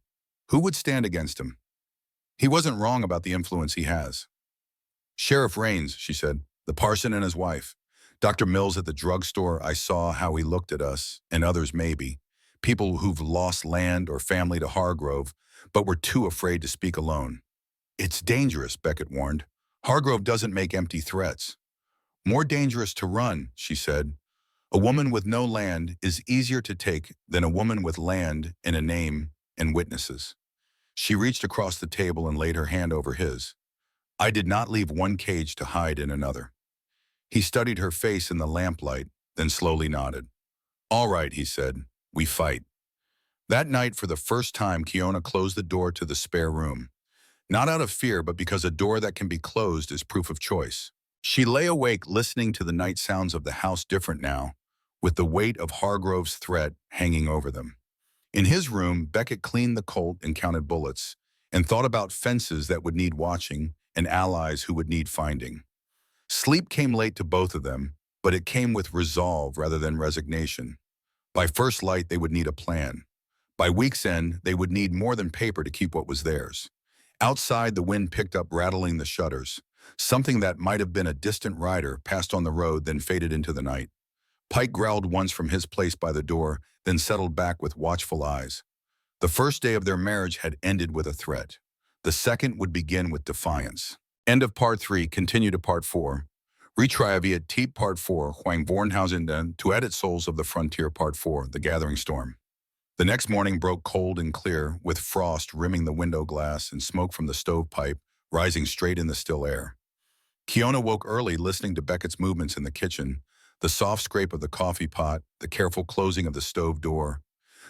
Who would stand against him? He wasn't wrong about the influence he has. Sheriff Raines, she said, the parson and his wife. Dr. Mills at the drugstore, I saw how he looked at us, and others maybe. People who've lost land or family to Hargrove, but were too afraid to speak alone. It's dangerous, Beckett warned. Hargrove doesn't make empty threats. More dangerous to run, she said. A woman with no land is easier to take than a woman with land and a name and witnesses. She reached across the table and laid her hand over his. I did not leave one cage to hide in another. He studied her face in the lamplight, then slowly nodded. All right, he said, we fight. That night, for the first time, Kiona closed the door to the spare room. Not out of fear, but because a door that can be closed is proof of choice. She lay awake listening to the night sounds of the house different now, with the weight of Hargrove's threat hanging over them. In his room, Beckett cleaned the Colt and counted bullets, and thought about fences that would need watching and allies who would need finding. Sleep came late to both of them, but it came with resolve rather than resignation. By first light, they would need a plan. By week's end, they would need more than paper to keep what was theirs. Outside, the wind picked up, rattling the shutters. Something that might have been a distant rider passed on the road, then faded into the night. Pike growled once from his place by the door, then settled back with watchful eyes. The first day of their marriage had ended with a threat. The second would begin with defiance. End of Part 3, continue to Part 4. Retry via Teep Part 4, Huang Vornhausen den, to edit Souls of the Frontier Part 4, The Gathering Storm. The next morning broke cold and clear, with frost rimming the window glass and smoke from the stovepipe rising straight in the still air. Kiona woke early, listening to Beckett's movements in the kitchen, the soft scrape of the coffee pot, the careful closing of the stove door,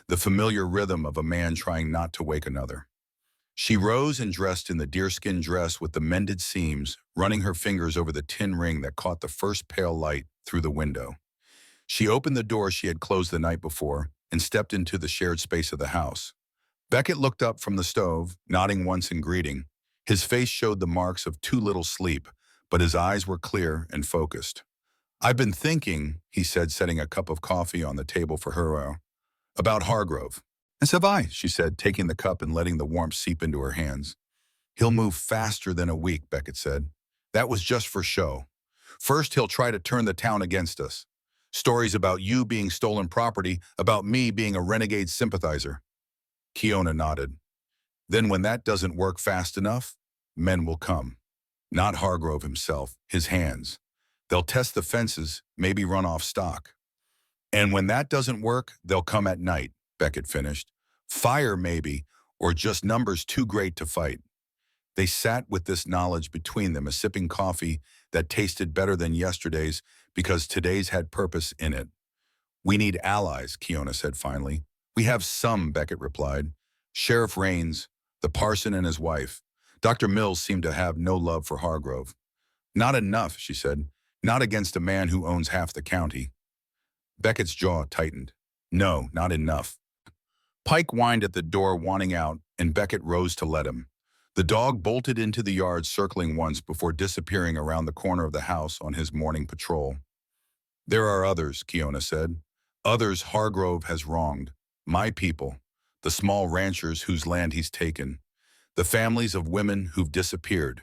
the familiar rhythm of a man trying not to wake another. She rose and dressed in the deerskin dress with the mended seams, running her fingers over the tin ring that caught the first pale light through the window. She opened the door she had closed the night before and stepped into the shared space of the house. Beckett looked up from the stove, nodding once in greeting. His face showed the marks of too little sleep, but his eyes were clear and focused. I've been thinking, he said, setting a cup of coffee on the table for her, about Hargrove. As have I, she said, taking the cup and letting the warmth seep into her hands. He'll move faster than a week, Beckett said. That was just for show. First, he'll try to turn the town against us. Stories about you being stolen property, about me being a renegade sympathizer. Kiona nodded. Then when that doesn't work fast enough, men will come. Not Hargrove himself, his hands. They'll test the fences, maybe run off stock. And when that doesn't work, they'll come at night, Beckett finished. Fire, maybe, or just numbers too great to fight. They sat with this knowledge between them, a sipping coffee that tasted better than yesterday's because today's had purpose in it. We need allies, Kiona said finally. We have some, Beckett replied. Sheriff Raines, the parson and his wife. Dr. Mills seemed to have no love for Hargrove. Not enough, she said. Not against a man who owns half the county. Beckett's jaw tightened. No, not enough. Pike whined at the door, wanting out, and Beckett rose to let him. The dog bolted into the yard, circling once before disappearing around the corner of the house on his morning patrol. There are others, Kiona said. Others Hargrove has wronged. My people, the small ranchers whose land he's taken, the families of women who've disappeared.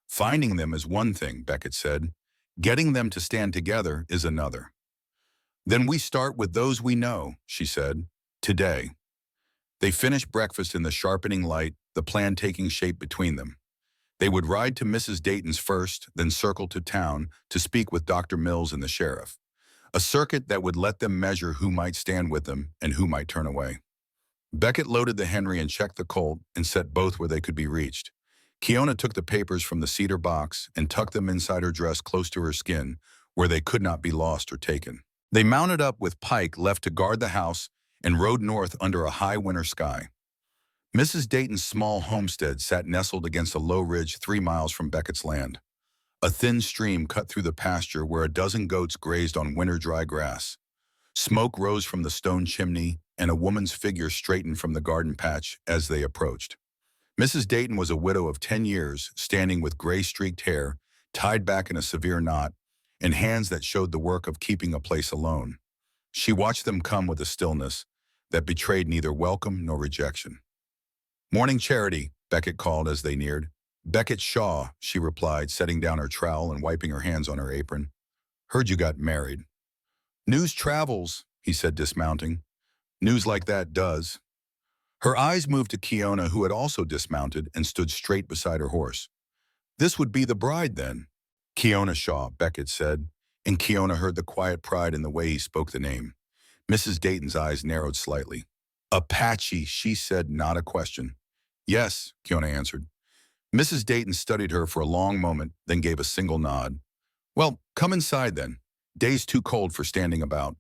Finding them is one thing, Beckett said. Getting them to stand together is another. Then we start with those we know, she said, today. They finished breakfast in the sharpening light, the plan taking shape between them. They would ride to Mrs. Dayton's first, then circle to town to speak with Dr. Mills and the sheriff. A circuit that would let them measure who might stand with them and who might turn away. Beckett loaded the Henry and checked the Colt and set both where they could be reached. Kiona took the papers from the cedar box and tucked them inside her dress close to her skin, where they could not be lost or taken. They mounted up with Pike left to guard the house and rode north under a high winter sky. Mrs. Dayton's small homestead sat nestled against a low ridge 3 miles from Beckett's land. A thin stream cut through the pasture where a dozen goats grazed on winter-dry grass. Smoke rose from the stone chimney, and a woman's figure straightened from the garden patch as they approached. Mrs. Dayton was a widow of 10 years, standing with gray-streaked hair, tied back in a severe knot, and hands that showed the work of keeping a place alone. She watched them come with a stillness that betrayed neither welcome nor rejection. Morning, Charity, Beckett called as they neared. Beckett Shaw, she replied, setting down her trowel and wiping her hands on her apron. Heard you got married. News travels, he said, dismounting. News like that does. Her eyes moved to Kiona, who had also dismounted and stood straight beside her horse. This would be the bride, then. Kiona Shaw, Beckett said, and Kiona heard the quiet pride in the way he spoke the name. Mrs. Dayton's eyes narrowed slightly. Apache, she said, not a question. Yes, Kiona answered. Mrs. Dayton studied her for a long moment, then gave a single nod. Well, come inside then. Day's too cold for standing about.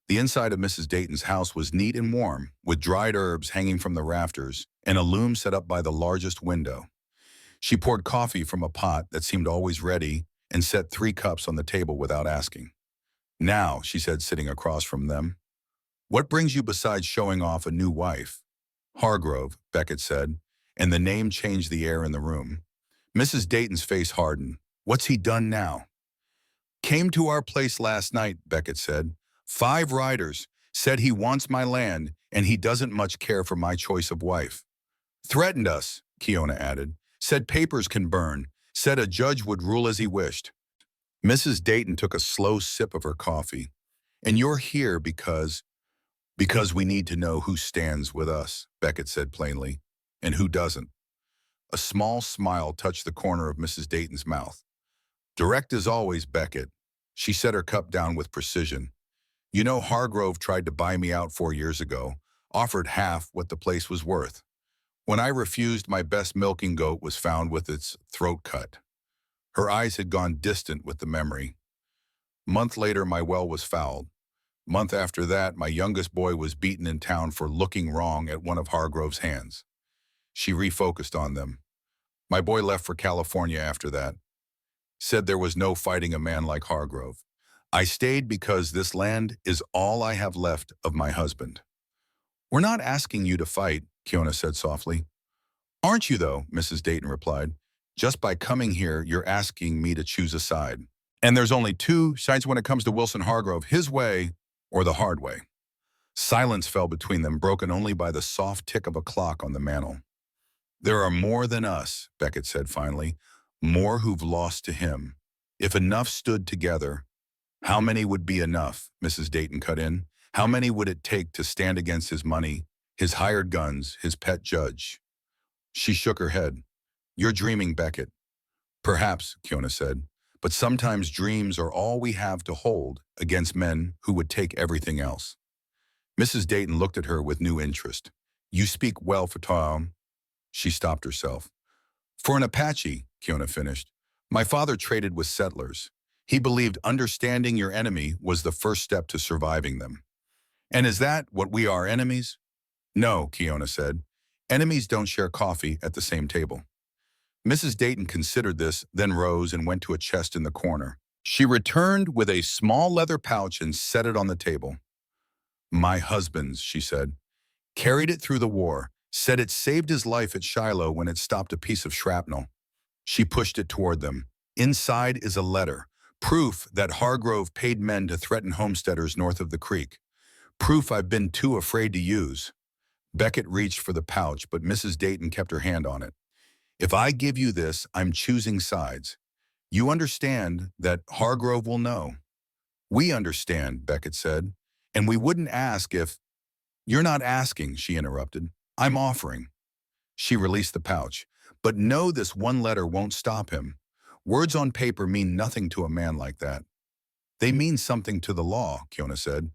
The inside of Mrs. Dayton's house was neat and warm, with dried herbs hanging from the rafters and a loom set up by the largest window. She poured coffee from a pot that seemed always ready and set 3 cups on the table without asking. Now, she said, sitting across from them, what brings you besides showing off a new wife? Hargrove, Beckett said, and the name changed the air in the room. Mrs. Dayton's face hardened. What's he done now? Came to our place last night, Beckett said. 5 riders, said he wants my land and he doesn't much care for my choice of wife. Threatened us, Kiona added. Said papers can burn. Said a judge would rule as he wished. Mrs. Dayton took a slow sip of her coffee. And you're here because we need to know who stands with us, Beckett said plainly, and who doesn't. A small smile touched the corner of Mrs. Dayton's mouth. Direct as always, Beckett. She set her cup down with precision. You know, Hargrove tried to buy me out 4 years ago, offered half what the place was worth. When I refused, my best milking goat was found with its throat cut. Her eyes had gone distant with the memory. Month later, my well was fouled. Month after that, my youngest boy was beaten in town for looking wrong at one of Hargrove's hands. She refocused on them. My boy left for California after that. Said there was no fighting a man like Hargrove. I stayed because this land is all I have left of my husband. We're not asking you to fight, Kiona said softly. Aren't you, though? Mrs. Dayton replied. Just by coming here, you're asking me to choose a side. And there's only 2 sides when it comes to Wilson Hargrove, his way or the hard way. Silence fell between them, broken only by the soft tick of a clock on the mantel. There are more than us, Beckett said finally, more who've lost to him. If enough stood together, How many would be enough? Mrs. Dayton cut in. How many would it take to stand against his money, his hired guns, his pet judge? She shook her head. You're dreaming, Beckett. Perhaps, Kiona said, but sometimes dreams are all we have to hold against men who would take everything else. Mrs. Dayton looked at her with new interest. You speak well for Tom. She stopped herself. For an Apache, Kiona finished. My father traded with settlers. He believed understanding your enemy was the first step to surviving them. And is that what we are, enemies? No, Kiona said. Enemies don't share coffee at the same table. Mrs. Dayton considered this, then rose and went to a chest in the corner. She returned with a small leather pouch and set it on the table. My husband's, she said. Carried it through the war, said it saved his life at Shiloh when it stopped a piece of shrapnel. She pushed it toward them. Inside is a letter, proof that Hargrove paid men to threaten homesteaders north of the creek. Proof I've been too afraid to use. Beckett reached for the pouch, but Mrs. Dayton kept her hand on it. If I give you this, I'm choosing sides. You understand that Hargrove will know. We understand, Beckett said, and we wouldn't ask if— You're not asking, she interrupted. I'm offering. She released the pouch. But know this one letter won't stop him. Words on paper mean nothing to a man like that. They mean something to the law, Kiona said.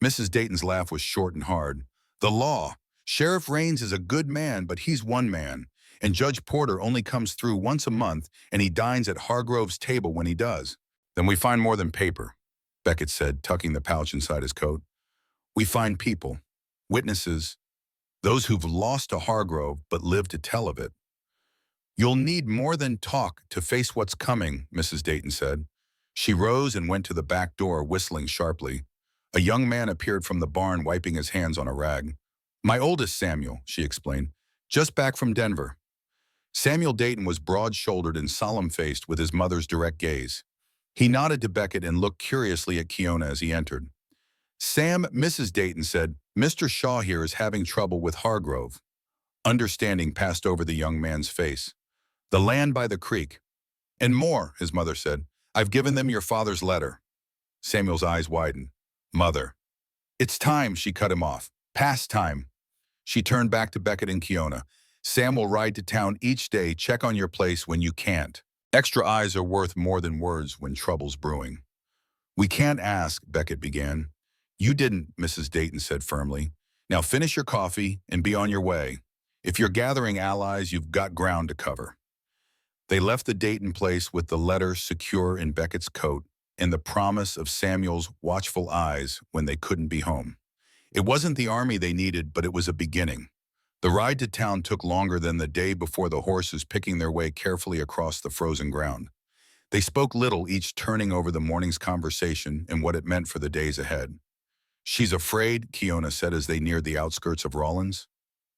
Mrs. Dayton's laugh was short and hard. The law. Sheriff Raines is a good man, but he's one man. And Judge Porter only comes through once a month, and he dines at Hargrove's table when he does. Then we find more than paper, Beckett said, tucking the pouch inside his coat. We find people, witnesses, those who've lost to Hargrove but live to tell of it. You'll need more than talk to face what's coming, Mrs. Dayton said. She rose and went to the back door, whistling sharply. A young man appeared from the barn, wiping his hands on a rag. My oldest Samuel, she explained, just back from Denver. Samuel Dayton was broad-shouldered and solemn-faced with his mother's direct gaze. He nodded to Beckett and looked curiously at Kiona as he entered. Sam, Mrs. Dayton said, Mr. Shaw here is having trouble with Hargrove. Understanding passed over the young man's face. The land by the creek. And more, his mother said. I've given them your father's letter. Samuel's eyes widened. Mother. It's time, she cut him off. Past time. She turned back to Beckett and Kiona. Sam will ride to town each day, check on your place when you can't. Extra eyes are worth more than words when trouble's brewing. We can't ask, Beckett began. You didn't, Mrs. Dayton said firmly. Now finish your coffee and be on your way. If you're gathering allies, you've got ground to cover. They left the Dayton place with the letter secure in Beckett's coat and the promise of Samuel's watchful eyes when they couldn't be home. It wasn't the army they needed, but it was a beginning. The ride to town took longer than the day before, the horses picking their way carefully across the frozen ground. They spoke little, each turning over the morning's conversation and what it meant for the days ahead. She's afraid, Kiona said as they neared the outskirts of Rollins.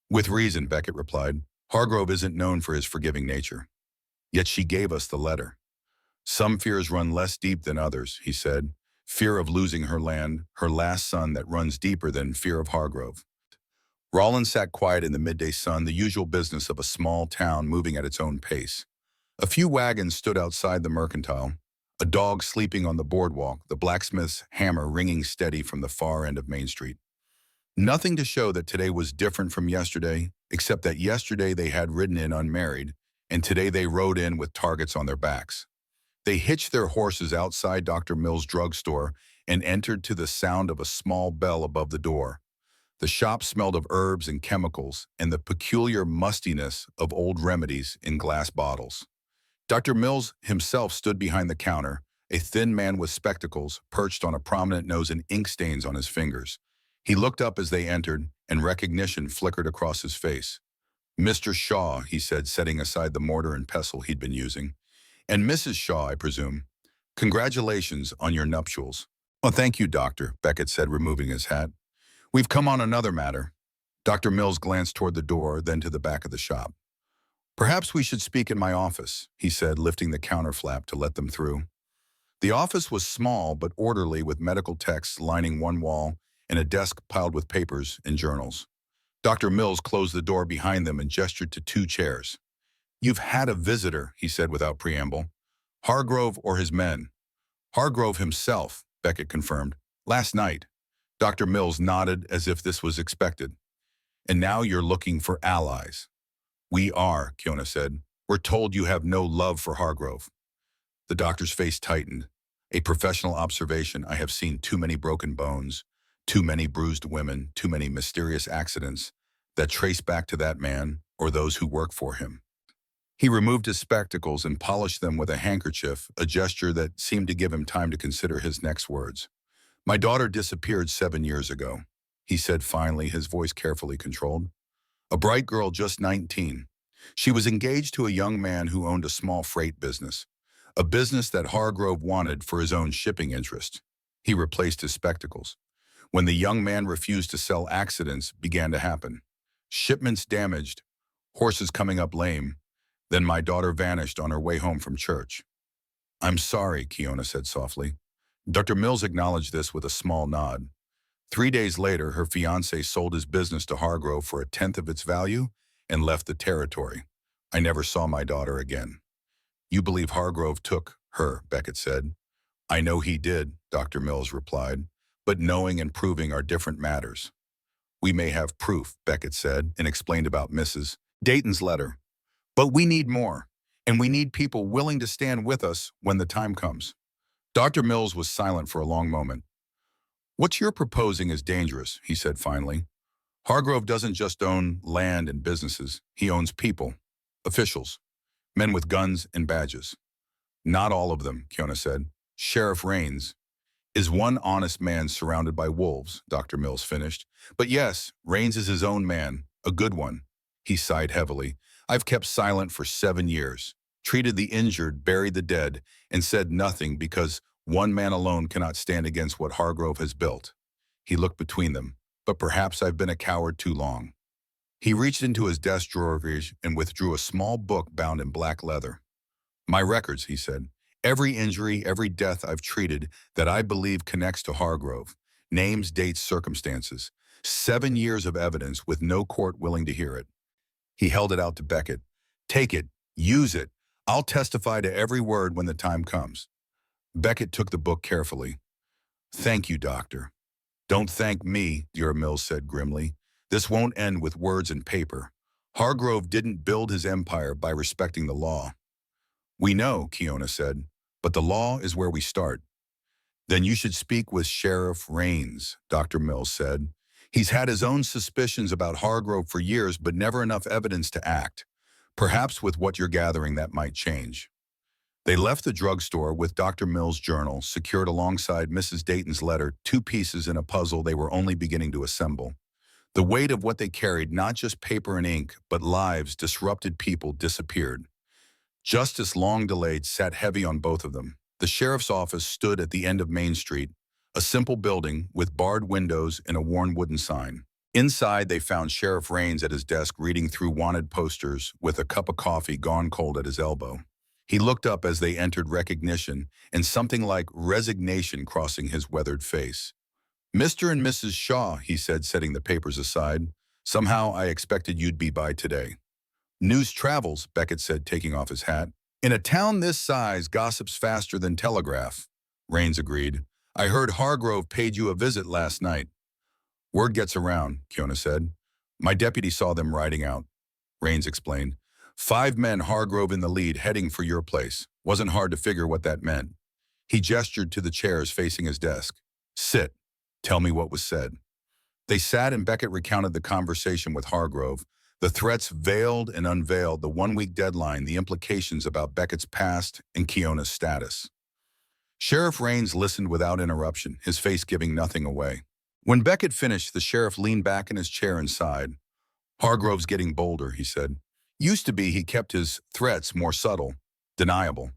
With reason, Beckett replied. Hargrove isn't known for his forgiving nature. Yet she gave us the letter. Some fears run less deep than others, he said. Fear of losing her land, her last son, that runs deeper than fear of Hargrove. Rollins sat quiet in the midday sun, the usual business of a small town moving at its own pace. A few wagons stood outside the mercantile, a dog sleeping on the boardwalk, the blacksmith's hammer ringing steady from the far end of Main Street. Nothing to show that today was different from yesterday, except that yesterday they had ridden in unmarried, and today they rode in with targets on their backs. They hitched their horses outside Dr. Mill's drugstore and entered to the sound of a small bell above the door. The shop smelled of herbs and chemicals and the peculiar mustiness of old remedies in glass bottles. Dr. Mills himself stood behind the counter, a thin man with spectacles perched on a prominent nose and ink stains on his fingers. He looked up as they entered, and recognition flickered across his face. Mr. Shaw, he said, setting aside the mortar and pestle he'd been using. And Mrs. Shaw, I presume. Congratulations on your nuptials. Well, thank you, Doctor, Beckett said, removing his hat. We've come on another matter. Dr. Mills glanced toward the door, then to the back of the shop. Perhaps we should speak in my office, he said, lifting the counter flap to let them through. The office was small but orderly, with medical texts lining one wall and a desk piled with papers and journals. Dr. Mills closed the door behind them and gestured to two chairs. You've had a visitor, he said without preamble. Hargrove or his men? Hargrove himself, Beckett confirmed. Last night. Dr. Mills nodded as if this was expected. And now you're looking for allies. We are, Kiona said. We're told you have no love for Hargrove. The doctor's face tightened. A professional observation. I have seen too many broken bones, too many bruised women, too many mysterious accidents that trace back to that man or those who work for him. He removed his spectacles and polished them with a handkerchief, a gesture that seemed to give him time to consider his next words. My daughter disappeared 7 years ago, he said finally, his voice carefully controlled. A bright girl just 19. She was engaged to a young man who owned a small freight business, a business that Hargrove wanted for his own shipping interest. He replaced his spectacles. When the young man refused to sell, accidents began to happen. Shipments damaged, horses coming up lame. Then my daughter vanished on her way home from church. I'm sorry, Kiona said softly. Dr. Mills acknowledged this with a small nod. 3 days later, her fiancé sold his business to Hargrove for 1/10 of its value and left the territory. I never saw my daughter again. You believe Hargrove took her, Beckett said. I know he did, Dr. Mills replied, but knowing and proving are different matters. We may have proof, Beckett said, and explained about Mrs. Dayton's letter. But we need more, and we need people willing to stand with us when the time comes. Dr. Mills was silent for a long moment. What you're proposing is dangerous, he said finally. Hargrove doesn't just own land and businesses. He owns people, officials, men with guns and badges. Not all of them, Kiona said. Sheriff Raines is one honest man surrounded by wolves, Dr. Mills finished. But yes, Raines is his own man, a good one. He sighed heavily. I've kept silent for 7 years, treated the injured, buried the dead, and said nothing because one man alone cannot stand against what Hargrove has built. He looked between them, but perhaps I've been a coward too long. He reached into his desk drawer and withdrew a small book bound in black leather. My records, he said. Every injury, every death I've treated that I believe connects to Hargrove. Names, dates, circumstances. 7 years of evidence with no court willing to hear it. He held it out to Beckett. Take it. Use it. I'll testify to every word when the time comes. Beckett took the book carefully. Thank you, Doctor. Don't thank me, Dr. Mills said grimly. This won't end with words and paper. Hargrove didn't build his empire by respecting the law. We know, Kiona said, but the law is where we start. Then you should speak with Sheriff Raines, Dr. Mills said. He's had his own suspicions about Hargrove for years, but never enough evidence to act. Perhaps with what you're gathering, that might change. They left the drugstore with Dr. Mills' journal, secured alongside Mrs. Dayton's letter, 2 pieces in a puzzle they were only beginning to assemble. The weight of what they carried, not just paper and ink, but lives, disrupted people, disappeared. Justice, long delayed, sat heavy on both of them. The sheriff's office stood at the end of Main Street, a simple building with barred windows and a worn wooden sign. Inside, they found Sheriff Raines at his desk reading through wanted posters with a cup of coffee gone cold at his elbow. He looked up as they entered, recognition and something like resignation crossing his weathered face. Mr. and Mrs. Shaw, he said, setting the papers aside. Somehow I expected you'd be by today. News travels, Beckett said, taking off his hat. In a town this size, gossip's faster than telegraph, Raines agreed. I heard Hargrove paid you a visit last night. Word gets around, Kiona said. My deputy saw them riding out, Raines explained. 5 men, Hargrove in the lead, heading for your place. Wasn't hard to figure what that meant. He gestured to the chairs facing his desk. Sit. Tell me what was said. They sat and Beckett recounted the conversation with Hargrove, the threats veiled and unveiled, the 1-week deadline, the implications about Beckett's past and Kiona's status. Sheriff Raines listened without interruption, his face giving nothing away. When Beckett finished, the sheriff leaned back in his chair and sighed. Hargrove's getting bolder, he said. Used to be he kept his threats more subtle, deniable.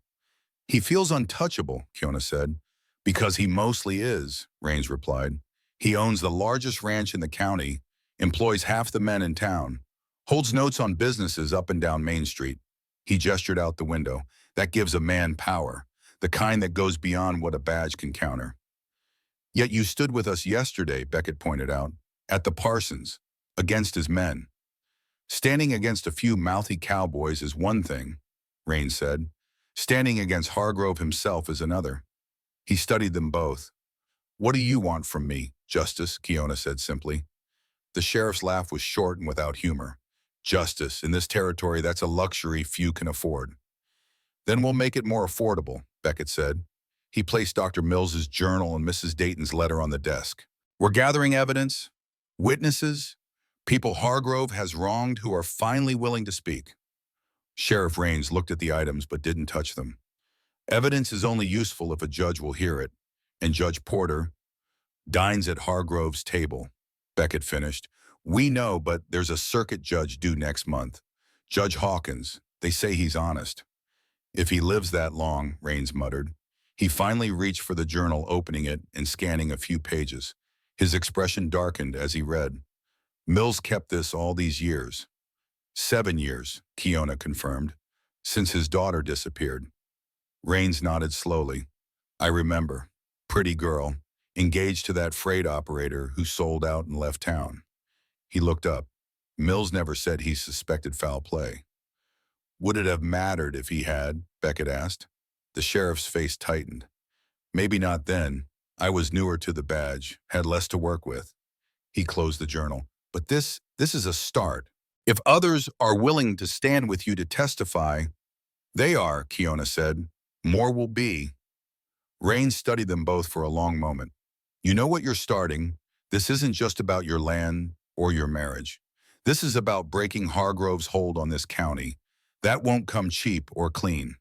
He feels untouchable, Kiona said. Because he mostly is, Raines replied. He owns the largest ranch in the county, employs half the men in town, holds notes on businesses up and down Main Street. He gestured out the window. That gives a man power, the kind that goes beyond what a badge can counter. Yet you stood with us yesterday, Beckett pointed out, at the Parsons, against his men. Standing against a few mouthy cowboys is one thing, Raines said. Standing against Hargrove himself is another. He studied them both. "What do you want from me, Justice?" Keona said simply. The sheriff's laugh was short and without humor. "Justice, in this territory, that's a luxury few can afford." "Then we'll make it more affordable," Beckett said. He placed Dr. Mills's journal and Mrs. Dayton's letter on the desk. "We're gathering evidence, witnesses, people Hargrove has wronged who are finally willing to speak." Sheriff Raines looked at the items but didn't touch them. "Evidence is only useful if a judge will hear it, and Judge Porter dines at Hargrove's table," Beckett finished. "We know, but there's a circuit judge due next month. Judge Hawkins. They say he's honest." "If he lives that long," Raines muttered. He finally reached for the journal, opening it and scanning a few pages. His expression darkened as he read. "Mills kept this all these years." 7 years, Keona confirmed, "since his daughter disappeared." Raines nodded slowly. "I remember. Pretty girl, engaged to that freight operator who sold out and left town." He looked up. "Mills never said he suspected foul play." "Would it have mattered if he had?" Beckett asked. The sheriff's face tightened. "Maybe not then. I was newer to the badge, had less to work with." He closed the journal. "But this is a start. If others are willing to stand with you to testify—" "They are," Keona said. "More will be." Raines studied them both for a long moment. "You know what you're starting. This isn't just about your land or your marriage. This is about breaking Hargrove's hold on this county. That won't come cheap or clean."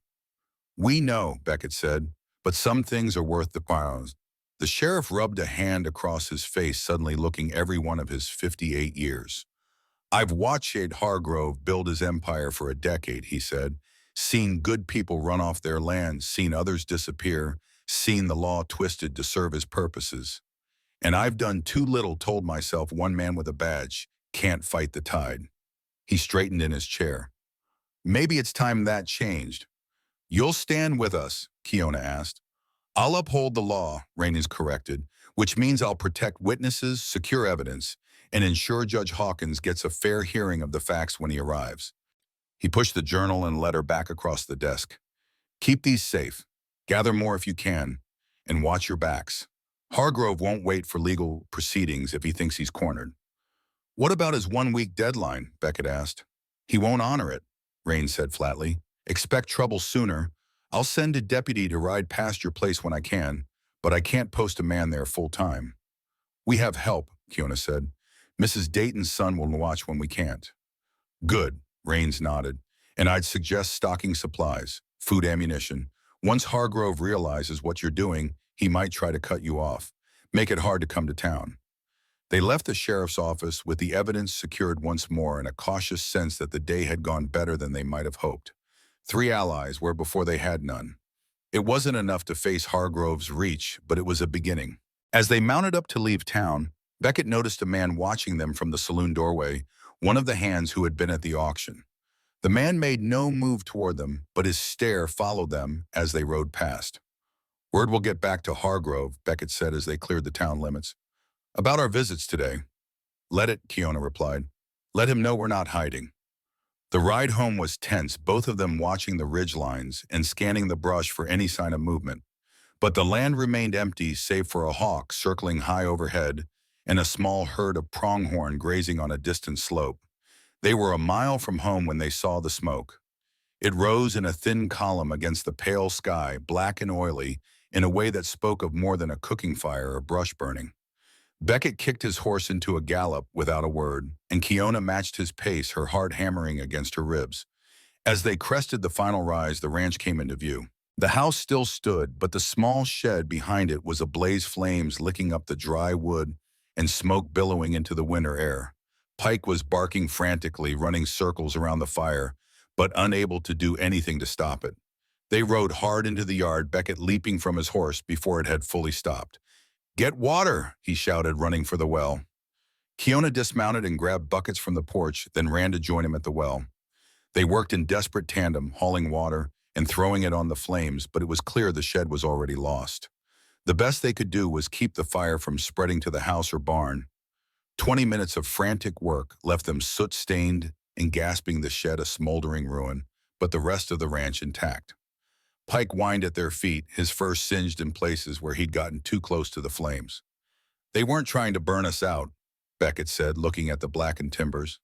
"We know," Beckett said, "but some things are worth the pause." The sheriff rubbed a hand across his face, suddenly looking every one of his 58 years. "I've watched Hargrove build his empire for a decade," he said. "Seen good people run off their land, seen others disappear, seen the law twisted to serve his purposes. And I've done too little, told myself one man with a badge can't fight the tide." He straightened in his chair. "Maybe it's time that changed." "You'll stand with us?" Keona asked. "I'll uphold the law," Raines corrected, "which means I'll protect witnesses, secure evidence, and ensure Judge Hawkins gets a fair hearing of the facts when he arrives." He pushed the journal and letter back across the desk. "Keep these safe. Gather more if you can, and watch your backs. Hargrove won't wait for legal proceedings if he thinks he's cornered." "What about his 1-week deadline?" Beckett asked. "He won't honor it," Raines said flatly. "Expect trouble sooner. I'll send a deputy to ride past your place when I can, but I can't post a man there full time." "We have help," Keona said. "Mrs. Dayton's son will watch when we can't." "Good," Raines nodded. "And I'd suggest stocking supplies, food, ammunition. Once Hargrove realizes what you're doing, he might try to cut you off. Make it hard to come to town." They left the sheriff's office with the evidence secured once more and a cautious sense that the day had gone better than they might have hoped. 3 allies where before they had none. It wasn't enough to face Hargrove's reach, but it was a beginning. As they mounted up to leave town, Beckett noticed a man watching them from the saloon doorway, one of the hands who had been at the auction. The man made no move toward them, but his stare followed them as they rode past. "Word will get back to Hargrove," Beckett said as they cleared the town limits. "About our visits today." "Let it," Keona replied. "Let him know we're not hiding." The ride home was tense, both of them watching the ridge lines and scanning the brush for any sign of movement. But the land remained empty save for a hawk circling high overhead and a small herd of pronghorn grazing on a distant slope. They were a mile from home when they saw the smoke. It rose in a thin column against the pale sky, black and oily, in a way that spoke of more than a cooking fire or brush burning. Beckett kicked his horse into a gallop without a word, and Keona matched his pace, her heart hammering against her ribs. As they crested the final rise, the ranch came into view. The house still stood, but the small shed behind it was ablaze, flames licking up the dry wood and smoke billowing into the winter air. Pike was barking frantically, running circles around the fire, but unable to do anything to stop it. They rode hard into the yard, Beckett leaping from his horse before it had fully stopped. "Get water," he shouted, running for the well. Keona dismounted and grabbed buckets from the porch, then ran to join him at the well. They worked in desperate tandem, hauling water and throwing it on the flames, but it was clear the shed was already lost. The best they could do was keep the fire from spreading to the house or barn. 20 minutes of frantic work left them soot-stained and gasping, the shed a smoldering ruin, but the rest of the ranch intact. Pike whined at their feet, his fur singed in places where he'd gotten too close to the flames. They weren't trying to burn us out, Beckett said, looking at the blackened timbers.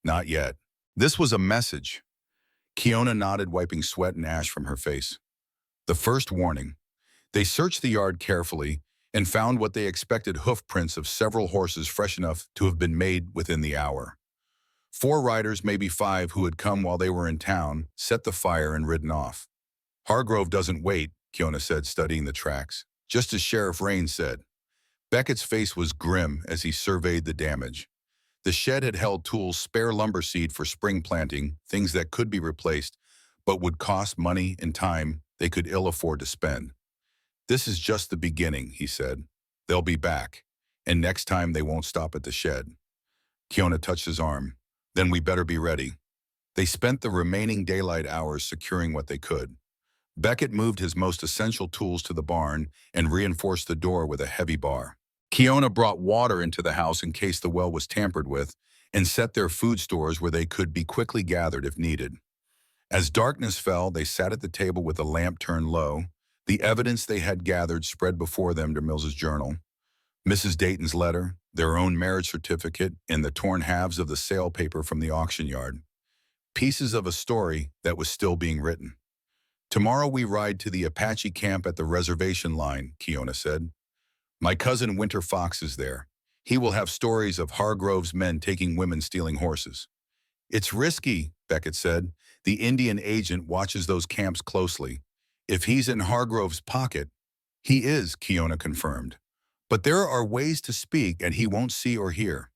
Not yet. This was a message. Kiona nodded, wiping sweat and ash from her face. The first warning. They searched the yard carefully and found what they expected: hoof prints of several horses fresh enough to have been made within the hour. 4 riders, maybe 5, who had come while they were in town, set the fire and ridden off. Hargrove doesn't wait, Kiona said, studying the tracks. Just as Sheriff Raines said. Beckett's face was grim as he surveyed the damage. The shed had held tools, spare lumber seed for spring planting, things that could be replaced, but would cost money and time they could ill afford to spend. This is just the beginning, he said. They'll be back, and next time they won't stop at the shed. Kiona touched his arm. Then we better be ready. They spent the remaining daylight hours securing what they could. Beckett moved his most essential tools to the barn and reinforced the door with a heavy bar. Kiona brought water into the house in case the well was tampered with and set their food stores where they could be quickly gathered if needed. As darkness fell, they sat at the table with the lamp turned low. The evidence they had gathered spread before them to Mills's journal. Mrs. Dayton's letter, their own marriage certificate, and the torn halves of the sale paper from the auction yard. Pieces of a story that was still being written. Tomorrow we ride to the Apache camp at the reservation line, Kiona said. My cousin Winter Fox is there. He will have stories of Hargrove's men taking women stealing horses. It's risky, Beckett said. The Indian agent watches those camps closely. If he's in Hargrove's pocket, he is, Kiona confirmed. But there are ways to speak and he won't see or hear.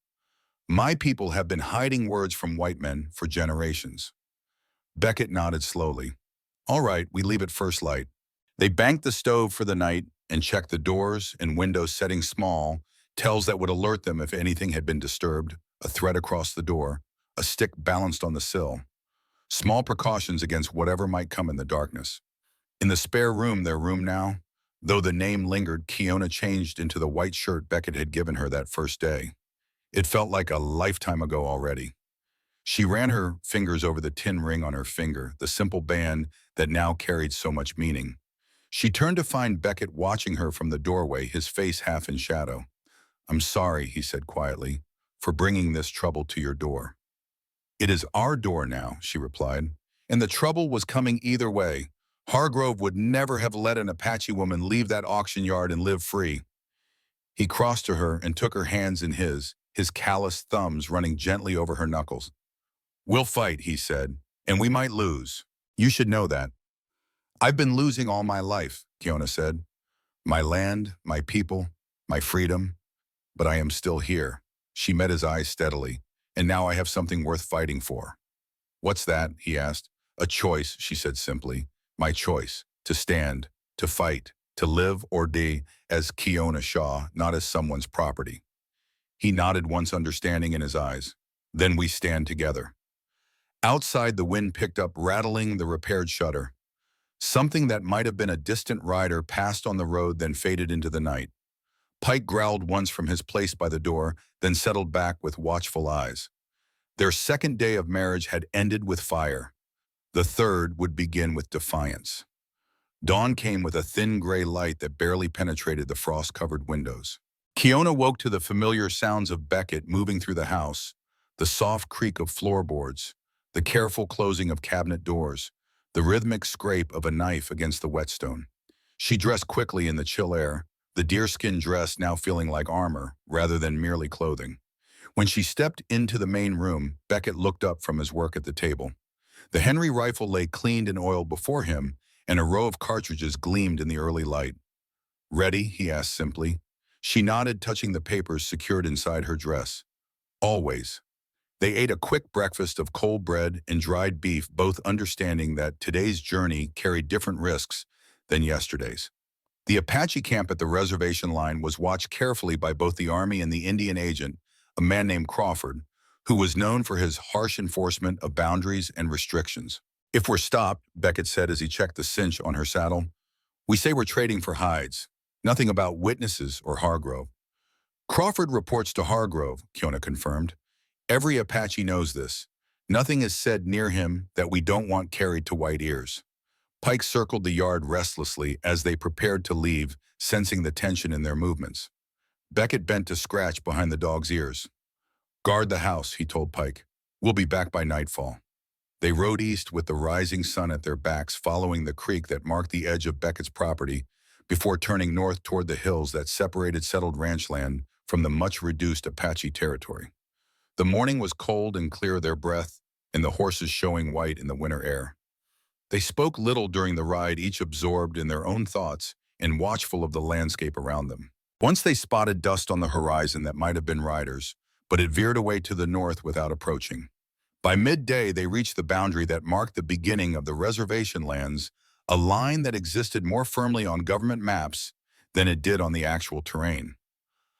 My people have been hiding words from white men for generations. Beckett nodded slowly. All right, we leave at first light. They banked the stove for the night and checked the doors and windows, setting small tells that would alert them if anything had been disturbed, a thread across the door, a stick balanced on the sill. Small precautions against whatever might come in the darkness. In the spare room, their room now, though the name lingered, Kiona changed into the white shirt Beckett had given her that first day. It felt like a lifetime ago already. She ran her fingers over the tin ring on her finger, the simple band that now carried so much meaning. She turned to find Beckett watching her from the doorway, his face half in shadow. I'm sorry, he said quietly, for bringing this trouble to your door. It is our door now, she replied, and the trouble was coming either way. Hargrove would never have let an Apache woman leave that auction yard and live free. He crossed to her and took her hands in his calloused thumbs running gently over her knuckles. We'll fight, he said, and we might lose. You should know that. I've been losing all my life, Kiona said. My land, my people, my freedom. But I am still here. She met his eyes steadily. And now I have something worth fighting for. What's that? He asked. A choice, she said simply. My choice. To stand, to fight, to live or die as Kiona Shaw, not as someone's property. He nodded, once understanding in his eyes. Then we stand together. Outside, the wind picked up, rattling the repaired shutter. Something that might have been a distant rider passed on the road, then faded into the night. Pike growled once from his place by the door, then settled back with watchful eyes. Their second day of marriage had ended with fire. The third would begin with defiance. Dawn came with a thin gray light that barely penetrated the frost-covered windows. Kiona woke to the familiar sounds of Beckett moving through the house, the soft creak of floorboards, the careful closing of cabinet doors, the rhythmic scrape of a knife against the whetstone. She dressed quickly in the chill air, the deerskin dress now feeling like armor rather than merely clothing. When she stepped into the main room, Beckett looked up from his work at the table. The Henry rifle lay cleaned and oiled before him, and a row of cartridges gleamed in the early light. Ready? He asked simply. She nodded, touching the papers secured inside her dress. Always. They ate a quick breakfast of cold bread and dried beef, both understanding that today's journey carried different risks than yesterday's. The Apache camp at the reservation line was watched carefully by both the Army and the Indian agent, a man named Crawford, who was known for his harsh enforcement of boundaries and restrictions. If we're stopped, Beckett said as he checked the cinch on her saddle, we say we're trading for hides. Nothing about witnesses or Hargrove. Crawford reports to Hargrove, Kiona confirmed. Every Apache knows this. Nothing is said near him that we don't want carried to white ears. Pike circled the yard restlessly as they prepared to leave, sensing the tension in their movements. Beckett bent to scratch behind the dog's ears. "Guard the house," he told Pike. "We'll be back by nightfall." They rode east with the rising sun at their backs, following the creek that marked the edge of Beckett's property, before turning north toward the hills that separated settled ranch land from the much-reduced Apache territory. The morning was cold and clear, their breath, and the horses showing white in the winter air. They spoke little during the ride, each absorbed in their own thoughts and watchful of the landscape around them. Once they spotted dust on the horizon that might have been riders, but it veered away to the north without approaching. By midday, they reached the boundary that marked the beginning of the reservation lands, a line that existed more firmly on government maps than it did on the actual terrain.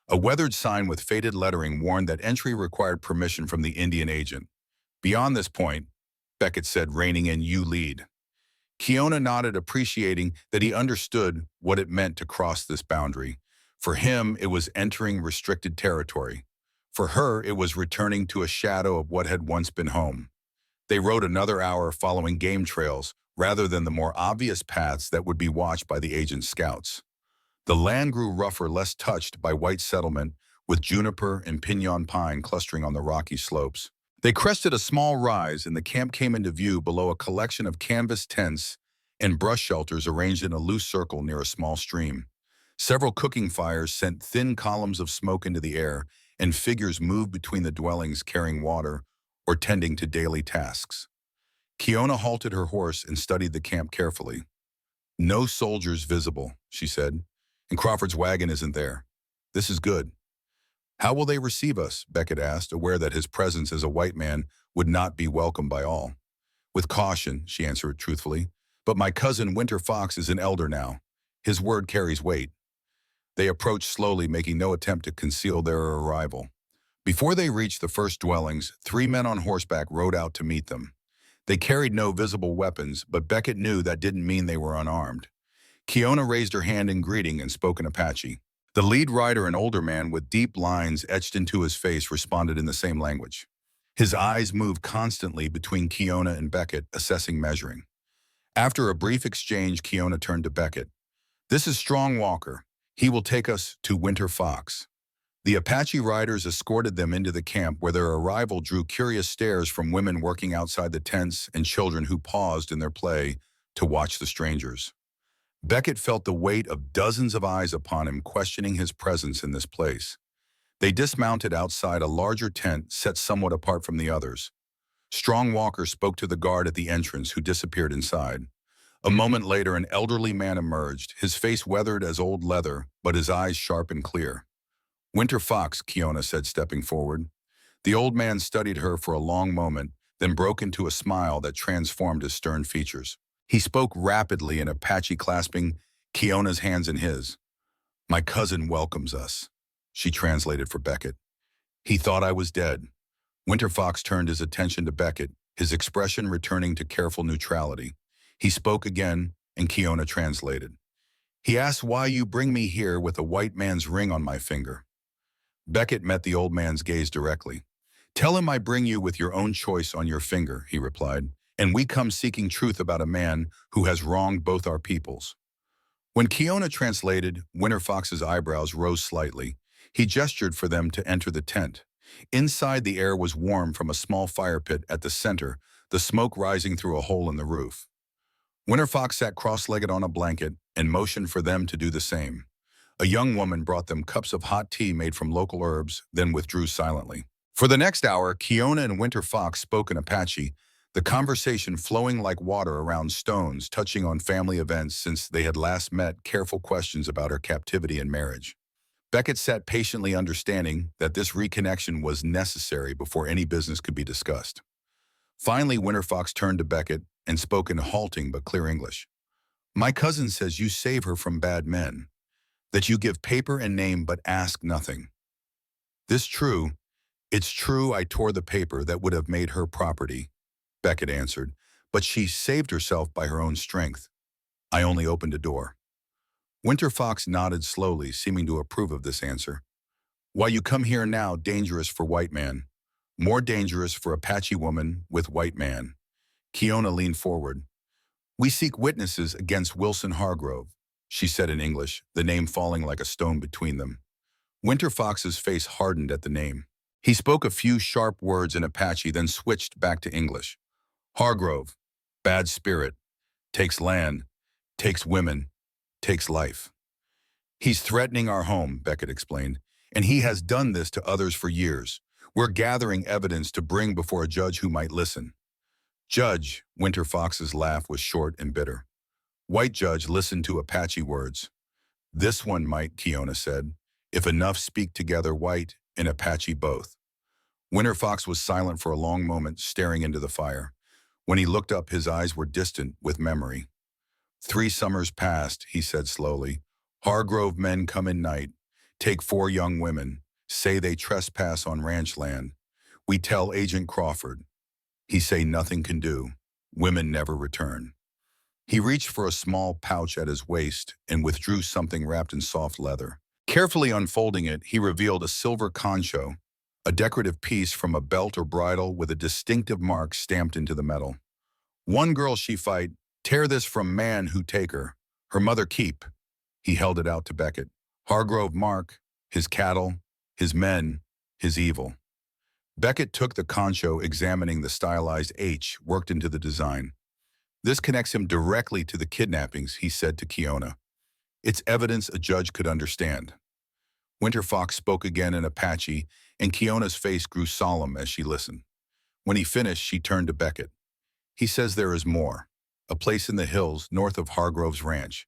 A weathered sign with faded lettering warned that entry required permission from the Indian agent. "Beyond this point," Beckett said, reining in, "you lead." Keona nodded, appreciating that he understood what it meant to cross this boundary. For him, it was entering restricted territory. For her, it was returning to a shadow of what had once been home. They rode another hour following game trails rather than the more obvious paths that would be watched by the agent's scouts. The land grew rougher, less touched by white settlement, with juniper and piñon pine clustering on the rocky slopes. They crested a small rise, and the camp came into view below a collection of canvas tents and brush shelters arranged in a loose circle near a small stream. Several cooking fires sent thin columns of smoke into the air, and figures moved between the dwellings carrying water or tending to daily tasks. Keona halted her horse and studied the camp carefully. "No soldiers visible," she said, "and Crawford's wagon isn't there. This is good." "How will they receive us?" Beckett asked, aware that his presence as a white man would not be welcomed by all. "With caution," she answered truthfully, "but my cousin Winter Fox is an elder now. His word carries weight." They approached slowly, making no attempt to conceal their arrival. Before they reached the first dwellings, 3 men on horseback rode out to meet them. They carried no visible weapons, but Beckett knew that didn't mean they were unarmed. Keona raised her hand in greeting and spoke in Apache. The lead rider, an older man with deep lines etched into his face, responded in the same language. His eyes moved constantly between Keona and Beckett, assessing, measuring. After a brief exchange, Keona turned to Beckett. "This is Strong Walker. He will take us to Winter Fox." The Apache riders escorted them into the camp, where their arrival drew curious stares from women working outside the tents and children who paused in their play to watch the strangers. Beckett felt the weight of dozens of eyes upon him, questioning his presence in this place. They dismounted outside a larger tent set somewhat apart from the others. Strong Walker spoke to the guard at the entrance, who disappeared inside. A moment later, an elderly man emerged, his face weathered as old leather, but his eyes sharp and clear. "Winter Fox," Keona said, stepping forward. The old man studied her for a long moment, then broke into a smile that transformed his stern features. He spoke rapidly in Apache, clasping Keona's hands in his. "My cousin welcomes us," she translated for Beckett. "He thought I was dead." Winter Fox turned his attention to Beckett, his expression returning to careful neutrality. He spoke again, and Keona translated. "He asked why you bring me here with a white man's ring on my finger." Beckett met the old man's gaze directly. "Tell him I bring you with your own choice on your finger," he replied, "and we come seeking truth about a man who has wronged both our peoples." When Keona translated, Winter Fox's eyebrows rose slightly. He gestured for them to enter the tent. Inside, the air was warm from a small fire pit at the center, the smoke rising through a hole in the roof. Winter Fox sat cross-legged on a blanket and motioned for them to do the same. A young woman brought them cups of hot tea made from local herbs, then withdrew silently. For the next hour, Keona and Winter Fox spoke in Apache, the conversation flowing like water around stones, touching on family events since they had last met, careful questions about her captivity and marriage. Beckett sat patiently, understanding that this reconnection was necessary before any business could be discussed. Finally, Winter Fox turned to Beckett and spoke in halting but clear English. "My cousin says you save her from bad men, that you give paper and name but ask nothing. This true? It's true I tore the paper that would have made her property," Beckett answered, "but she saved herself by her own strength. I only opened a door." Winter Fox nodded slowly, seeming to approve of this answer. "Why you come here now, dangerous for white man. More dangerous for Apache woman with white man." Keona leaned forward. "We seek witnesses against Wilson Hargrove," she said in English, the name falling like a stone between them. Winter Fox's face hardened at the name. He spoke a few sharp words in Apache, then switched back to English. "Hargrove, bad spirit, takes land, takes women, takes life. He's threatening our home," Beckett explained, "and he has done this to others for years. We're gathering evidence to bring before a judge who might listen." "Judge," Winter Fox's laugh was short and bitter. "White judge listened to Apache words." "This one might," Kiona said. "If enough speak together, white and Apache both." Winter Fox was silent for a long moment, staring into the fire. When he looked up, his eyes were distant with memory. "3 summers passed," he said slowly. "Hargrove men come in night, take 4 young women, say they trespass on ranch land. We tell Agent Crawford. He say nothing can do. Women never return." He reached for a small pouch at his waist and withdrew something wrapped in soft leather. Carefully unfolding it, he revealed a silver concho, a decorative piece from a belt or bridle with a distinctive mark stamped into the metal. "One girl she fight, tear this from man who take her. Her mother keep." He held it out to Beckett. "Hargrove mark, his cattle, his men, his evil." Beckett took the concho, examining the stylized H worked into the design. "This connects him directly to the kidnappings," he said to Kiona. "It's evidence a judge could understand." Winter Fox spoke again in Apache, and Kiona's face grew solemn as she listened. When he finished, she turned to Beckett. "He says there is more. A place in the hills north of Hargrove's ranch.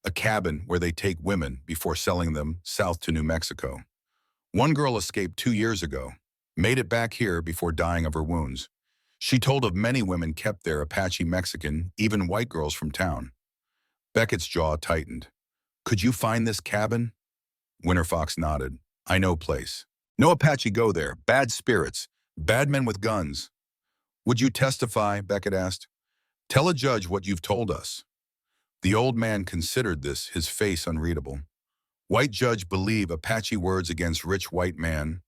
A cabin where they take women before selling them south to New Mexico. One girl escaped 2 years ago, made it back here before dying of her wounds. She told of many women kept there, Apache Mexican, even white girls from town." Beckett's jaw tightened. "Could you find this cabin?" Winter Fox nodded. "I know place. No Apache go there. Bad spirits. Bad men with guns." "Would you testify?" Beckett asked. "Tell a judge what you've told us." The old man considered this, his face unreadable. "White judge believe Apache words against rich white man."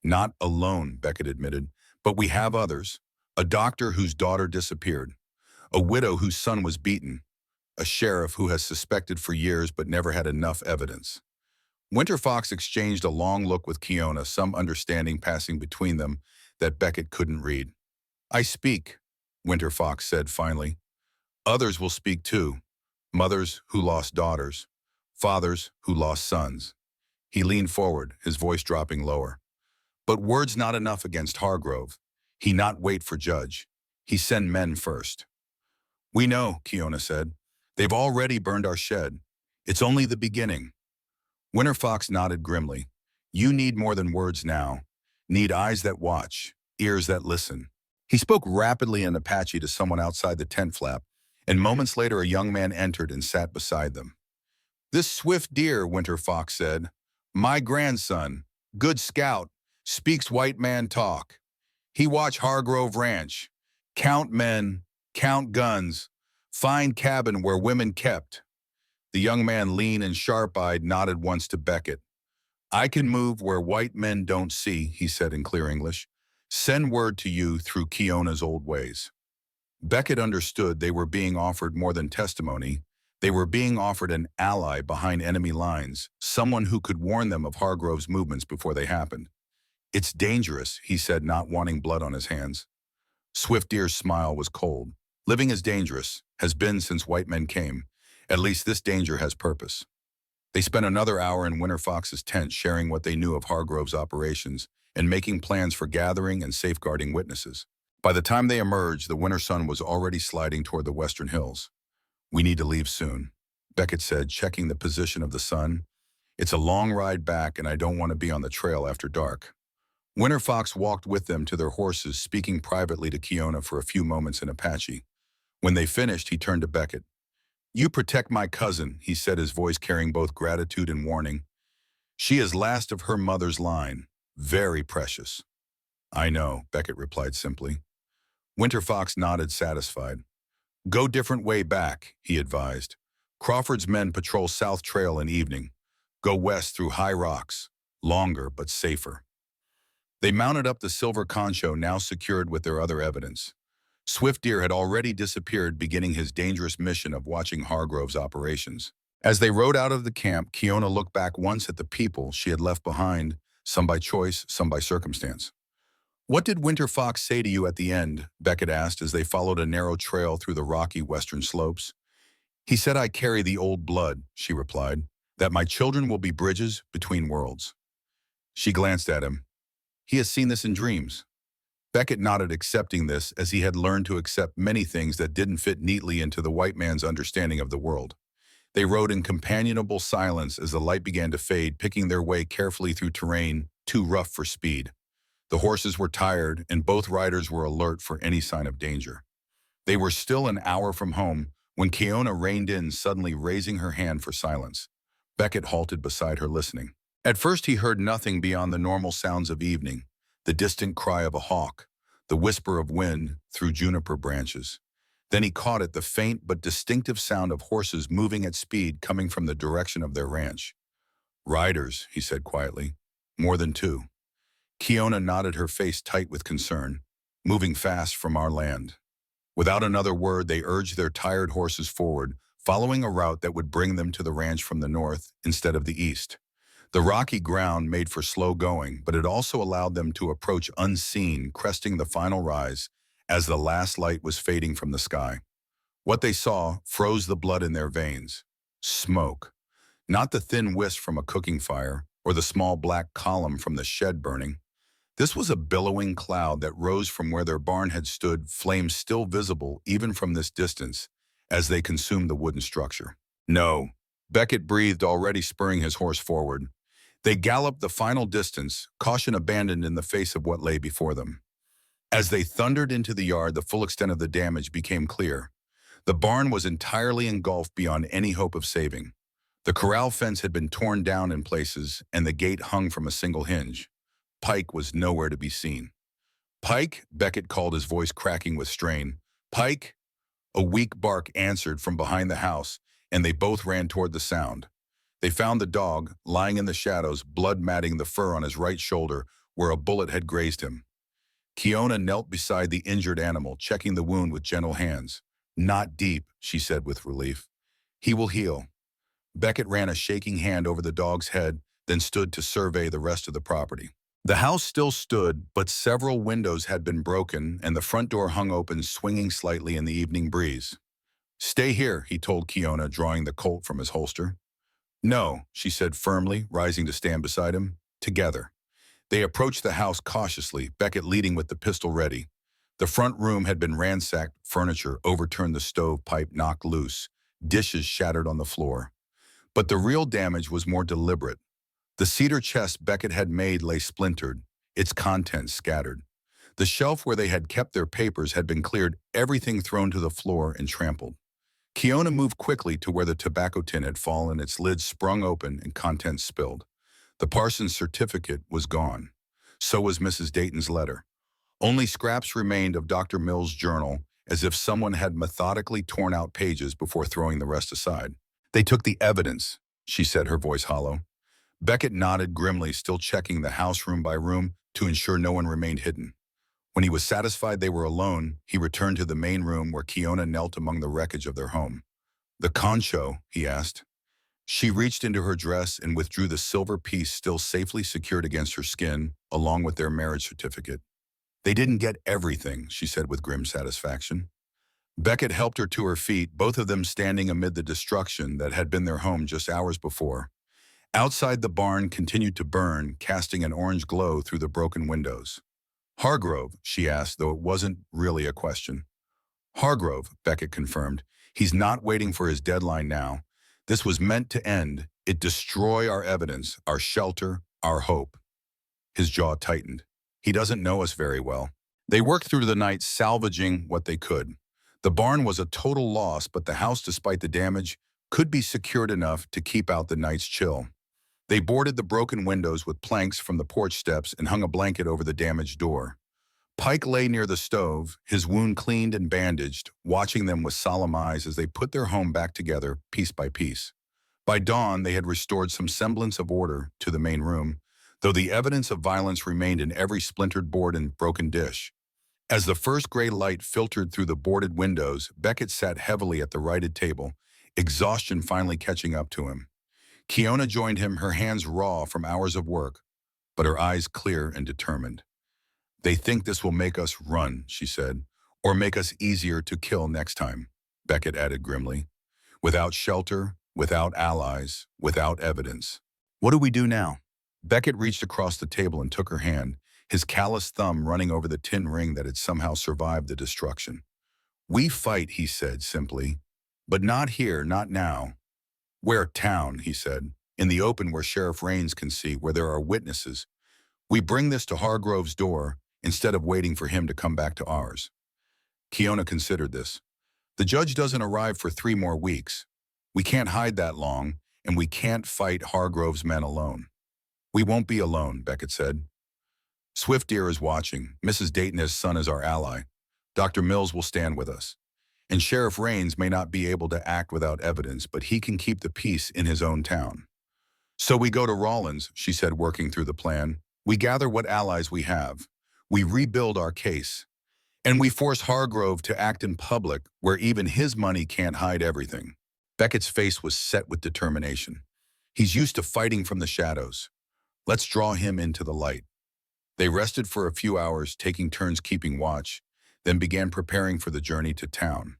"Not alone," Beckett admitted, "but we have others. A doctor whose daughter disappeared. A widow whose son was beaten. A sheriff who has suspected for years but never had enough evidence." Winter Fox exchanged a long look with Kiona, some understanding passing between them that Beckett couldn't read. "I speak," Winter Fox said finally. "Others will speak too. Mothers who lost daughters. Fathers who lost sons." He leaned forward, his voice dropping lower. "But words not enough against Hargrove. He not wait for judge. He send men first." "We know," Kiona said. "They've already burned our shed. It's only the beginning." Winter Fox nodded grimly. "You need more than words now. Need eyes that watch, ears that listen." He spoke rapidly in Apache to someone outside the tent flap, and moments later a young man entered and sat beside them. "This swift deer," Winter Fox said. "My grandson, good scout, speaks white man talk. He watch Hargrove Ranch. Count men, count guns, find cabin where women kept." The young man, lean and sharp-eyed, nodded once to Beckett. "I can move where white men don't see," he said in clear English. "Send word to you through Kiona's old ways." Beckett understood they were being offered more than testimony. They were being offered an ally behind enemy lines, someone who could warn them of Hargrove's movements before they happened. "It's dangerous," he said, not wanting blood on his hands. Swift Deer's smile was cold. "Living is dangerous, has been since white men came. At least this danger has purpose." They spent another hour in Winter Fox's tent, sharing what they knew of Hargrove's operations and making plans for gathering and safeguarding witnesses. By the time they emerged, the winter sun was already sliding toward the western hills. "We need to leave soon," Beckett said, checking the position of the sun. "It's a long ride back, and I don't want to be on the trail after dark." Winter Fox walked with them to their horses, speaking privately to Kiona for a few moments in Apache. When they finished, he turned to Beckett. "You protect my cousin," he said, his voice carrying both gratitude and warning. "She is last of her mother's line. Very precious." "I know," Beckett replied simply. Winter Fox nodded, satisfied. "Go different way back," he advised. "Crawford's men patrol South Trail in evening. Go west through high rocks. Longer, but safer." They mounted up the silver concho, now secured with their other evidence. Swift Deer had already disappeared, beginning his dangerous mission of watching Hargrove's operations. As they rode out of the camp, Kiona looked back once at the people she had left behind, some by choice, some by circumstance. "What did Winter Fox say to you at the end?" Beckett asked as they followed a narrow trail through the rocky western slopes. "He said I carry the old blood," she replied, "that my children will be bridges between worlds." She glanced at him. "He has seen this in dreams." Beckett nodded, accepting this as he had learned to accept many things that didn't fit neatly into the white man's understanding of the world. They rode in companionable silence as the light began to fade, picking their way carefully through terrain too rough for speed. The horses were tired, and both riders were alert for any sign of danger. They were still an hour from home when Kiona reined in, suddenly raising her hand for silence. Beckett halted beside her, listening. At first he heard nothing beyond the normal sounds of evening, the distant cry of a hawk, the whisper of wind through juniper branches. Then he caught it, the faint but distinctive sound of horses moving at speed coming from the direction of their ranch. "Riders," he said quietly. "More than two." Kiona nodded, her face tight with concern. "Moving fast from our land." Without another word, they urged their tired horses forward, following a route that would bring them to the ranch from the north instead of the east. The rocky ground made for slow going, but it also allowed them to approach unseen, cresting the final rise as the last light was fading from the sky. What they saw froze the blood in their veins. Smoke. Not the thin wisp from a cooking fire or the small black column from the shed burning. This was a billowing cloud that rose from where their barn had stood, flames still visible even from this distance as they consumed the wooden structure. "No." Beckett breathed, already spurring his horse forward. They galloped the final distance, caution abandoned in the face of what lay before them. As they thundered into the yard, the full extent of the damage became clear. The barn was entirely engulfed beyond any hope of saving. The corral fence had been torn down in places, and the gate hung from a single hinge. Pike was nowhere to be seen. "Pike?" Beckett called, his voice cracking with strain. "Pike?" A weak bark answered from behind the house, and they both ran toward the sound. They found the dog, lying in the shadows, blood matting the fur on his right shoulder where a bullet had grazed him. Kiona knelt beside the injured animal, checking the wound with gentle hands. "Not deep," she said with relief. "He will heal." Beckett ran a shaking hand over the dog's head, then stood to survey the rest of the property. The house still stood, but several windows had been broken, and the front door hung open, swinging slightly in the evening breeze. "Stay here," he told Kiona, drawing the Colt from his holster. "No," she said firmly, rising to stand beside him. "Together." They approached the house cautiously, Beckett leading with the pistol ready. The front room had been ransacked, furniture overturned, the stovepipe knocked loose, dishes shattered on the floor. But the real damage was more deliberate. The cedar chest Beckett had made lay splintered, its contents scattered. The shelf where they had kept their papers had been cleared, everything thrown to the floor and trampled. Kiona moved quickly to where the tobacco tin had fallen, its lid sprung open and contents spilled. The parson's certificate was gone. So was Mrs. Dayton's letter. Only scraps remained of Dr. Mill's journal, as if someone had methodically torn out pages before throwing the rest aside. "They took the evidence," she said, her voice hollow. Beckett nodded grimly, still checking the house room by room to ensure no one remained hidden. When he was satisfied they were alone, he returned to the main room where Kiona knelt among the wreckage of their home. "The concho?" he asked. She reached into her dress and withdrew the silver piece still safely secured against her skin, along with their marriage certificate. "They didn't get everything," she said with grim satisfaction. Beckett helped her to her feet, both of them standing amid the destruction that had been their home just hours before. Outside, the barn continued to burn, casting an orange glow through the broken windows. "Hargrove?" she asked, though it wasn't really a question. "Hargrove," Beckett confirmed. "He's not waiting for his deadline now. This was meant to end. It destroy our evidence, our shelter, our hope." His jaw tightened. "He doesn't know us very well." They worked through the night, salvaging what they could. The barn was a total loss, but the house, despite the damage, could be secured enough to keep out the night's chill. They boarded the broken windows with planks from the porch steps and hung a blanket over the damaged door. Pike lay near the stove, his wound cleaned and bandaged, watching them with solemn eyes as they put their home back together piece by piece. By dawn, they had restored some semblance of order to the main room, though the evidence of violence remained in every splintered board and broken dish. As the first gray light filtered through the boarded windows, Beckett sat heavily at the righted table, exhaustion finally catching up to him. Kiona joined him, her hands raw from hours of work, but her eyes clear and determined. "They think this will make us run," she said, "or make us easier to kill next time," Beckett added grimly. "Without shelter, without allies, without evidence. What do we do now?" Beckett reached across the table and took her hand, his calloused thumb running over the tin ring that had somehow survived the destruction. "We fight," he said simply. "But not here, not now. We're town," he said, "in the open where Sheriff Raines can see, where there are witnesses. We bring this to Hargrove's door instead of waiting for him to come back to ours." Kiona considered this. "The judge doesn't arrive for 3 more weeks. We can't hide that long, and we can't fight Hargrove's men alone." "We won't be alone," Beckett said. "Swift Deer is watching. Mrs. Dayton's son is our ally. Dr. Mills will stand with us. And Sheriff Raines may not be able to act without evidence, but he can keep the peace in his own town." "So we go to Rollins," she said, working through the plan. "We gather what allies we have. We rebuild our case. And we force Hargrove to act in public where even his money can't hide everything." Beckett's face was set with determination. "He's used to fighting from the shadows. Let's draw him into the light." They rested for a few hours, taking turns keeping watch, then began preparing for the journey to town.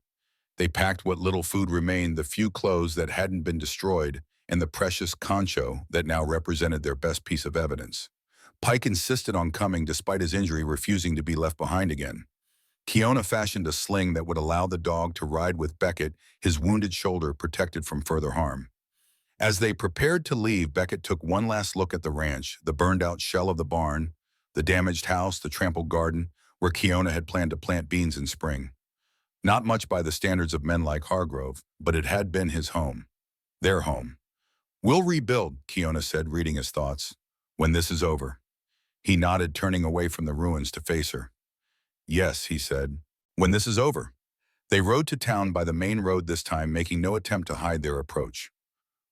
They packed what little food remained, the few clothes that hadn't been destroyed, and the precious concho that now represented their best piece of evidence. Pike insisted on coming despite his injury, refusing to be left behind again. Kiona fashioned a sling that would allow the dog to ride with Beckett, his wounded shoulder protected from further harm. As they prepared to leave, Beckett took one last look at the ranch, the burned-out shell of the barn, the damaged house, the trampled garden, where Kiona had planned to plant beans in spring. Not much by the standards of men like Hargrove, but it had been his home. Their home. "We'll rebuild," Kiona said, reading his thoughts, "when this is over." He nodded, turning away from the ruins to face her. "Yes," he said, "when this is over." They rode to town by the main road this time, making no attempt to hide their approach.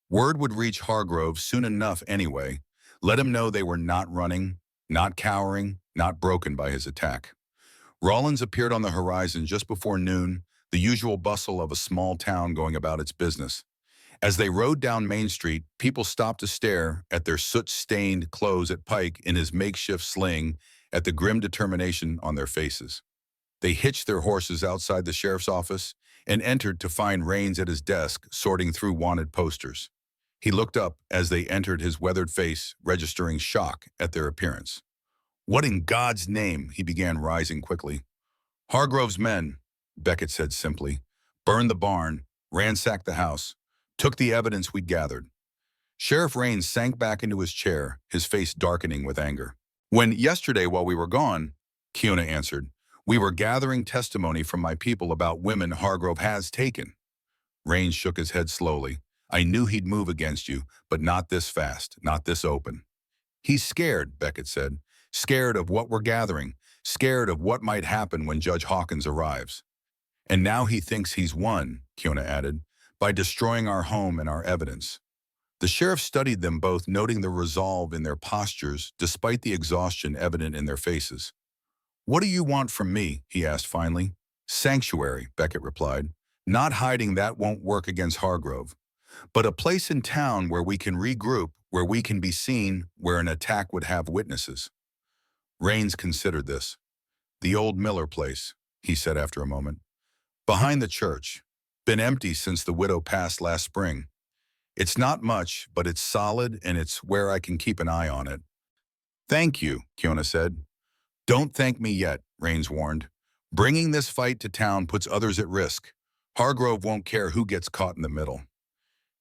Word would reach Hargrove soon enough anyway. Let him know they were not running, not cowering, not broken by his attack. Rollins appeared on the horizon just before noon, the usual bustle of a small town going about its business. As they rode down Main Street, people stopped to stare at their soot-stained clothes, at Pike in his makeshift sling, at the grim determination on their faces. They hitched their horses outside the sheriff's office and entered to find Raines at his desk, sorting through wanted posters. He looked up as they entered, his weathered face registering shock at their appearance. "What in God's name?" he began, rising quickly. "Hargrove's men," Beckett said simply, "burned the barn, ransacked the house, took the evidence we'd gathered." Sheriff Raines sank back into his chair, his face darkening with anger. Yesterday while we were gone," Kiona answered, "we were gathering testimony from my people about women Hargrove has taken." Raines shook his head slowly. "I knew he'd move against you, but not this fast, not this open." "He's scared," Beckett said. "Scared of what we're gathering, scared of what might happen when Judge Hawkins arrives." "And now he thinks he's won," Kiona added, "by destroying our home and our evidence." The sheriff studied them both, noting the resolve in their postures despite the exhaustion evident in their faces. "What do you want from me?" he asked finally. "Sanctuary," Beckett replied. "Not hiding, that won't work against Hargrove. But a place in town where we can regroup, where we can be seen, where an attack would have witnesses." Raines considered this. "The old Miller place," he said after a moment. "Behind the church. Been empty since the widow passed last spring. It's not much, but it's solid, and it's where I can keep an eye on it." "Thank you," Kiona said. "Don't thank me yet," Raines warned. "Bringing this fight to town puts others at risk. Hargrove won't care who gets caught in the middle."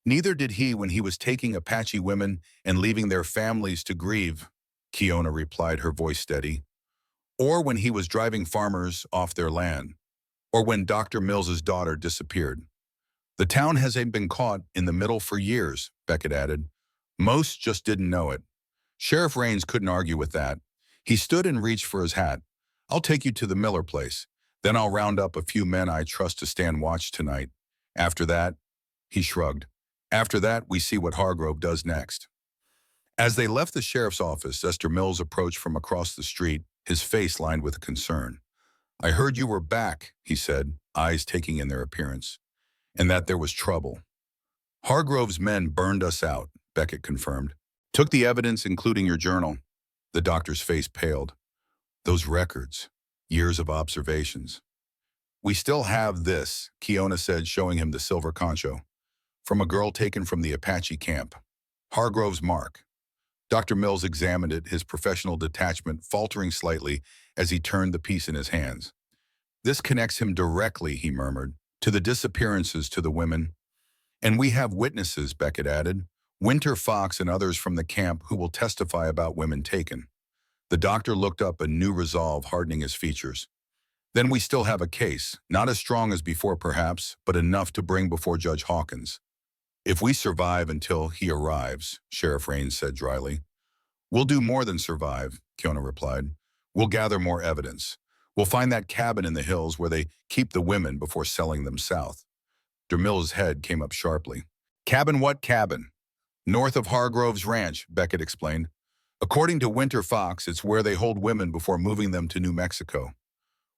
"Neither did he when he was taking Apache women and leaving their families to grieve," Kiona replied, her voice steady. "Or when he was driving farmers off their land. Or when Dr. Mills's daughter disappeared. The town hasn't been caught in the middle for years," Beckett added. "Most just didn't know it." Sheriff Raines couldn't argue with that. He stood and reached for his hat. "I'll take you to the Miller place. Then I'll round up a few men I trust to stand watch tonight. After that," he shrugged, "after that we see what Hargrove does next." As they left the sheriff's office, Esther Mills approached from across the street, his face lined with concern. "I heard you were back," he said, eyes taking in their appearance, "and that there was trouble." "Hargrove's men burned us out," Beckett confirmed. "Took the evidence, including your journal." The doctor's face paled. "Those records, years of observations." "We still have this," Kiona said, showing him the silver concho, "from a girl taken from the Apache camp. Hargrove's mark." Dr. Mills examined it, his professional detachment faltering slightly as he turned the piece in his hands. "This connects him directly," he murmured, "to the disappearances to the women. And we have witnesses," Beckett added, "Winter Fox and others from the camp who will testify about women taken." The doctor looked up, a new resolve hardening his features. "Then we still have a case, not as strong as before perhaps, but enough to bring before Judge Hawkins." "If we survive until he arrives," Sheriff Raines said dryly. "We'll do more than survive," Kiona replied. "We'll gather more evidence. We'll find that cabin in the hills where they keep the women before selling them south." DeMille's head came up sharply. "Cabin what cabin?" "North of Hargrove's ranch," Beckett explained. "According to Winter Fox, it's where they hold women before moving them to New Mexico.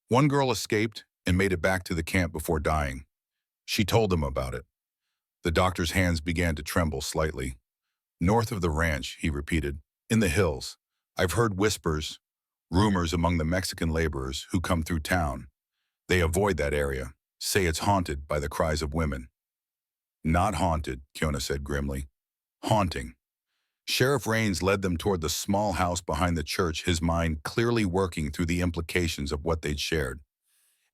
One girl escaped and made it back to the camp before dying. She told them about it." The doctor's hands began to tremble slightly. "North of the ranch," he repeated. "In the hills. I've heard whispers, rumors among the Mexican laborers who come through town. They avoid that area, say it's haunted by the cries of women." "Not haunted," Kiona said grimly. "Haunting." Sheriff Raines led them toward the small house behind the church, his mind clearly working through the implications of what they'd shared.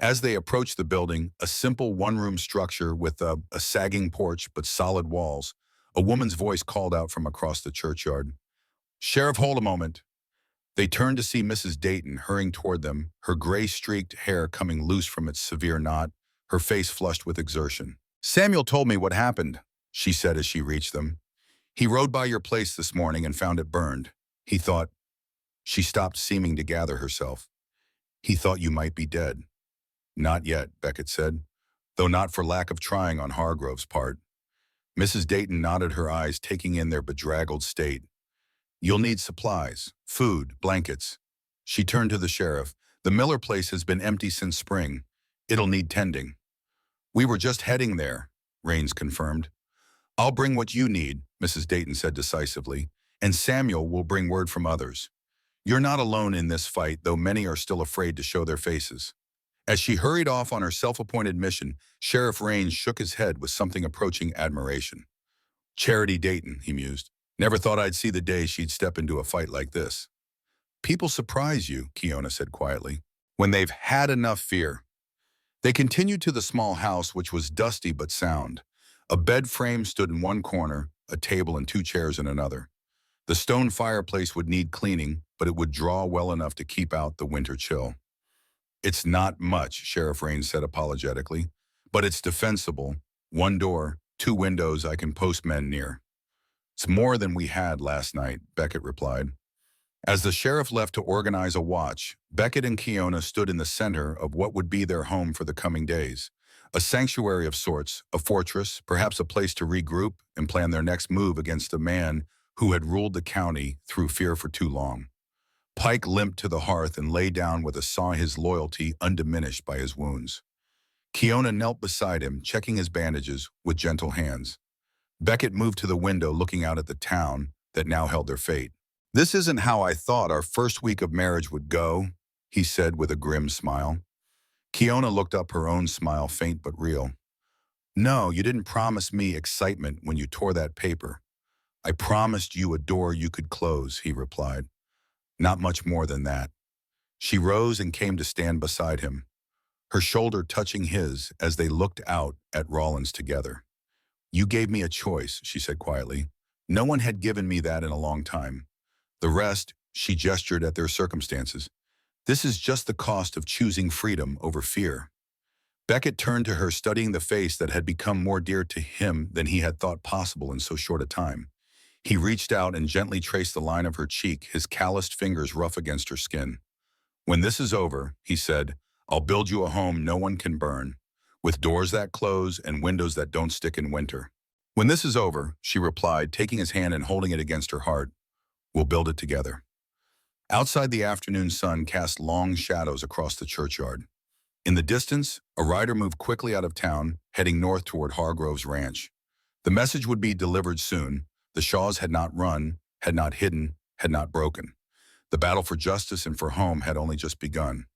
As they approached the building, a simple one-room structure with a sagging porch but solid walls, a woman's voice called out from across the churchyard. "Sheriff, hold a moment." They turned to see Mrs. Dayton hurrying toward them, her gray-streaked hair coming loose from its severe knot, her face flushed with exertion. "Samuel told me what happened," she said as she reached them. "He rode by your place this morning and found it burned. He thought—" She stopped, seeming to gather herself. "He thought you might be dead." "Not yet," Beckett said, though not for lack of trying on Hargrove's part. Mrs. Dayton nodded, her eyes taking in their bedraggled state. "You'll need supplies, food, blankets." She turned to the sheriff. "The Miller place has been empty since spring. It'll need tending." "We were just heading there," Raines confirmed. "I'll bring what you need," Mrs. Dayton said decisively, "and Samuel will bring word from others. You're not alone in this fight, though many are still afraid to show their faces." As she hurried off on her self-appointed mission, Sheriff Raines shook his head with something approaching admiration. "Charity Dayton," he mused. "Never thought I'd see the day she'd step into a fight like this." "People surprise you," Kiona said quietly, "when they've had enough fear." They continued to the small house, which was dusty but sound. A bed frame stood in one corner, a table and 2 chairs in another. The stone fireplace would need cleaning, but it would draw well enough to keep out the winter chill. "It's not much," Sheriff Raines said apologetically, "but it's defensible. 1 door, 2 windows I can post men near." "It's more than we had last night," Beckett replied. As the sheriff left to organize a watch, Beckett and Kiona stood in the center of what would be their home for the coming days. A sanctuary of sorts, a fortress, perhaps a place to regroup and plan their next move against a man who had ruled the county through fear for too long. Pike limped to the hearth and lay down with a saw, his loyalty undiminished by his wounds. Kiona knelt beside him, checking his bandages with gentle hands. Beckett moved to the window, looking out at the town that now held their fate. "This isn't how I thought our first week of marriage would go," he said with a grim smile. Kiona looked up, her own smile faint but real. "No, you didn't promise me excitement when you tore that paper. I promised you a door you could close," he replied. "Not much more than that." She rose and came to stand beside him, her shoulder touching his as they looked out at Rollins together. "You gave me a choice," she said quietly. "No one had given me that in a long time. The rest," she gestured at their circumstances. "This is just the cost of choosing freedom over fear." Beckett turned to her, studying the face that had become more dear to him than he had thought possible in so short a time. He reached out and gently traced the line of her cheek, his calloused fingers rough against her skin. "When this is over," he said, "I'll build you a home no one can burn, with doors that close and windows that don't stick in winter." "When this is over," she replied, taking his hand and holding it against her heart, "we'll build it together." Outside, the afternoon sun cast long shadows across the churchyard. In the distance, a rider moved quickly out of town, heading north toward Hargrove's ranch. The message would be delivered soon. The Shaws had not run, had not hidden, had not broken. The battle for justice and for home had only just begun.